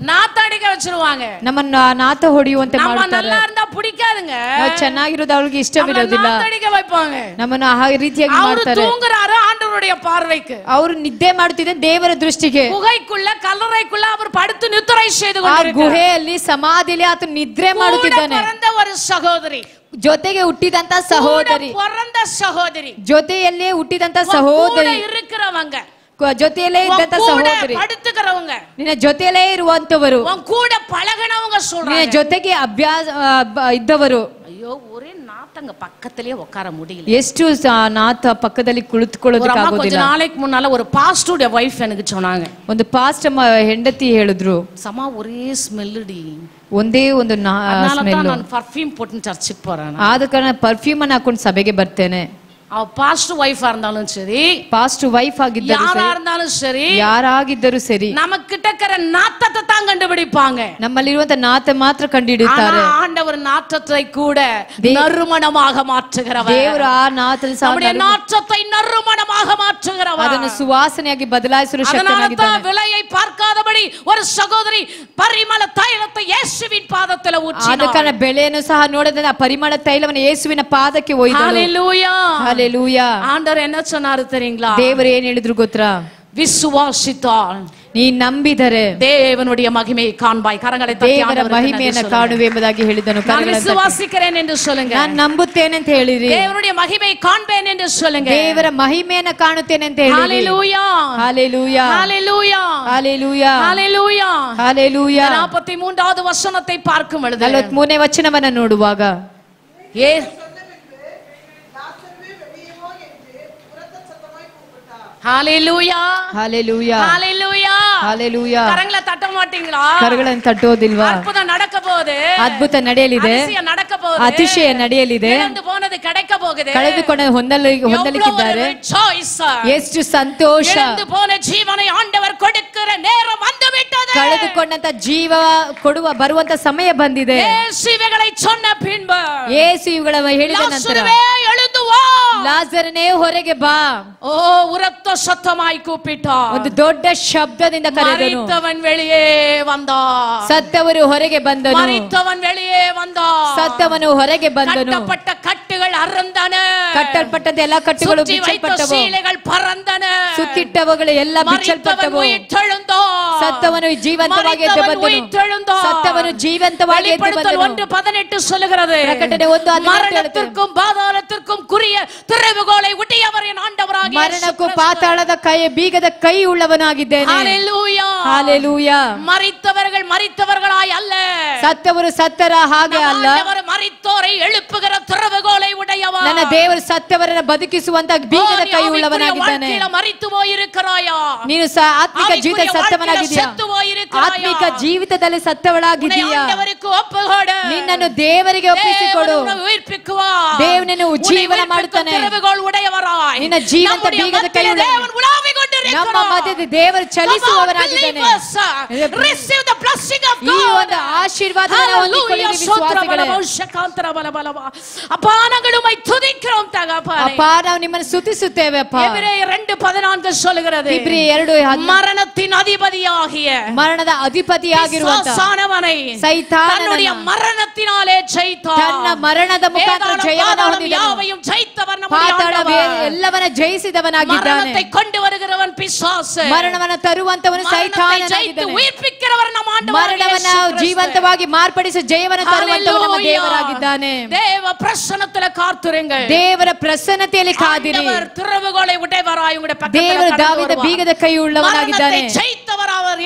நாத்தடிக்க வச்சிருவாங்க, ನಮ್ಮನ್ನ ನಾತ ಹೊಡೆಯುವಂತೆ நம்ம ಮಾಡ್ತಾರೆ. நல்லா இருந்தா பிடிக்காதுங்க, ನಾವು ಚೆನ್ನಾಗಿರೋದು ಅವಳಿಗೆ ಇಷ್ಟವಿರೋದಿಲ್ಲ, நாத்தடிக்க வைப்பாங்க. ನಮ್ಮನ್ನ ಆ ರೀತಿಯಾಗಿ ಅವರು ಮಾಡ್ತಾರೆ. தூங்குறாரு ஆண்டவருடைய பார்வைக்கு. ಅವರು ನಿದ್ದೆ ಮಾಡುತ್ತಿದ್ದ ದೇವರ ದೃಷ್ಟಿಗೆ. ಗುಹೆக்குள்ள ಕಲ್ಲறைக்குள்ள அவர் படுத்து நித்திரை செய்து ಆ கொண்டிருக்கிறார். ಗುಹೆಯಲ್ಲಿ ಸಮಾಧಿಯಲ್ಲಿ ಆತ ನಿದ್ರೆ ಮಾಡುತ್ತಿದ್ದಾನೆ. பிறந்த ஒரு சகோதரி, ಜೊತೆಗೆ ಹುಟ್ಟಿದಂತ ಸಹೋದರಿ, பிறந்த சகோதரி, ಜೊತೆಯಲ್ಲೇ ಹುಟ್ಟಿದಂತ ಸಹೋದರಿ, இருக்கிறவங்க, ಜೊತೆಯಲ್ಲೇ ಇದ್ದಂತ ಸಹೋದರಿ, ಪಡುತ್ತುಕರವங்க, ನಿನ್ನ ಜೊತೆಯಲ್ಲೇ ಇರುವಂತವರು, ಕೂಡ ಪಳಗಣವங்க சொல்றாங்க, ನಿನ್ನ ಜೊತೆಗೆ ಅಭ್ಯಾಸ ಇದ್ದವರು. ಅಯ್ಯೋ, ஒரே நாத்தங்க பக்கத்திலே உட்கார முடியல. ಎಷ್ಟು ನಾತ ಪಕ್ಕದಲ್ಲಿ ಕುಳಿತುಕೊಳ್ಳೋದಕ್ಕೆ ಆಗೋದಿಲ್ಲ. கொஞ்ச நாளைக்கு முன்னால ஒரு பாஸ்டருடைய வைஃப் எனக்கு சொன்னாங்க, ಒಂದು ಪಾಸ್ಟ್ ಹೆಂಡತಿ ಹೇಳಿದ್ರು, சமா ஒரே ஸ்மெல்லுடி, ಒಂದೇ ಒಂದು ನಾನು ಪರ್ಫ್ಯೂಮ್ போட்டு ಚರ್ಚಿಗೆ போறேன். ಆದ ಕಾರಣ ಪರ್ಫ್ಯೂಮ್ ಅನ್ನು ಹಾಕೊಂಡು ಸಭೆಗೆ ಬರ್ತೇನೆ. பாஸ்டர் வைஃபா இருந்தாலும் சரி, ಪಾಸ್ಟರ್ ವೈಫ್ ಆಗಿದ್ದರು யாரா ಸರಿ, இருந்தாலும் சரி, ಯಾರಾಗಿದ್ದರೂ ಸರಿ, நமக்கிட்ட இருக்கிற நாத்தத்தை தான் கண்டுபிடிப்பாங்க. ನಮ್ಮಲ್ಲಿರುವಂತ ನಾತ ಮಾತ್ರ ಕಂಡುಹಿಡಿಯುತ್ತಾರೆ. ஆனா ஆண்டவர் நாற்றத்தை கூட நறுமணமாக மாற்றுகிறவர். ದೇವರು ಆ ನಾತದ நம்முடைய நாற்றத்தை நறுமணமாக மாற்றுகிறவர். ಅದನ್ನು ಸುವಾಸನೆಯಾಗಿ ಬದಲಾಯಿಸಲು ಶಕ್ತನಾಗಿದ್ದಾನೆ. விலையை பார்க்காதபடி ஒரு சகோதரி பரிமள தைலத்தை இயேசுவின் பாதத்தில் ஊற்றினார். ಆದ ಕಾರಣ ಬೆಳೆಯನ್ನು ಸಹ ನೋಡದೆ ಆ ಪರಿಮಳ ತೈಲವನ್ನು ಯೇಸುವಿನ ಪಾದಕ್ಕೆ ಒಯ್ದಳು. ஹalleluya. ಹಲ್ಲೆಲೂಯಾ. ஆண்டவர் என்ன சொன்னாரு தெரியுங்களா? ದೇವರು ಏನ್ ಹೇಳಿದ್ರು ಗೊತ್ತಾ? விசுவாசித்தால் ನೀ ನಂಬಿದರೆ தேவனுடைய மகிமையை காண்பாய். கரங்களை தட்டி ದೇವರ ஆண்டவருக்கு ಮಹಿಮೆಯನ್ನು நன்றி ಕಾಣುವೆ ಎಂಬುದಾಗಿ ಹೇಳಿದನು. நான் விசுவாசிக்கிறேன் என்று சொல்லுங்க. ನಾನು ನಂಬುತ್ತೇನೆ ಅಂತ ಹೇಳಿರಿ. தேவனுடைய மகிமையை காண்பேன் என்று சொல்லுங்க. ದೇವರ ಮಹಿಮೆಯನ್ನು ಕಾಣುತ್ತೇನೆ ಅಂತ ಹೇಳಿರಿ. ஹalleluya. ಹಲ್ಲೆಲೂಯಾ. ஹalleluya. ಹಲ್ಲೆಲೂಯಾ. ஹalleluya. ಹಲ್ಲೆಲೂಯಾ. 43வது வசனத்தை பார்க்கும் பொழுது 43ನೇ ವಚನವನ್ನು ನೋಡುವಾಗ ஏ ஹalleluya. ಹಲ್ಲೆಲೂಯಾ. ஹalleluya. ಹಲ್ಲೆಲೂಯಾ. கரங்களை தட்ட மாட்டீங்களா? ಕರಗಳನ್ನು ತಟ್ಟೋದಿಲ್ವಾ? அற்புதம் நடக்க போகுது. ಅದ್ಭುತ ನಡೆಯಲಿದೆ. அதிசயம் நடக்க போகுது. ಅತಿಶಯ ನಡೆಯಲಿದೆ. இழந்து போனது கிடைக்க போகுது. ಕಳೆದುಕೊಂಡು ಹೊಂದಲಿಕ್ಕಿದ್ದಾರೆ. ಎಷ್ಟು ಸಂತೋಷ. இழந்து போன ಜೀವனை ஆண்டவர் கொடுக்கிற நேரம் வந்து விட்டது. ಕಳೆದುಕೊಂಡಂತ ಜೀವ ಕೊಡುವ ಬರುವಂತ ಸಮಯ ಬಂದಿದೆ. ಯೇಸುವಿகளை சொன்ன பின்பு ಯೇಸು ಇವುಗಳ ಹೇಳಿದ ನಂತರ ಲಾಜರನೇ எழுந்து வா. ಲಾಜರನೇ ಹೊರಗೆ ಬಾ. ಓ ಉರತ್ತ ಸತ್ತಮಾಯಿ ಕೂಪಿಟ. ಒಂದು ದೊಡ್ಡ ಶಬ್ದದಿಂದ ಕರೆದನು. ಮರಿತವನ್ வெளியே வந்தா. ಸತ್ತವರು ಹೊರಗೆ ಬಂದನು. ಮರಿತವನ್ வெளியே வந்தா. ಸತ್ತವನು ಹೊರಗೆ ಬಂದನು. ಕಟ್ಟಪಟ್ಟ ಕಟ್ಟುಗಳು ಅರಂದನ. ಕಟ್ಟಲ್ಪಟ್ಟಂತ ಎಲ್ಲ ಕಟ್ಟುಗಳು ಬಿಚ್ಚಲ್ಪಟ್ಟವು. ಸೀಳೆಗಳು ಪರಂದನ. ಸುತ್ತಿಟ್ಟವುಗಳು ಎಲ್ಲ ಬಿಚ್ಚಲ್ಪಟ್ಟವು. ಸತ್ತವನು ಜೀವಂತವಾಗಿ ಎದ್ದು ಬಂದನು. ಸತ್ತವನು ಜೀವಂತವಾಗಿ ಎದ್ದು ಬಂದನು. 1:18 சொல்லுகிறது. ಪ್ರಕಟಣೆ 1:18 மரணத்திற்கும் பாதாளத்திற்கும் குறிய திறவுகோலை உடையவர் என் ஆண்டவராகிய ಮರಣಕ್ಕೂ ಪಾತಾಳದ ಕೈ ಬೀಗದ ಕೈ ಉಳ್ಳವನಾಗಿದ್ದೇನೆ. ஹalleluya. ஹalleluya. மரித்தவர்கள் மரித்தவர்களாய் அல்ல. ಸತ್ತವರು ಸತ್ತರ ಹಾಗೆ ಅಲ್ಲ. ஆண்டவர் மரித்தோரை எழுப்புகிற திறவுகோலை உடையவர். ನನ್ನ ದೇವರು ಸತ್ತವರನ್ನು ಬದುಕಿಸುವಂತ ಬೀಗದ ಕೈ ಉಳ್ಳವನಾಗಿದ್ದಾನೆ. ಮರಿತು ಹೋಗಿರುಕ್கிறாயா? ನೀನು ಆತ್ಮಿಕ ಜೀವಿತ ಸತ್ತವನಾಗಿದ್ದೀಯಾ? ಆತ್ಮಿಕ ಜೀವಿತದಲ್ಲಿ ಸತ್ತವಳಾಗಿದ್ದೀಯಾ? ನಿನ್ನನ್ನು ದೇವರಿಗೆ ಒಪ್ಪಿಸಿಕೊಡು. ದೇವನನ್ನು ಉಜ್ಜೀವನ ಮಾಡುತ್ತಾನೆ. ನಿನ್ನ ಜೀವಂತ ಬೀಗದ ಕೈ ನಮ್ಮ ಮಧ್ಯದ ದೇವರು ಚಲಿಸುವವನಾಗಿದ್ದಾನೆ. ಈ ಒಂದು ಆಶೀರ್ವಾದವನ್ನು ಹೊಂದಿಕೊಳ್ಳಿ ವಿಶ್ವಾಸಿಗಳೇ. ಅಪ್ಪ ನಾವು ನಿಮ್ಮನ್ನು ಸ್ತುತಿಸುತ್ತೇವೆ ಅಪ್ಪ. எபிரேயர் 2:14 சொல்லுகிறது. ಇಬ್ರಿಯರು 2 மரணத்தின் அதிபதியாகிய ಮರಣದ ಅಧಿಪತಿಯಾಗಿರುವಂತ தன்னுடைய மரணத்தினாலே ஜெயித்தார். ತನ್ನ ಮರಣದ ಮುಖಾಂತರ ಜಯವನ್ನು ಹೊಂದಿದನು. ಪಾತಾಳವೇ ಎಲ್ಲವನ್ನ ಜಯಿಸಿದವನಾಗಿದ್ದಾನೆ. மரணத்தை கொண்டு வருகிறவன் பிசாசு. ಮರಣವನ್ನು ತರುವಂತವನು ಸೈತಾನನಾಗಿದ್ದಾನೆ. ಉಯಿರ್ಪಿக்கிறவர் ನಮ್ಮ ಆಂಡವರಾಗಿದ್ದಾನೆ. ಮರಣವನ್ನು ಜೀವಂತವಾಗಿ ಮಾರ್ಪಡಿಸಿ ಜಯವನ್ನು ತರುವಂತವನು ನಮ್ಮ ದೇವರಾಗಿದ್ದಾನೆ. ದೇವ ಪ್ರಸನ್ನದಲ್ಲಿ ಕಾತುರುங்கள். ದೇವರ ಪ್ರಸನ್ನತೆಯಲ್ಲಿ ಕಾದಿರಿ. ಆಂಡವರ್ ತಿರುವುಗೋಲೆ ಉடையவராய் உங்களுடைய பக்கத்தில் ದೇವರು ದಾವೀದ ಬೀಗದ ಕೈ ಉಳ್ಳವನಾಗಿದ್ದಾನೆ.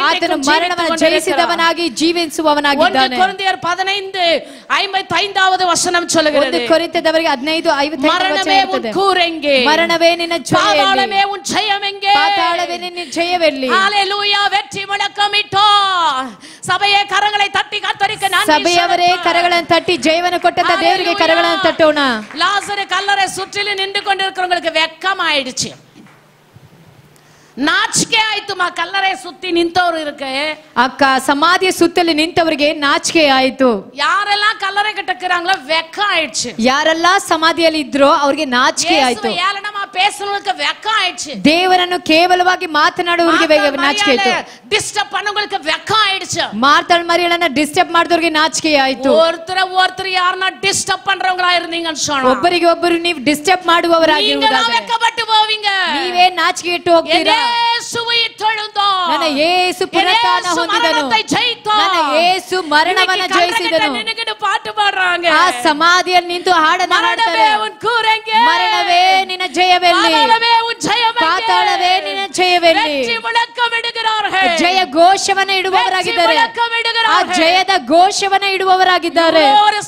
ಆತನು ಮರಣವನ್ನು ಜಯಿಸಿದವನಾಗಿ ಜೀವಿಸುವವನಾಗಿದ್ದಾನೆ. 1 ಕೊರಿಂಥಿಯರ್ 15:55 ವಚನ சொல்லுகிறது. 1 ಕೊರಿಂಥದವರಿಗೆ 15:55 ವಚನ ಇರುತ್ತದೆ. ಮರಣವೇ ನಿನ್ನ ಜಯವೆಲ್ಲಿ? ಪಾತಾಳವೇ ನಿನ್ನ ಜಯವೆಲ್ಲಿ? ஹalleluya. வெற்றி முழக்கமிட்டோ சபையே கரங்களை தட்டி கர்த்தருக்கு நன்றி. ಸಭೆಯವರೇ ಕರಗಳನ್ನು ತಟ್ಟಿ ಜಯವನ್ನು ಕೊಟ್ಟಂತ ದೇವರಿಗೆ ಕರಗಳನ್ನು ತಟ್ಟೋಣ. லாசரு கல்லறை சுற்றிலும் நின்று கொண்டிருக்கிறவங்களுக்கு வெட்கமாயிடுச்சு. ನಾಚಿಕೆ ಆಯ್ತು. ಕಲ್ಲறை ಸುತ್ತಿ ನಿಂತವರು ಇருக்கு. ಅಕ್ಕ ಸಮಾಧಿಯ ಸುತ್ತಲೂ ನಿಂತವರಿಗೆ ನಾಚಿಕೆ ಆಯ್ತು. ಯಾರೆಲ್ಲ ಕಲ್ಲறை ಕಟ್ಟಕ್கிறாங்களோ வெக்க ஆயிடுச்சு. ಯಾರೆಲ್ಲ ಸಮಾಧಿಯಲ್ಲಿ ಇದ್ರೋ ಅವರಿಗೆ ನಾಚಿಕೆ ಆಯ್ತು. ஏளனமா பேசுறவங்களுக்கு வெக்க ஆயிடுச்சு. ದೇವರನ್ನು ಕೇವಲವಾಗಿ ಮಾತನಾಡುವವರಿಗೆ ನಾಚಿಕೆ ಆಯ್ತು. ಡಿಸ್ಟರ್ಬ್ பண்ணவங்களுக்கு வெக்க ஆயிடுச்சு. ಮಾರ್ತಾಳ್ ಮರಿಯಳನ್ನ ಡಿಸ್ಟರ್ಬ್ ಮಾಡಿದವರಿಗೆ ನಾಚಿಕೆ ಆಯ್ತು. ஒருத்தர் யாரನ್ನ ಡಿಸ್ಟರ್ಬ್ பண்றவங்களா இருந்தீங்கன்னு சொன்னா ಒಬ್ಬರಿಗೆ ಒಬ್ಬರು ನೀವು ಡಿಸ್ಟರ್ಬ್ ಮಾಡುವವರಾಗಿರುವುದಾದರೆ வெக்கப்பட்டு போவீங்க. ನೀವೇ ನಾಚಿಕೆ ಇಟ್ಟು ಹೋಗ್ತೀರಾ. ನನ್ನ ಯೇಸು ಪುನರುತ್ಥಾನ ಹೊಂದಿದನು. ನನ್ನ ಯೇಸು ಮರಣವನ್ನು ಜಯಿಸಿದನು. ಪಾಠ ಪಾಡ್றாங்க. ಆ ಸಮಾಧಿಯಲ್ಲಿ ನಿಂತು ಹಾಡನ್ನು ಹಾಡ್ತಾರೆ. ಮರಣವೇ ನಿನ್ನ ಜಯವೆಲ್ಲಿ? ಪಾತಾಳವೇ ನಿನ್ನ ಜಯವೆಲ್ಲಿ? ಜಯ ಘೋಷವನ್ನು ಇಡುವವರಾಗಿದ್ದಾರೆ. ಆ ಜಯದ ಘೋಷವನ್ನು ಇಡುವವರಾಗಿದ್ದಾರೆ.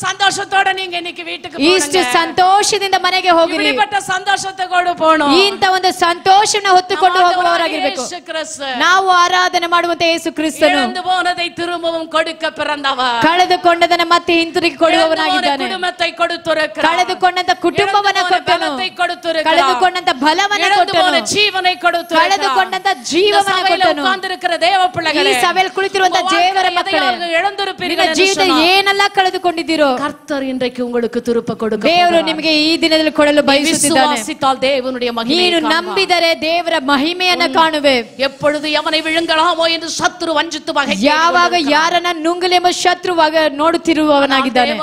ಸಂತೋಷத்தோட நீங்க இன்னைக்கு வீட்டுக்கு போங்க. ಇಷ್ಟು ಸಂತೋಷದಿಂದ ಮನೆಗೆ ಹೋಗಿರಿ. இப்படிப்பட்ட சந்தோஷத்தை கொண்டு போணும். ಇಂತ ಒಂದು ಸಂತೋಷನ ಹೊತ್ತುಕೊಂಡು ಹೋಗುವವರಾಗಿರಬೇಕು. Jesus. ನಾವು ಆರಾಧನೆ ಮಾಡುವಂತ ಯೇಸು ಕ್ರಿಸ್ತನು இழந்து போனதை திரும்பவும் கொடுக்க பிறந்தவர். ಕಳೆದುಕೊಂಡದನ್ನ ಮತ್ತೆ ಹಿಂತಿರುಗಿ ಕೊಡುವವನಾಗಿದ್ದಾನೆ. ಕುಟುಂಬத்தை கொடுத்திருக்கிறார். ಕಳೆದುಕೊಂಡಂತ ಕುಟುಂಬವನ್ನು ಕೊಟ್ಟನು. கொடுத்திருக்கிறார். ಕಳೆದುಕೊಂಡಂತ ಬಲವನ್ನು ಕೊಟ್ಟನು. ಜೀವனை கொடுத்திருக்கிறார். ಕಳೆದುಕೊಂಡಂತ ಜೀವವನ್ನು ಕೊಟ್ಟನು. ಉட்கார்ந்திருக்கிற ದೇವ பிள்ளைகளே, ಈ ಸಭೆಯಲ್ಲಿ ಕುಳಿತಿರುವಂತ ದೇವರ ಮಕ್ಕಳೇ, இழந்திருப்பீர்கள் என்று ಜೀವಿತ ಏನೆಲ್ಲ ಕಳೆದುಕೊಂಡಿದ್ದೀರೋ கர்த்தர் இன்றைக்கு உங்களுக்கு திருப்ப கொடுக்க ದೇವರು ನಿಮಗೆ ಈ ದಿನದಲ್ಲಿ ಕೊಡಲು ಬಯಸುತ್ತಿದ್ದಾನೆ. விசுவாசித்தால் தேவனுடைய மகிமையை ನೀನು ನಂಬಿದರೆ ದೇವರ ಮಹಿಮೆಯನ್ನು ಕಾಣುವೆ. எப்பொழுது எவனை விழுங்கலாமோ என்று சத்துரு வஞ்சித்து வகை ಯಾವಾಗ ಯಾರನ್ನ ನುಂಗಲೆಂಬ ಶತ್ರುವಾಗ ನೋಡುತ್ತಿರುವವನಾಗಿದ್ದಾನೆ.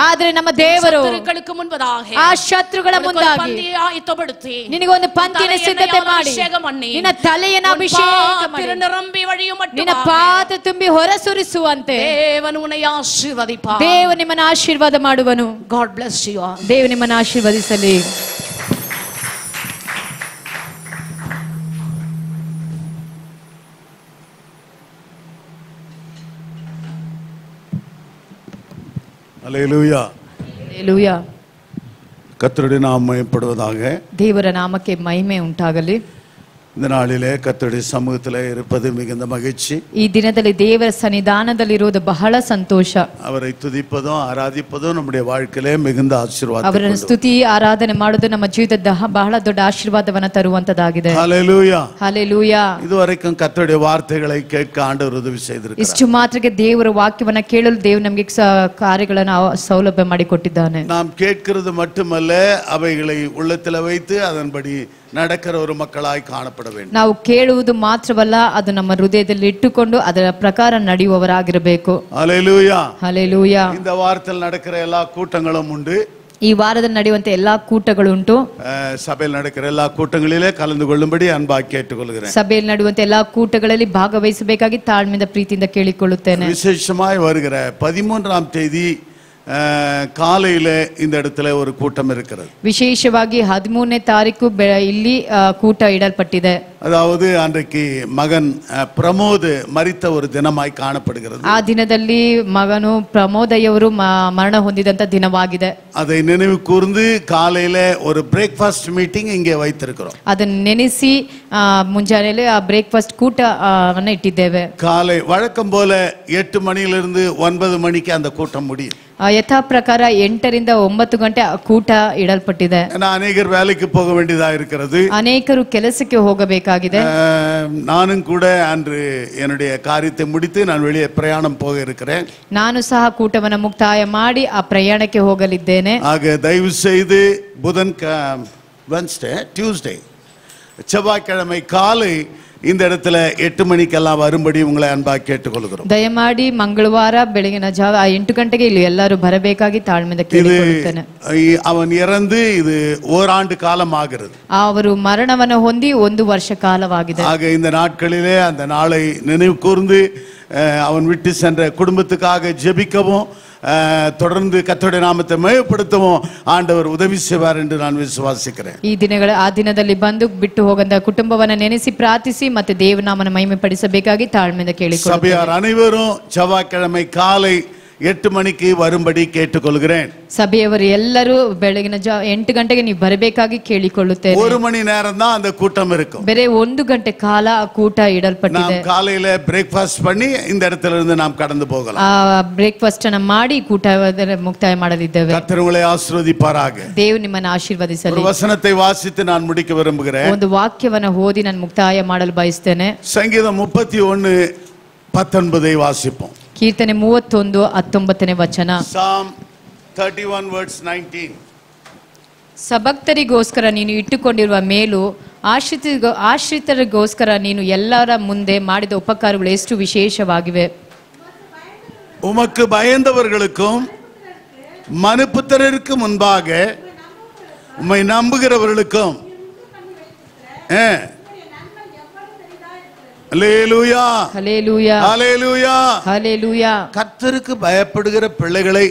ಆದ್ರೆ ನಮ್ಮ ದೇವರು ಶತ್ರುಗಳಿಗೆ ಮುನ್ಬದಾಗ ಆ ಶತ್ರುಗಳ ಮುಂದಾಗಿ ನಿನಗೊಂದು ಪಂಕ್ತಿಯನ್ನು ಸಿದ್ಧತೆ ಮಾಡಿ ನಿನ್ನ ತಲೆಯನ್ನು ಅಭಿಷೇಕ ಮಾಡಿ ನಿನ್ನ ಪಾದ ತುಂಬಿ ಹೊರಸುರಿಸುವಂತೆ ದೇವ ನಿಮ್ಮನ್ನು ಆಶೀರ್ವಾದ ಮಾಡುವನು. God bless you all. ದೇವ ನಿಮ್ಮನ್ನು ಆಶೀರ್ವದಿಸಲಿ. அல்லேலூயா. அல்லேலೂಯಾ. கர்த்தருடைய நாமம் மகிமைப்படுவதாக. ದೇವರ ನಾಮಕ್ಕೆ ಮಹಿಮೆ ಉಂಟಾಗಲಿ. இந்த நாளிலே கர்த்தருடைய சமூகத்தில் இருப்பது மிகுந்த மகிழ்ச்சி. ಈ ದಿನದಲ್ಲಿ ದೇವರ ಸನ್ನಿಧಾನದಲ್ಲಿರುವುದು ಬಹಳ ಸಂತೋಷ. அவரை துதிப்பதும் ஆராதிப்பதும் நம்முடைய வாழ்க்கையிலே மிகுந்த ஆசீர்வாதம். ಅವರನ್ನು ಸ್ತುತಿ ಆರಾಧನೆ ಮಾಡುವುದು ನಮ್ಮ ಜೀವಿತದ ಬಹಳ ದೊಡ್ಡ ಆಶೀರ್ವಾದವನ್ನು ತರುವಂತದಾಗಿದೆ. ஹல்லேலூயா. ಹಲ್ಲೆಲೂಯಾ. இதுவரைக்கும் கர்த்தருடைய வார்த்தைகளை கேட்க ஆண்டவர் உதவி செய்திருக்கிறார். ಇಷ್ಟು ಮಾತ್ರಕ್ಕೆ ದೇವರ ವಾಕ್ಯವನ್ನ ಕೇಳಲು ದೇವರು ನಮಗೆ ಕಾರ್ಯಗಳನ್ನು ಸೌಲಭ್ಯ ಮಾಡಿಕೊಟ್ಟಿದ್ದಾನೆ. நாம் கேட்கிறது மட்டுமல்ல, அவைகளை உள்ளத்தில் வைத்து அதன்படி நடக்கிற ஒரு மக்களாய் காணப்பட வேண்டும். ನಾವು ಕೇಳುವುದು ಮಾತ್ರವಲ್ಲ, ಅದು ನಮ್ಮ ಹೃದಯದಲ್ಲಿ ಇಟ್ಟುಕೊಂಡು ಅದರ ಪ್ರಕಾರ ನಡೆಯುವವರಾಗಿರಬೇಕು. ஹல்லேலூயா. ಹಲ್ಲೆಲೂಯಾ. இந்த வாரத்தில் நடக்கிற எல்லா கூட்டங்களும் உண்டு. ಈ ವಾರದಲ್ಲಿ ನಡೆಯುವಂತೆ ಎಲ್ಲಾ ಕೂಟಗಳುಂಟು. ಸಭೆಯಲ್ಲಿ நடக்கிற எல்லா கூட்டங்களிலே கலந்து கொள்ளும்படி அன்பாಗಿ கேட்டுக்கொள்கிறேன். ಸಭೆಯಲ್ಲಿ ನಡೆಯುವಂತೆ ಎಲ್ಲಾ ಕೂಟಗಳಲ್ಲಿ ಭಾಗವಹಿಸಬೇಕಾಗಿ ತಾಳ್ಮೆಯಿಂದ ಪ್ರೀತಿಯಿಂದ ಕೇಳಿಕೊಳ್ಳುತ್ತೇನೆ. விசேஷமாய் வருகிற 13ஆம் தேதி காலையில இந்த இடத்துல ஒரு கூட்டம் இருக்கிறது. ವಿಶೇಷವಾಗಿ 13ನೇ ತಾರೀಕು ಇಲ್ಲಿ ಕೂಟ ಇಡಲ್ಪಟ್ಟಿದೆ. அதாவது அன்றைக்கு மகன் பிரமோத் மரித்த ஒரு தினமாய் காணப்படுகிறது. ಆ ದಿನದಲ್ಲಿ ಮಗನು ಪ್ರಮೋದಯ್ಯವರು ಮರಣ ಹೊಂದಿದಂತ ದಿನವಾಗಿದೆ. அதை நினைவு கூர்ந்து காலையில ஒரு பிரேக்ஃபாஸ்ட் மீட்டிங் இங்கே வைத்திருக்கிறோம். ಅದನ್ನು ನೆನೆಸಿ ಮುಂಜಾನೆಯಲ್ಲಿ ಆ ಬ್ರೇಕ್ಫಾಸ್ಟ್ ಕೂಟ ಅನ್ನು ಇಟ್ಟಿದ್ದೇವೆ. காலை வழக்கம் போல 8 மணியிலிருந்து 9 மணிக்கு அந்த கூட்டம் முடியும். ಯಥಾ ಪ್ರಕಾರ 8 ರಿಂದ 9 ಗಂಟೆ ಕೂಟ ಇಡಲ್ಪಟ್ಟಿದೆ. அநேகர் வேலைக்கு போக வேண்டியதா இருக்கிறது. ಅನೇಕರು ಕೆಲಸಕ್ಕೆ ಹೋಗಬೇಕಾಗಿದೆ. நானும் கூட அன்று என்னுடைய காரியத்தை முடித்து நான் வெளியே பிரயாணம் போக இருக்கிறேன். ನಾನು ಸಹ ಕೂಟವನ್ನು ಮುಕ್ತಾಯ ಮಾಡಿ ಆ ಪ್ರಯಾಣಕ್ಕೆ ಹೋಗಲಿದ್ದೇನೆ. ஆக தயவு செய்து வெட்னஸ்டே டியூஸ்டே செவ்வாய்க்கிழமை காலை இந்த இடத்துல 8 மணிக்கெல்லாம் வரும்படி உங்களை அன்பாக கேட்டுக்கொள்கிறோம். ದಯಮಾಡಿ ಮಂಗಳವಾರ ಬೆಳಗಿನ ಜಾವ 8 ಗಂಟೆಗೆ ಇಲ್ಲಿ ಎಲ್ಲರೂ ಬರಬೇಕಾಗಿ ತಾಳ್ಮೆಯಿಂದ ಕೇಳಿಕೊಳ್ಳುತ್ತೇನೆ. அவன் இறந்து இது ஓராண்டு காலம் ஆகிறது. ಅವರು ಮರಣವನ್ನು ಹೊಂದಿ 1 ವರ್ಷ ಕಾಲವಾಗಿದೆ. ஆக இந்த நாட்களிலே அந்த நாளை நினைவு கூர்ந்து அவன் விட்டு சென்ற குடும்பத்துக்காக ஜெபிக்கவும் தொடர்ந்து கர்த்தருடைய நாமத்தை மகிமைப்படுத்தவும் ஆண்டவர் உதவி செய்வார் என்று நான் விசுவாசிக்கிறேன். ಈ ದಿನಗಳ ಆ ದಿನದಲ್ಲಿ ಬಂದು ಬಿಟ್ಟು ಹೋಗಂತ ಕುಟುಂಬವನ್ನು ನೆನೆಸಿ ಪ್ರಾರ್ಥಿಸಿ ಮತ್ತೆ ದೇವನಾಮನ ಮಹಿಮೆಪಡಿಸಬೇಕಾಗಿ ತಾಳ್ಮೆಯಿಂದ ಕೇಳಿಕೊಳ್ಳುತ್ತೇನೆ. சபையார் அனைவரும் செவ்வாய்க்கிழமை காலை 8 மணிக்கு வரும்படி கேட்டுக்கொள்கிறேன். ಸಭೆಯವರು ಎಲ್ಲರೂ ಬೆಳಗಿನ 8 ಗಂಟೆಗೆ ನೀವು ಬರಬೇಕಾಗಿ ಕೇಳಿಕೊಳ್ಳುತ್ತೇನೆ. 1 மணி நேரம் தான் அந்த கூட்டம் இருக்கும். ಬೇರೆ 1 ಗಂಟೆ ಕಾಲ ಕೂಟ ಇಡಲ್ಪಟ್ಟಿದೆ. நாம் காலையில பிரேக்ஃபாஸ்ட் பண்ணி இந்த இடத்துல இருந்து நாம் கடந்து போகலாம். ಆ ಬ್ರೇಕ್ಫಾಸ್ಟ್ ಅನ್ನು ಮಾಡಿ ಕೂಟ ಮುಕ್ತಾಯ ಮಾಡಲಿದ್ದೇವೆ. கர்த்தர் உங்களை ஆசீர்வதிப்பாராக. ದೇವರು ನಿಮ್ಮನ್ನು ಆಶೀರ್ವದಿಸಲಿ. ஒரு வசனத்தை வாசித்து நான் முடிக்க விரும்புகிறேன். ಒಂದು ವಾಕ್ಯವನ್ನು ಓದಿ ನಾನು ಮುಕ್ತಾಯ ಮಾಡಲು ಬಯಸುತ್ತೇನೆ. சங்கீதம் 31:19 வாசிப்போம். ಕೀರ್ತನೆ 31:19 ವಚನ. Psalm 31 verse 19. ಸಭಕ್ತರಿಗೋಸ್ಕರ ನೀನು ಇಟ್ಟುಕೊಂಡಿರುವ ಮೇಲು ಆಶ್ರಿತರಿಗೋಸ್ಕರ ನೀನು ಎಲ್ಲರ ಮುಂದೆ ಮಾಡಿದ ಉಪಕಾರಗಳು ಎಷ್ಟು ವಿಶೇಷವಾಗಿವೆ. உமக்கு பயந்தவர்களுக்கும் மனுபுத்திரருக்கு முன்பாக உம்மை நம்புகிறவர்களுக்கும் ஹல்லேலூயா ஹல்லேலூயா ஹல்லேலூயா ஹல்லேலூயா. கர்த்தருக்கு பயப்படுகிற பிள்ளைகளை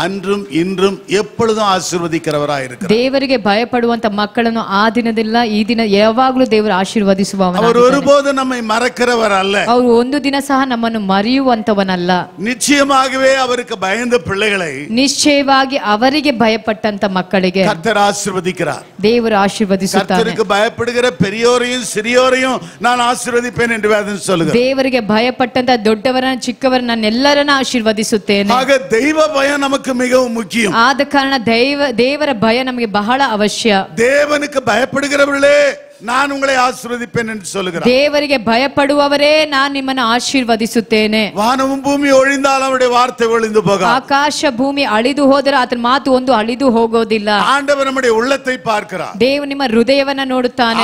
அன்றும் இன்றும் எப்பொழுதும் ஆசீர்வதிக்கிறவராய் இருக்கிறார். ದೇವರಿಗೆ ಭಯಪಡುವಂತ ಮಕ್ಕಳನ್ನು ಆ ದಿನದಿಲ್ಲ ಈ ದಿನ ಯಾವಾಗಲೂ ದೇವರು ಆಶೀರ್ವದಿಸುವವನು. அவர் ஒருபோதும் நம்மை மறக்கிறவர் அல்ல. ಅವರು ಒಂದು ದಿನ ಸಹ ನಮ್ಮನ್ನು ಮರೆಯುವಂತವನಲ್ಲ. நிச்சயமாகவே அவருக்கு பயந்த பிள்ளைகளை ನಿಶ್ಚಯವಾಗಿ ಅವರಿಗೆ ಭಯಪಟ್ಟಂತ ಮಕ್ಕಳಿಗೆ கர்த்தர் ஆசீர்வதிக்கிறார். ದೇವರು ಆಶೀರ್ವದಿಸುತ್ತಾನೆ. கர்த்தருக்கு பயப்படுகிற பெரியோரையும் சிறியோரையும் நான் ஆசீர்வதிப்பேன் என்று வேதம் சொல்லுகிறது. ದೇವರಿಗೆ ಭಯಪಟ್ಟಂತ ದೊಡ್ಡವರನ್ನ ಚಿಕ್ಕವರನ್ನ ನಾನೆಲ್ಲರನ್ನ ಆಶೀರ್ವದಿಸುತ್ತೇನೆ. ஆக தெய்வ பயம் நமக்கு மிகவும் முக்கியம். ಆದ ಕಾರಣ ದೇವರ ಭಯ ನಮಗೆ ಬಹಳ ಅವಶ್ಯ. தேவனுக்கு பயப்படுகிறவர்களே நான் உங்களை ஆசீர்வதிப்பேன் என்று சொல்லுகிறார். ದೇವರಿಗೆ ಭಯಪಡುವವರೇ ನಾನು ನಿಮ್ಮನ್ನು ಆಶೀರ್ವದಿಸುತ್ತೇನೆ. வானமும் பூமி ஒழிந்தால் அவருடைய வார்த்தை ஒழிந்து போகாது. ಆಕಾಶ ಭೂಮಿ ಅಳಿದು ಹೋದರೆ ಆತನ ಮಾತು ಒಂದು ಅಳಿದು ಹೋಗೋದಿಲ್ಲ. ஆண்டவர் நம்முடைய உள்ளத்தை பார்க்கிறார். ದೇವರು ನಿಮ್ಮ ಹೃದಯವನ್ನ ನೋಡುತ್ತಾನೆ.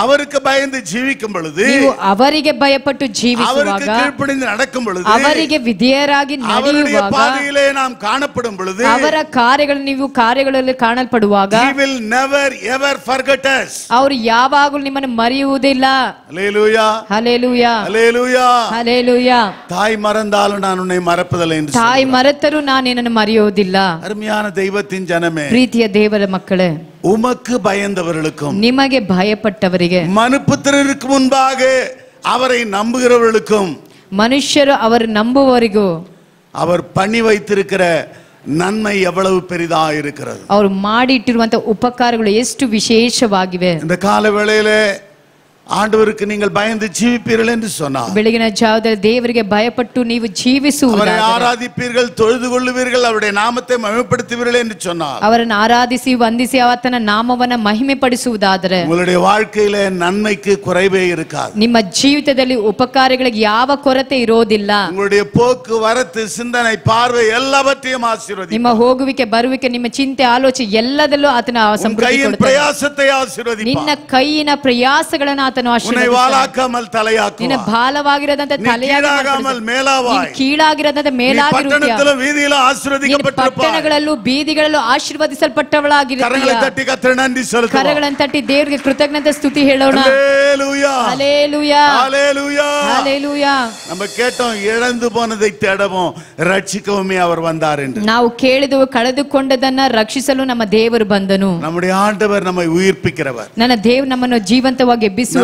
அவருக்கு பயந்து ஜீவிக்கும் பொழுது, ನೀವು ಅವರಿಗೆ ಭಯಪಟ್ಟು ಜೀವಿಸುವಾಗ, அவருக்கு கீழ்ப்படிந்து நடக்கும் பொழுது, ಅವರಿಗೆ ವಿಧೇಯರಾಗಿ ನಡೆಯುವಾಗ, பாதையிலே நாம் காணப்படும் பொழுது, ಅವರ ಕಾರ್ಯಗಳಲ್ಲಿ ಕಾಣಲ್ಪಡುವಾಗ, he will never ever forget us. ಅವರು ಯಾವಾಗಲೂ ನಿಮ್ಮನ್ನು ಮರೆಯುವುದಿಲ್ಲ. ஹல்லேலூயா ಹಲ್ಲೆಲೂಯಾ ஹல்லேலூயா ಹಲ್ಲೆಲೂಯಾ. தாய் மறந்தாலும் நான் உன்னை மறப்பதில்லை என்று ತಾಯಿ ಮರೆತರೂ ನಾನು ನಿನ್ನನ್ನು ಮರೆಯುವುದಿಲ್ಲ. அருமையான தெய்வத்தின் ஜனமே, ಪ್ರೀತಿಯ ದೇವರ ಮಕ್ಕಳೇ, உமக்கு பயந்தவர்களுக்கும் ನಿಮಗೆ ಭಯಪಟ್ಟವರಿಗೆ, மனுபுத்திரருக்கு முன்பாக அவரை நம்புகிறவர்களுக்கும், ಮನುಷ್ಯರು ಅವರು ನಂಬುವವರಿಗೂ அவர் பண்ணி வைத்திருக்கிற நன்மை எவ்வளவு பெரிதா இருக்கிறது. ಅವರು ಮಾಡಿ ಇಟ್ಟಿರುವಂತ ಉಪಕಾರಗಳು ಎಷ್ಟು ವಿಶೇಷವಾಗಿವೆ. இந்த கால வேளையிலே ஆண்டவருக்கு நீங்கள் பயந்து ஜீவிப்பீர்கள் என்று சொன்னார். ಬೆಳಗಿನ ಜಾವದಲ್ಲಿ ದೇವರಿಗೆ ಭಯಪಟ್ಟು ನೀವು அவரை ಜೀವಿಸುವುದಾದರೆ, ஆராதிப்பீர்கள், தொழுது கொள்ளுவீர்கள், அவருடைய நாமத்தை மகிமைப்படுத்துவீர்கள் என்று சொன்னார். ಅವರನ್ನು ಆರಾಧಿಸಿ ವಂದಿಸಿ ಆತನ ನಾಮವನ್ನ ಮಹಿಮೆ ಪಡಿಸುವುದಾದರೆ உங்களுடைய வாழ்க்கையிலே நன்மைக்கு குறைவே இருக்காது. ನಿಮ್ಮ ಜೀವಿತದಲ್ಲಿ ಉಪಕಾರಗಳಿಗೆ ಯಾವ ಕೊರತೆ ಇರೋದಿಲ್ಲ. உங்களுடைய போக்கு வரத்து, சிந்தனை, பார்வை எல்லாவற்றையும் ஆசீர்வதி. ನಿಮ್ಮ ಹೋಗುವಿಕೆ ಬರುವಿಕೆ, ನಿಮ್ಮ ಚಿಂತೆ ಆಲೋಚನೆ ಎಲ್ಲದಲ್ಲೂ ಆತನ ಸಮೃದ್ಧಿ கையின் ಕೊಡುತ್ತಾನೆ. பிரயாசத்தை ஆசீர்வதி. ನಿನ್ನ ಕೈಯಿನ ಪ್ರಯಾಸಗಳನ್ನು ಆತನು உன்னை ಆಶೀರ್ವದಿಸುತ್ತಾನೆ. வாளாக்காமல் தலையாக்குவார். ನಿನ್ನ ಭಾಲವಾಗಿರದಂತ கீழாகாமல் மேலாவாய். ಕೀಳಾಗಿರದಂತ ಮೇಲಾಗಿರುತ್ತೀಯ. பட்டணத்திலும் வீதியிலும் ஆசீர்வதிக்கப்பட்டிருப்பாய். ಪಟ್ಟಣಗಳಲ್ಲೂ ಬೀದಿಗಳಲ್ಲೂ ಆಶೀರ್ವದಿಸಲ್ಪಟ್ಟವಳಾಗಿರುತ್ತೀಯ. கரங்களை தட்டி கர்த்தருக்கு நன்றி செலுத்துவோம். ಕರಗಳನ್ನು ತಟ್ಟಿ ದೇವರಿಗೆ ಕೃತಜ್ಞತೆ ಸ್ತುತಿ ಹೇಳೋಣ. ஹல்லேலூயா ಹಲ್ಲೆಲೂಯಾ ஹல்லேலூயா ಹಲ್ಲೆಲೂಯಾ. நம்ம கேட்டோம், இழந்து போனதை தேடவும் ரட்சிக்கவுமே அவர் வந்தார் என்று. ನಾವು ಕೇಳಿದವು ಕಳೆದುಕೊಂಡದನ್ನ ರಕ್ಷಿಸಲು ನಮ್ಮ ದೇವರು ಬಂದನು. நம்முடைய ஆண்டவர் நம்மை உயிர்ப்பிக்கிறவர். ನನ್ನ ದೇವರು ನಮ್ಮನ್ನು ಜೀವಂತವಾಗಿ ಎಬ್ಬಿಸುವವನಾಗಿದ್ದಾನೆ.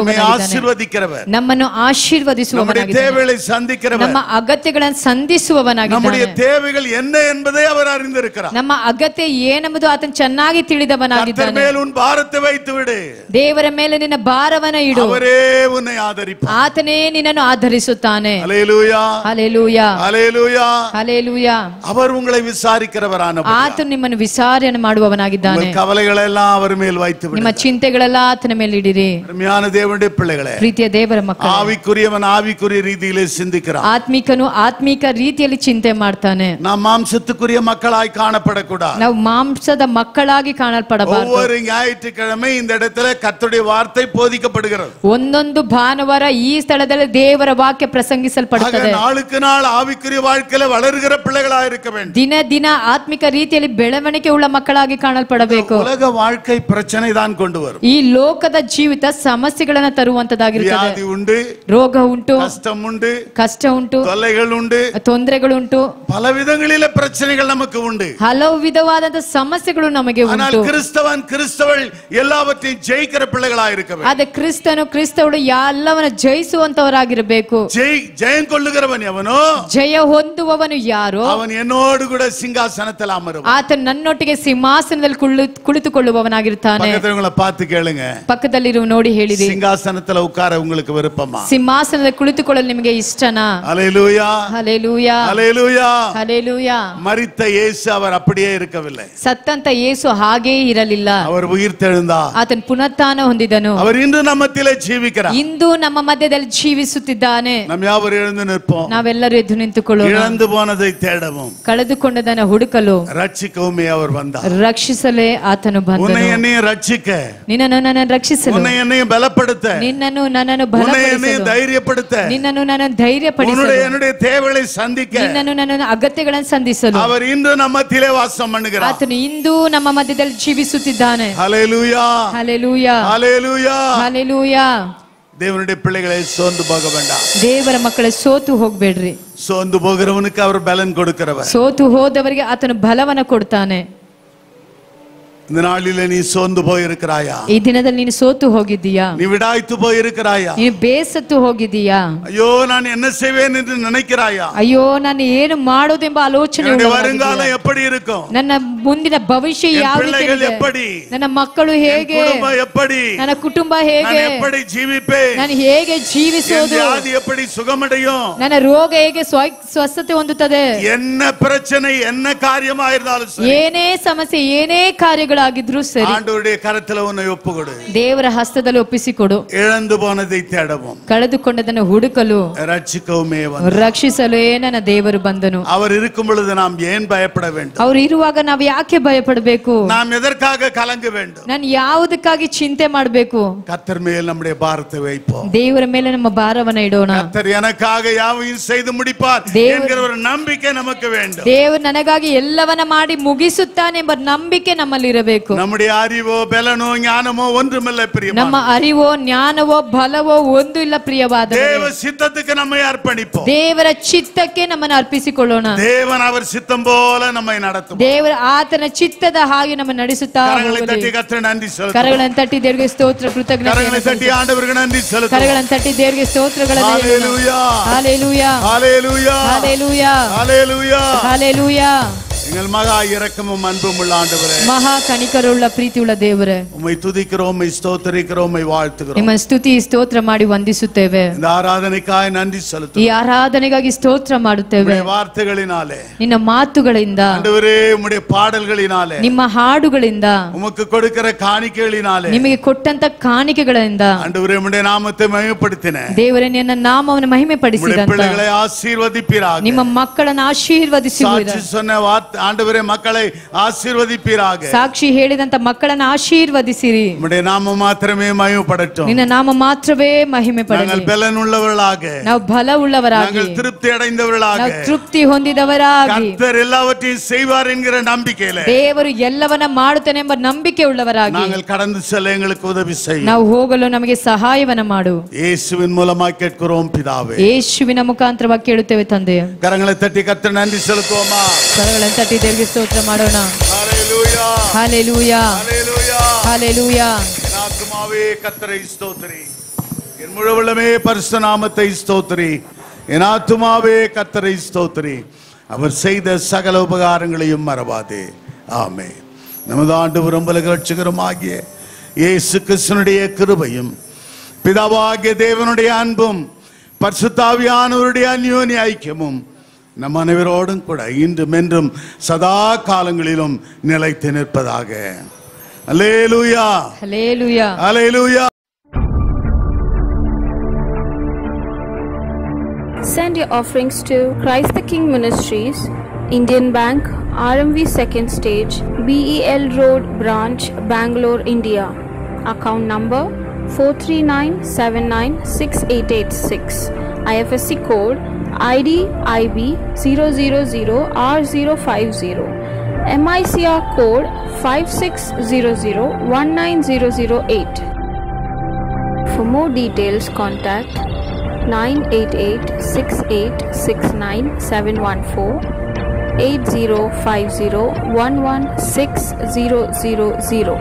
ஆசீர்வதிக்கிறவர். ನಮ್ಮನ್ನು நம்முடைய ಆಶೀರ್ವದಿಸುವವನಾಗಿದ್ದಾನೆ. தேவைகளை சந்திக்கிறவர். ನಮ್ಮ ಅಗತ್ಯಗಳನ್ನು ಸಂಧಿಸುವವನಾಗಿದ್ದಾನೆ. நம்முடைய தேவைகள் என்ன என்பதை அவர் அறிந்திருக்கிறார். ನಮ್ಮ ಅಗತ್ಯ ಏನೆಂಬುದು ಆತನು ಚೆನ್ನಾಗಿ ತಿಳಿದವನಾಗಿದ್ದಾನೆ. கர்த்தர் மேல் உன் பாரத்தை வைத்து விடு. ದೇವರ ಮೇಲೆ ನಿನ್ನ ಭಾರವನ್ನ ಇಡು. அவரೇ உன்னை ஆதரிப்பார். ಆತನೇ ನಿನ್ನನ್ನು ಆಧರಿಸುತ್ತಾನೆ. ஹல்லேலூயா ಹಲ್ಲೆಲೂಯಾ ஹல்லேலூயா. ಹಲ್ಲೆಲೂಯಾ. அவர் உங்களை விசாரிக்கிறவரானவர். ಆತನು ನಿಮ್ಮನ್ನು ವಿಚಾರಣೆ ಮಾಡುವವನಾಗಿದ್ದಾನೆ. உங்கள் கவலைகளெல்லாம் அவர் மேல் வைத்து ನಿಮ್ಮ விடு. ಚಿಂತೆಗಳೆಲ್ಲ ಆತನ ಮೇಲೆ ಇಡಿರಿ. அருமையான தேவனுடைய பிள்ளைகளே, ಪ್ರೀತಿಯ ದೇವರ ಮಕ್ಕಳು, ஆவிக்குரியவன் ஆவிக்குரிய ரீதியிலே சிந்திக்கிறான். ಆತ್ಮಿಕನು ಆತ್ಮಿಕ ರೀತಿಯಲ್ಲಿ ಚಿಂತೆ ಮಾಡ್ತಾನೆ. நாம் மாம்சத்துக்குரிய மக்களாய் காணப்படக்கூடாது. ನಾವು ಮಾಂಸದ ಮಕ್ಕಳಾಗಿ ಕಾಣಲ್ಪಡಬಾರದು. ஒவ்வொரு ஞாயிற்றுக்கிழமை இந்த இடத்துல கர்த்தருடைய வார்த்தை போதிக்கப்படுகிறது. ಒಂದೊಂದು ಭಾನುವಾರ ಈ ಸ್ಥಳದಲ್ಲಿ ದೇವರ ವಾಕ್ಯ ಪ್ರಸಂಗಿಸಲ್ಪಡುತ್ತದೆ. நாளுக்கு நாள் ஆவிக்குரிய வாழ்க்கையில வளர்கிற பிள்ளைகளாய் இருக்க வேண்டும். ದಿನ ದಿನ ಆತ್ಮಿಕ ರೀತಿಯಲ್ಲಿ ಬೆಳವಣಿಗೆ ಉಳ್ಳ ಮಕ್ಕಳಾಗಿ ಕಾಣಲ್ಪಡಬೇಕು. உலக வாழ்க்கை பிரச்சனை தான் கொண்டு வரும். ಈ ಲೋಕದ ಜೀವಿತ ಸಮಸ್ಯೆಗಳನ್ನ ತರುವಂತದಾಗಿರುತ್ತದೆ. வியாதி உண்டு, ರೋಗ ಉಂಟು, கஷ்டம் உண்டு, ಕಷ್ಟ ಉಂಟು, தொல்லைகள் உண்டு, ತೊಂದರೆಗಳುಂಟು, பல விதங்களில பிரச்சனைகள் நமக்கு உண்டு. ಹಲವು ವಿಧವಾದಂತ ಸಮಸ್ಯೆಗಳು ನಮಗೆ ஆனால் ಉಂಟು. கிறிஸ்தவன் கிறிஸ்தவள் எல்லாவற்றையும் ஜெயிக்கிற பிள்ளைகளாய் இருக்க வேண்டும். ಆದ್ರೆ ಕ್ರಿಸ್ತವಳು ಎಲ್ಲವನ್ನ ಜಯಿಸುವಂತವರಾಗಿರಬೇಕು. ஜெயம் கொள்ளுகிறவன் எவனோ, ಜಯ ಹೊಂದುವವನು ಯಾರೋ அவன் என்னோடு கூட சிங்காசனத்தில் அமருவான். ಆತ ನನ್ನೊಟ್ಟಿಗೆ ಸಿಂಹಾಸನದಲ್ಲಿ ಕುಳಿತುಕೊಳ್ಳುವವನಾಗಿರ್ತಾನೆ. பக்கத்துல பார்த்து கேளுங்க, ಪಕ್ಕದಲ್ಲಿರುವ ನೋಡಿ ಹೇಳಿರಿ, சிங்காசனத்துல உட்கார உங்களுக்கு விருப்பமா? ಸಿಂಹಾಸನದಲ್ಲಿ ಕುಳಿತುಕೊಳ್ಳಲು ನಿಮಗೆ ಇಷ್ಟನಾ? ஹல்லேலூயா ಹಲ್ಲೆಲೂಯಾ ஹல்லேலூயா. ಹಲ್ಲೆಲೂಯಾ. மரித்த இயேசு அவர் அப்படியே இருக்கவில்லை. ಸತ್ತಂತ ಯೇಸು ಹಾಗೇ ಇರಲಿಲ್ಲ. அவர் உயிர்த்தெழுந்தார். ಆತನು ಪುನರುತ್ಥಾನ ಹೊಂದಿದನು. அவர் இன்று நம்ம மத்தியிலே ஜீவிக்கிறார். ಇಂದು ನಮ್ಮ ಮಧ್ಯದಲ್ಲಿ ಜೀವಿಸುತ್ತಿದ್ದಾನೆ. நாம் யாவரும் எழுந்து நிற்போம். ನಾವೆಲ್ಲರೂ ಎದ್ದು ನಿಂತುಕೊಳ್ಳೋಣ. இழந்து போனதை தேடவும் ಕಳೆದುಕೊಂಡದನ್ನು ಹುಡುಕಲು ரட்சிக்கவுமே அவர் வந்தார். ರಕ್ಷಿಸಲೇ ಆತನು உன்னை ಬಂದನು. என்னையும் ரட்சிக்க, ನಿನ್ನನ್ನು ನನ್ನನ್ನು ರಕ್ಷಿಸಲು, உன்னை என்னையும் பலப்படுத்த, ನಿನ್ನನ್ನು ನನ್ನನ್ನು உன்னை என்னையும் ಬಲಪಡಿಸಲು, தைரியப்படுத்த, ನಿನ್ನನ್ನು ನನ್ನನ್ನು ಧೈರ್ಯಪಡಿಸಲು, உன்னுடைய என்னுடைய தேவைகளை சந்திக்க ನಿನ್ನನ್ನು ನನ್ನ ಅಗತ್ಯಗಳನ್ನು ಸಂಧಿಸಲು அவர் இன்று நம்ம மத்தியிலே வாசம் பண்ணுகிறார். ಆತನು ಇಂದು ನಮ್ಮ ಮಧ್ಯದಲ್ಲಿ ಜೀವಿಸುತ್ತಿದ್ದಾನೆ. ஹல்லேலூயா ಹಲ್ಲೆಲೂಯಾ ஹல்லேலூயா. ಹಲ್ಲೆಲೂಯಾ. தேவனுடைய பிள்ளைகளை சோர்ந்து போக வேண்டாம். ದೇವರ ಮಕ್ಕಳೇ ಸೋತು ಹೋಗ್ಬೇಡ್ರಿ. சோர்ந்து போகிறவனுக்கு அவர் பலன் கொடுக்கிறவர். ಸೋತು ಹೋದವರಿಗೆ ಆತನು ಬಲವನ್ನ ಕೊಡ್ತಾನೆ. இந்த நாளிலே நீ சோர்ந்து போயிருக்கிறாயா? ಈ ದಿನದಲ್ಲಿ ನೀನು ಸೋತು ಹೋಗಿದ್ದೀಯಾ? நீ விடாய்த்து போயிருக்கிறாயா? ನೀನು ಬೇಸತ್ತು ಹೋಗಿದ್ದೀಯಾ? ஐயோ நான் என்ன செய்வேன் என்று நினைக்கிறாயா? ಅಯ್ಯೋ ನಾನು ಏನು ಮಾಡೋದೆಂಬ ಆಲೋಚನೆ என்னுடைய வருங்காலம் எப்படி இருக்கும்? ನನ್ನ ಮುಂದಿನ ಭವಿಷ್ಯ ಯಾವ ರೀತಿ எப்படி? ನನ್ನ ಮಕ್ಕಳು ಹೇಗೆ? குடும்பம் எப்படி? ನನ್ನ ಕುಟುಂಬ ಹೇಗೆ? நான் எப்படி ஜீவிப்பேன்? ನಾನು ಹೇಗೆ ಜೀವಿಸೋದು? வியாதி எப்படி சுகமடையும்? ನನ್ನ ರೋಗ ಹೇಗೆ ಸ್ವಸ್ಥತೆ ಹೊಂದುತ್ತದೆ? என்ன பிரச்சனை என்ன காரியமாயிருந்தாலும் சரி, ಏನೇ ಸಮಸ್ಯೆ ಏನೇ ಕಾರ್ಯಗಳಾಗಿದ್ರೂ ಸರಿ, ஆண்டவருடைய கரத்துல உன்னை ஒப்புக்கொடு. ದೇವರ ಹಸ್ತದಲ್ಲಿ ಒಪ್ಪಿಸಿಕೊಡು. இழந்து போனதை தேடவும், ಕಳೆದುಕೊಂಡದನ್ನು ಹುಡುಕಲು, ரட்சிக்கவுமே ರಕ್ಷಿಸಲು ನನ್ನ ದೇವರು ಬಂದನು. அவர் இருக்கும் பொழுது நாம் ஏன் பயப்பட வேண்டும்? ಅವರು ಇರುವಾಗ ನಾವು ಯಾಕೆ ಭಯಪಡಬೇಕು? நாம் எதற்காக கலங்க வேண்டும்? ನಾನು ಯಾವುದಕ್ಕಾಗಿ ಚಿಂತೆ ಮಾಡಬೇಕು? கர்த்தர் மேல் நம்முடைய பாரத்தை வைப்போம். ದೇವರ ಮೇಲೆ ನಮ್ಮ ಭಾರವನ್ನ ಇಡೋಣ. கர்த்தர் எனக்காக யாவையும் செய்து முடிப்பார் என்கிற ஒரு நம்பிக்கை நமக்கு வேண்டும். ದೇವರು ನನಗಾಗಿ ಎಲ್ಲವನ್ನ ಮಾಡಿ ಮುಗಿಸುತ್ತಾನೆ ಎಂಬ ನಂಬಿಕೆ ನಮ್ಮಲ್ಲಿ ಇರಬೇಕು. நம்முடைய அறிவோ பலனோ ஞானமோ ஒன்றுமில்லை பிரியமானவர்களே. ನಮ್ಮ ಅರಿವೋ ಜ್ಞಾನವೋ ಬಲವೋ ಒಂದು ಇಲ್ಲ ಪ್ರಿಯವಾದವರೇ. தேவ சித்தத்துக்கு நம்மை அர்ப்பணிப்போம். ದೇವರ ಚಿತ್ತಕ್ಕೆ ನಮ್ಮನ್ನು ಅರ್ಪಿಸಿಕೊಳ್ಳೋಣ. தேவன் அவர் சித்தம் போல நம்மை நடத்துவார். ದೇವರ ಆತನ ಚಿತ್ತದ ಹಾಗೆ ನಮ್ಮನ್ನು ನಡೆಸುತ್ತಾ கரங்களை ಹೋಗಲಿ. தட்டி கர்த்தருக்கு நன்றி செலுத்துவோம். ಕರಗಳನ್ನು ತಟ್ಟಿ ದೇವರಿಗೆ ಸ್ತೋತ್ರ ಕೃತಜ್ಞತೆ. கரங்களை தட்டி ஆண்டவருக்கு நன்றி செலுத்துவோம். ಕರಗಳನ್ನು ತಟ್ಟಿ ದೇವರಿಗೆ ಸ್ತೋತ್ರಗಳನ್ನು ஹalleluya ஹalleluya ஹalleluya ஹalleluya ஹalleluya ஹalleluya. எங்கள் மகா இரக்கமும் அன்பும் உள்ள ஆண்டவரே, ಮಹಾ ಕನಿಕರವುಳ್ಳ ಪ್ರೀತಿಯುಳ್ಳ ದೇವರೇ, உம்மை துதிக்கிறோம், உம்மை ஸ்தோத்திரிக்கிறோம், உம்மை வாழ்த்துகிறோம். ನಿಮ್ಮ ಸ್ತುತಿ ಸ್ತೋತ್ರ ಮಾಡಿ ವಂದಿಸುತ್ತೇವೆ. இந்த ஆராதனைக்காய் நன்றி ಈ செலுத்துவோம். ಆರಾಧನೆಗಾಗಿ ಸ್ತೋತ್ರ ಮಾಡುತ್ತೇವೆ. உம்முடைய வார்த்தைகளினாலே ನಿನ್ನ ಮಾತುಗಳಿಂದ, ஆண்டவரே, உம்முடைய பாடல்களினாலே, ನಿಮ್ಮ ಹಾಡುಗಳಿಂದ, உமக்கு கொடுக்கிற காணிக்கைகளினாலே, ನಿಮಗೆ ಕೊಟ್ಟಂತ ಕಾಣಿಕೆಗಳಿಂದ ஆண்டவரே, உம்முடைய நாமத்தை மகிமைப்படுத்தின ದೇವರೇ ನಿನ್ನ ನಾಮವನ್ನು ಮಹಿಮೆ உம்முடைய ಪಡಿಸಿದಂತ பிள்ளைகளை ஆசீர்வதிப்பீராக. ನಿಮ್ಮ ಮಕ್ಕಳನ್ನು ಆಶೀರ್ವದಿಸುವುದು. சாட்சி சொன்ன ஆண்டவரே, மக்களை ஆசீர்வதிப்பீராக. ಸಾಕ್ಷಿ ಹೇಳಿದಂತ ಮಕ್ಕಳನ್ನು ಆಶೀರ್ವದಿಸಿರಿ. உம்முடைய நாமம் மாத்திரமே மகிமைப்படட்டும். ನಿನ್ನ ನಾಮ ಮಾತ್ರವೇ ಮಹಿಮೆ ಪಡಲಿ. நாங்கள் பலன் உள்ளவர்களாக, ನಾವು ಬಲ ಉಳ್ಳವರಾಗಿ, நாங்கள் திருப்தி அடைந்தவர்களாக, ನಾವು ತೃಪ್ತಿ ಹೊಂದಿದವರಾಗಿ, கர்த்தர் எல்லாவற்றையும் செய்வார் என்கிற நம்பிக்கையில ದೇವರು ಎಲ್ಲವನ್ನ ಮಾಡುತ್ತಾನೆ ಎಂಬ ನಂಬಿಕೆ ಉಳ್ಳವರಾಗಿ நாங்கள் கடந்து செல்ல எங்களுக்கு உதவி செய்யும். ನಾವು ಹೋಗಲು ನಮಗೆ ಸಹಾಯವನ್ನ ಮಾಡು. இயேசுவின் மூலமாக கேட்கிறோம் பிதாவே. ಯೇಸುವಿನ ಮುಖಾಂತರವಾಗಿ ಕೇಳುತ್ತೇವೆ ತಂದೆ. கரங்களை தட்டி கர்த்தர் நன்றி செலுத்துவோமா? ಕರಗಳನ್ನು ತಟ್ಟಿ ದೇವರಿಗೆ ಸ್ತೋತ್ರ ಮಾಡೋಣ. ஹalleluya ஹalleluya ஹalleluya ஹalleluya. என் ஆத்துமாவே கர்த்தரை ஸ்தோத்திரி, என் முழு உள்ளமே பரிசுத்த நாமத்தை ஸ்தோத்திரி. என் ஆத்துமாவே கர்த்தரை ஸ்தோத்திரி, அவர் செய்த சகல உபகாரங்களையும் மறவாதே. ஆமென். நமது ஆண்டவரும் உலக இரட்சகருமாகிய இயேசு கிறிஸ்துவினுடைய கிருபையும் பிதாவாகிய தேவனுடைய அன்பும் பரிசுத்த ஆவியானவருடைய அந்யோன்ய ஐக்கியமும் நம் அனைவரோடும் கூட இன்றும் என்றும் சதா காலங்களிலும் நிலைத்து நிற்பதாக. அல்லேலூயா ஹalleluya. அல்லேலூயா. Send your offerings to Christ the King Ministries, Indian Bank, RMV Second Stage, BEL Road Branch, Bangalore, India. Account number 439796886. IFSC code ID IB 000R050. MICR code 5600190008. For more details, contact 988-6869-714, 8050-11600.